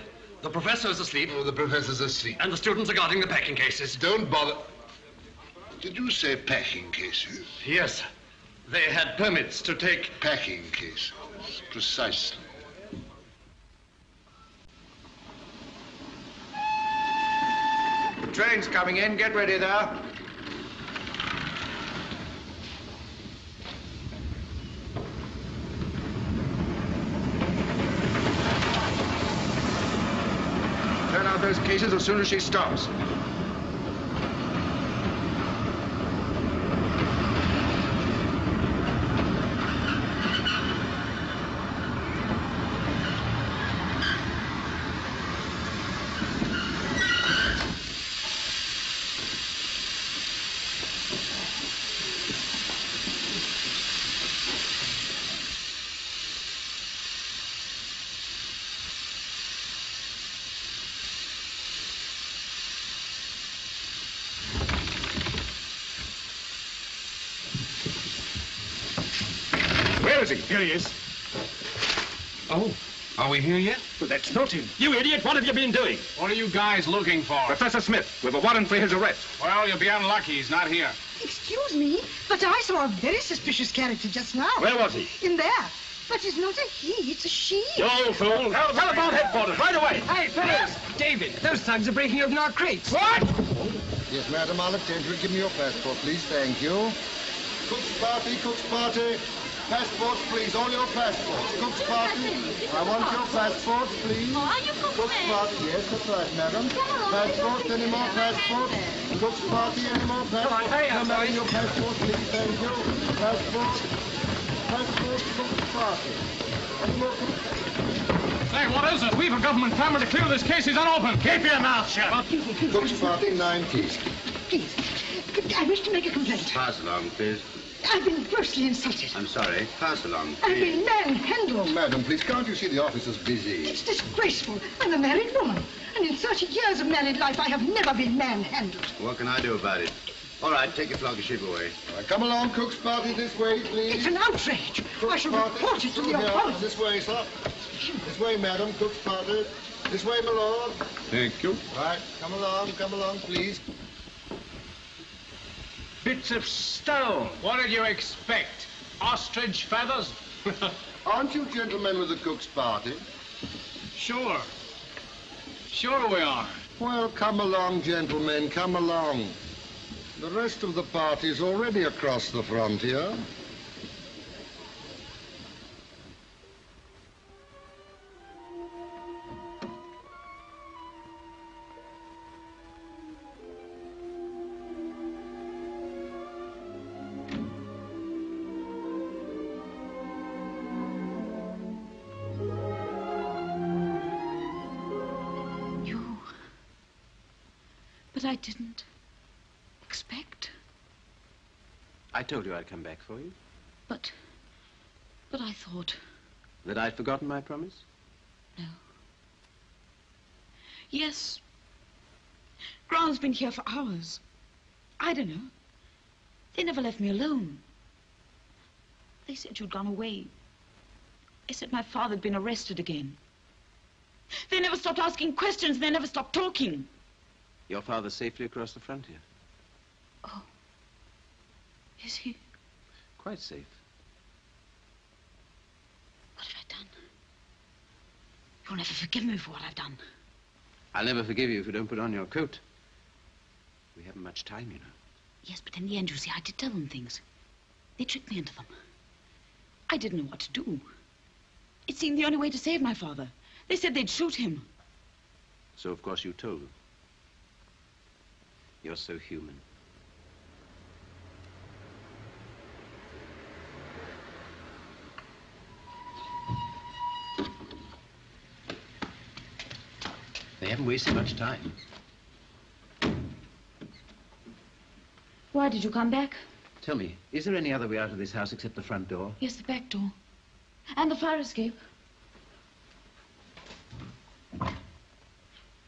[SPEAKER 7] The professor is asleep.
[SPEAKER 22] Oh, the professor's asleep.
[SPEAKER 7] And the students are guarding the packing cases.
[SPEAKER 22] Don't bother. Did you say packing cases?
[SPEAKER 7] Yes. They had permits to take...
[SPEAKER 22] Packing cases. Precisely.
[SPEAKER 6] The train's coming in. Get ready there. Turn out those cases as soon as she stops.
[SPEAKER 10] Where is he? Here he is.
[SPEAKER 7] Oh, are we here yet?
[SPEAKER 10] Well, that's not him. You idiot, what have you been doing?
[SPEAKER 14] What are you guys looking for?
[SPEAKER 10] Professor Smith, with a warrant for his arrest.
[SPEAKER 14] Well, you'll be unlucky. He's not here.
[SPEAKER 4] Excuse me, but I saw a very suspicious character just now.
[SPEAKER 10] Where was he?
[SPEAKER 4] In there. But it's not a he, it's a she.
[SPEAKER 10] You old fool. Tell about headquarters, right away.
[SPEAKER 5] Hey, Phyllis! David, those thugs are breaking open our crates.
[SPEAKER 10] What?
[SPEAKER 25] Yes, madam, I'll attend to it. Give me your passport, please. Thank you. Cook's party, Cook's party. Passports, please. All your passports. Cook's party. I want your passports, please.
[SPEAKER 17] Oh, are you
[SPEAKER 25] Cook's party. Yes, that's right, madam. Passports, any more passports? Cook's party, any more passports?
[SPEAKER 5] Come on, hurry up,
[SPEAKER 25] madam,
[SPEAKER 5] boys.
[SPEAKER 25] your passports, please. Thank you. Passports. Passports, Cook's party. Any more Cook's...
[SPEAKER 14] Hey, what is it? We've a government clamor to clear this case. He's unopened.
[SPEAKER 10] Keep your mouth shut.
[SPEAKER 25] Cook's party, 9 keys.
[SPEAKER 4] Please, I wish to make a complaint.
[SPEAKER 25] Pass along, please.
[SPEAKER 4] I've been grossly insulted.
[SPEAKER 25] I'm sorry. Pass along,
[SPEAKER 4] I've been manhandled.
[SPEAKER 25] Oh, madam, please, can't you see the officer's busy?
[SPEAKER 4] It's disgraceful. I'm a married woman. And in 30 years of married life, I have never been manhandled.
[SPEAKER 25] What can I do about it? All right, take your floggership away. All right, come along, Cook's party, this way, please.
[SPEAKER 4] It's an outrage. I shall report it to the authorities.
[SPEAKER 25] This way, sir. This way, madam, Cook's party. This way, my lord.
[SPEAKER 8] Thank you.
[SPEAKER 25] Right, come along, please.
[SPEAKER 14] Bits of stone. What did you expect? Ostrich feathers?
[SPEAKER 25] Aren't you gentlemen with the Cook's party?
[SPEAKER 14] Sure. Sure we are.
[SPEAKER 25] Well, come along, gentlemen, come along. The rest of the party's already across the frontier.
[SPEAKER 23] I didn't expect.
[SPEAKER 6] I told you I'd come back for you.
[SPEAKER 23] But I thought...
[SPEAKER 6] That I'd forgotten my promise?
[SPEAKER 23] No. Yes. Grant's been here for hours. I don't know. They never left me alone. They said you'd gone away. They said my father had been arrested again. They never stopped asking questions. They never stopped talking.
[SPEAKER 6] Your father's safely across the frontier.
[SPEAKER 23] Oh. Is he?
[SPEAKER 6] Quite safe.
[SPEAKER 23] What have I done? You'll never forgive me for what I've done.
[SPEAKER 6] I'll never forgive you if you don't put on your coat. We haven't much time, you know.
[SPEAKER 23] Yes, but in the end, you see, I did tell them things. They tricked me into them. I didn't know what to do. It seemed the only way to save my father. They said they'd shoot him.
[SPEAKER 6] So, of course, you told them. You're so human. They haven't wasted much time.
[SPEAKER 23] Why did you come back?
[SPEAKER 6] Tell me, is there any other way out of this house except the front door?
[SPEAKER 23] Yes, the back door. And the fire escape.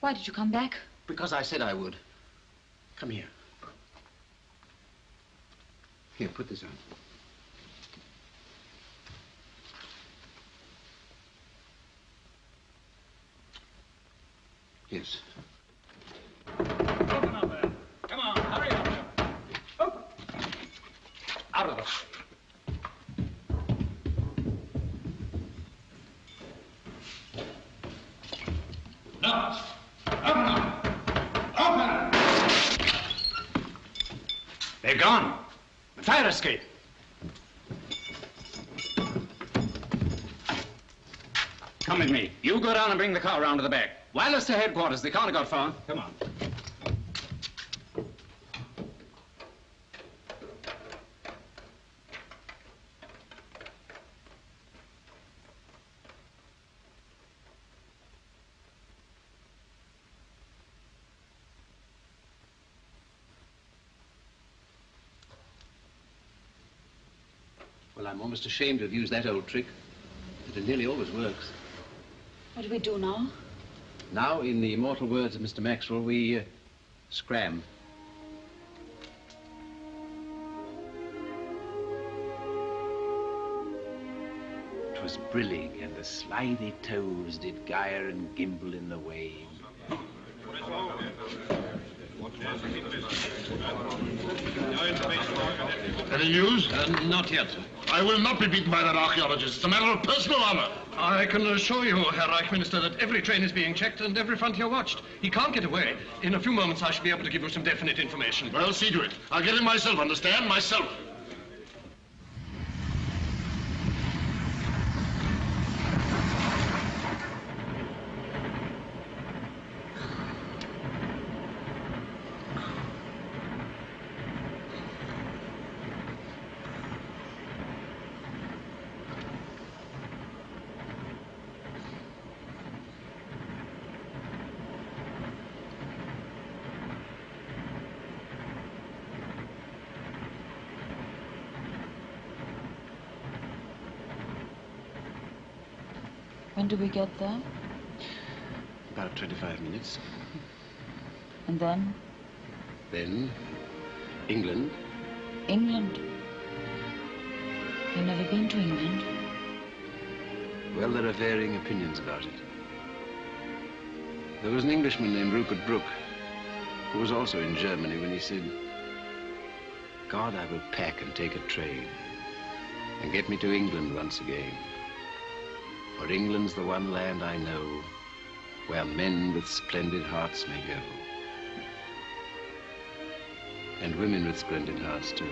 [SPEAKER 23] Why did you come back?
[SPEAKER 6] Because I said I would. Come here. Here, put this on. Yes.
[SPEAKER 14] Open up there. Come on, hurry up. Open. Out of it. No. Open up. Open.
[SPEAKER 16] They've gone. The fire escape. Come with me. You go down and bring the car round to the back. Wireless to headquarters. They can't have got phone. Come on.
[SPEAKER 6] Well, I'm almost ashamed to have used that old trick. But it nearly always works.
[SPEAKER 23] What do we do now?
[SPEAKER 6] Now, in the immortal words of Mr. Maxwell, we scram. "'Twas brillig, and the slithy toes did gyre and gimble in the wave.
[SPEAKER 22] Any news?
[SPEAKER 1] Not yet.
[SPEAKER 22] I will not be beaten by that archaeologist. It's a matter of personal honor.
[SPEAKER 1] I can assure you, Herr Reich Minister, that every train is being checked and every frontier watched. He can't get away. In a few moments, I shall be able to give you some definite information.
[SPEAKER 22] Well, see to it. I'll get him myself, understand? Myself.
[SPEAKER 23] When do we get there?
[SPEAKER 6] About 25 minutes.
[SPEAKER 23] And then?
[SPEAKER 6] Then, England.
[SPEAKER 23] England? You've never been to England?
[SPEAKER 6] Well, there are varying opinions about it. There was an Englishman named Rupert Brooke, who was also in Germany when he said, "God, I will pack and take a train and get me to England once again. For England's the one land I know where men with splendid hearts may go. And women with splendid hearts, too."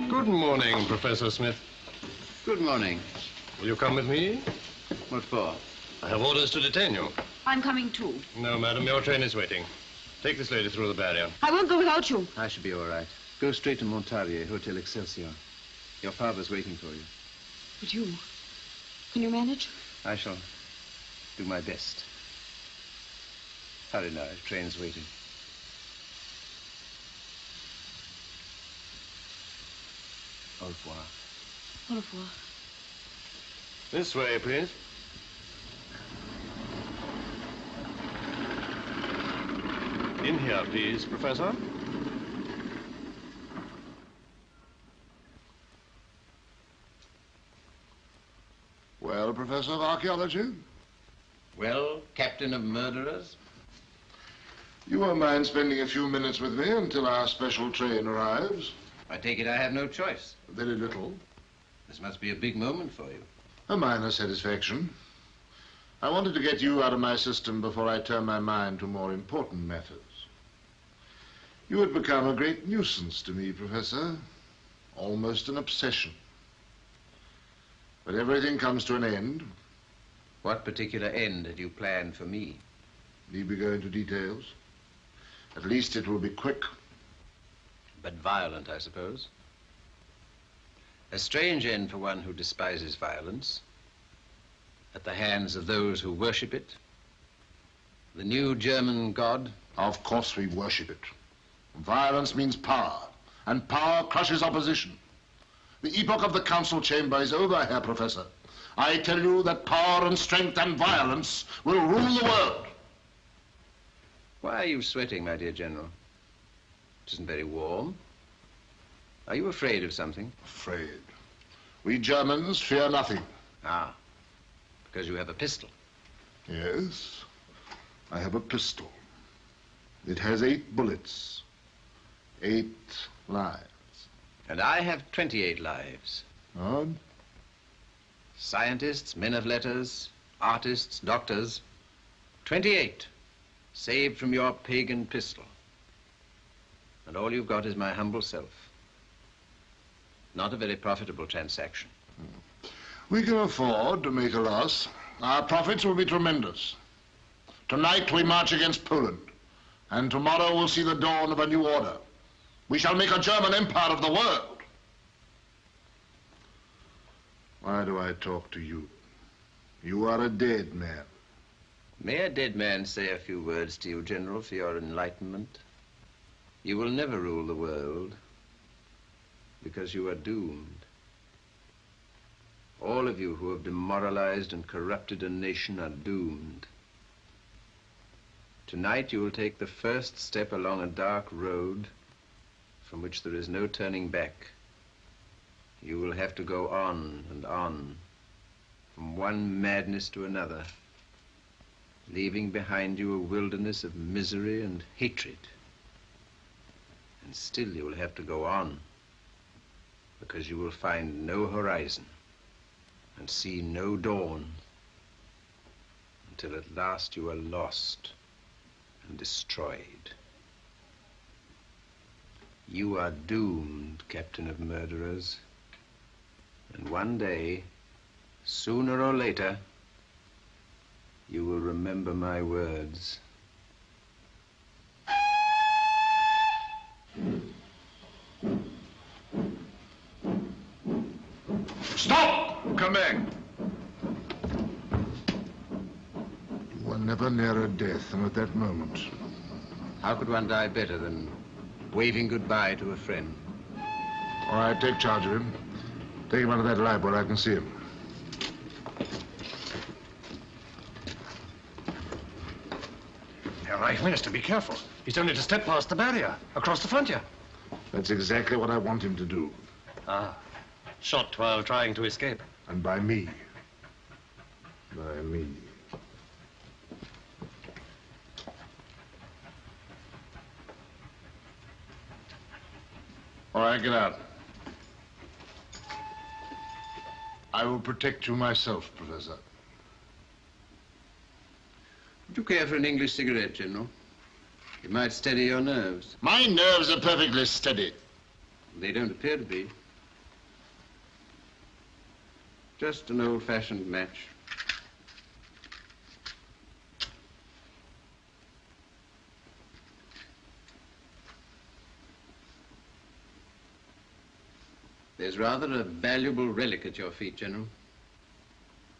[SPEAKER 8] Good morning, Professor Smith.
[SPEAKER 6] Good morning.
[SPEAKER 8] Will you come with me?
[SPEAKER 6] What for?
[SPEAKER 8] I have orders to detain you.
[SPEAKER 23] I'm coming too.
[SPEAKER 8] No, madam, your train is waiting. Take this lady through the barrier.
[SPEAKER 23] I won't go without you.
[SPEAKER 6] I should be all right. Go straight to Montalier, Hotel Excelsior. Your father's waiting for you.
[SPEAKER 23] But you, can you manage?
[SPEAKER 6] I shall do my best. Hurry now, the train's waiting. Au revoir.
[SPEAKER 23] Au revoir.
[SPEAKER 8] This way, please. In here, please, Professor.
[SPEAKER 22] Well, Professor of Archaeology?
[SPEAKER 3] Well, Captain of Murderers?
[SPEAKER 22] You won't mind spending a few minutes with me until our special train arrives?
[SPEAKER 3] I take it I have no choice.
[SPEAKER 22] Very little.
[SPEAKER 3] This must be a big moment for you.
[SPEAKER 22] A minor satisfaction. I wanted to get you out of my system before I turn my mind to more important matters. You had become a great nuisance to me, Professor. Almost an obsession. But everything comes to an end.
[SPEAKER 3] What particular end had you planned for me?
[SPEAKER 22] Need we go into details? At least it will be quick.
[SPEAKER 3] But violent, I suppose. A strange end for one who despises violence. At the hands of those who worship it. The new German god.
[SPEAKER 22] Of course we worship it. Violence means power, and power crushes opposition. The epoch of the council chamber is over, Herr Professor. I tell you that power and strength and violence will rule the world.
[SPEAKER 6] Why are you sweating, my dear General? It isn't very warm. Are you afraid of something?
[SPEAKER 22] Afraid? We Germans fear nothing.
[SPEAKER 6] Ah, because you have a pistol.
[SPEAKER 22] Yes, I have a pistol. It has 8 bullets. 8 lives.
[SPEAKER 6] And I have 28 lives.
[SPEAKER 22] Odd.
[SPEAKER 6] Scientists, men of letters, artists, doctors. 28. Saved from your pagan pistol. And all you've got is my humble self. Not a very profitable transaction.
[SPEAKER 22] We can afford to make a loss. Our profits will be tremendous. Tonight we march against Poland. And tomorrow we'll see the dawn of a new order. We shall make a German empire of the world. Why do I talk to you? You are a dead man.
[SPEAKER 6] May a dead man say a few words to you, General, for your enlightenment? You will never rule the world because you are doomed. All of you who have demoralized and corrupted a nation are doomed. Tonight you will take the first step along a dark road from which there is no turning back. You will have to go on and on, from one madness to another, leaving behind you a wilderness of misery and hatred. And still you will have to go on, because you will find no horizon and see no dawn until at last you are lost and destroyed. You are doomed, Captain of Murderers. And one day, sooner or later, you will remember my words.
[SPEAKER 22] Stop!
[SPEAKER 8] Come back.
[SPEAKER 22] You were never nearer death than at that moment.
[SPEAKER 6] How could one die better than waving goodbye to a friend?
[SPEAKER 22] All right, take charge of him. Take him out of that lab where I can see him.
[SPEAKER 8] Herr Reich Minister, be careful. He's only to step past the barrier, across the frontier.
[SPEAKER 22] That's exactly what I want him to do.
[SPEAKER 7] Ah, shot while trying to escape.
[SPEAKER 22] And by me. By me. All right, get out. I will protect you myself, Professor.
[SPEAKER 6] Would you care for an English cigarette, General? It might steady your nerves.
[SPEAKER 22] My nerves are perfectly steady.
[SPEAKER 6] They don't appear to be. Just an old-fashioned match.
[SPEAKER 3] There's rather a valuable relic at your feet, General.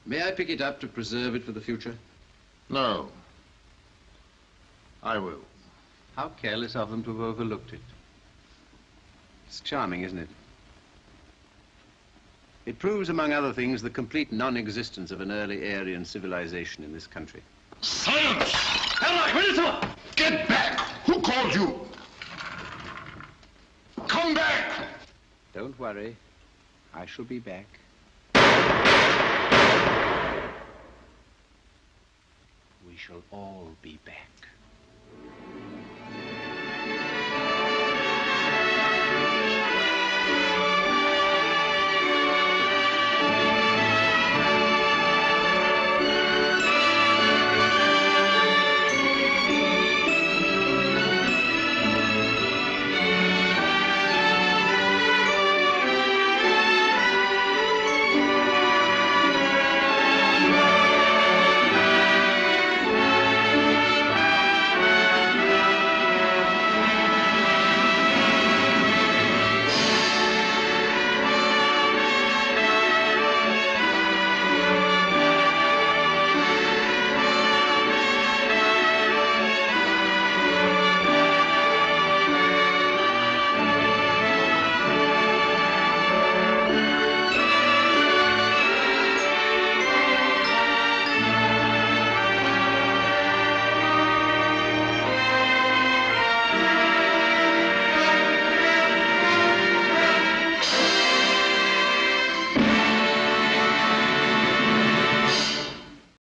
[SPEAKER 3] May I pick it up to preserve it for the future?
[SPEAKER 22] No. I will.
[SPEAKER 3] How careless of them to have overlooked it. It's charming, isn't it? It proves, among other things, the complete non-existence of an early Aryan civilization in this country.
[SPEAKER 22] Silence! Get back! Who called you? Come back!
[SPEAKER 6] Don't worry. I shall be back. We shall all be back.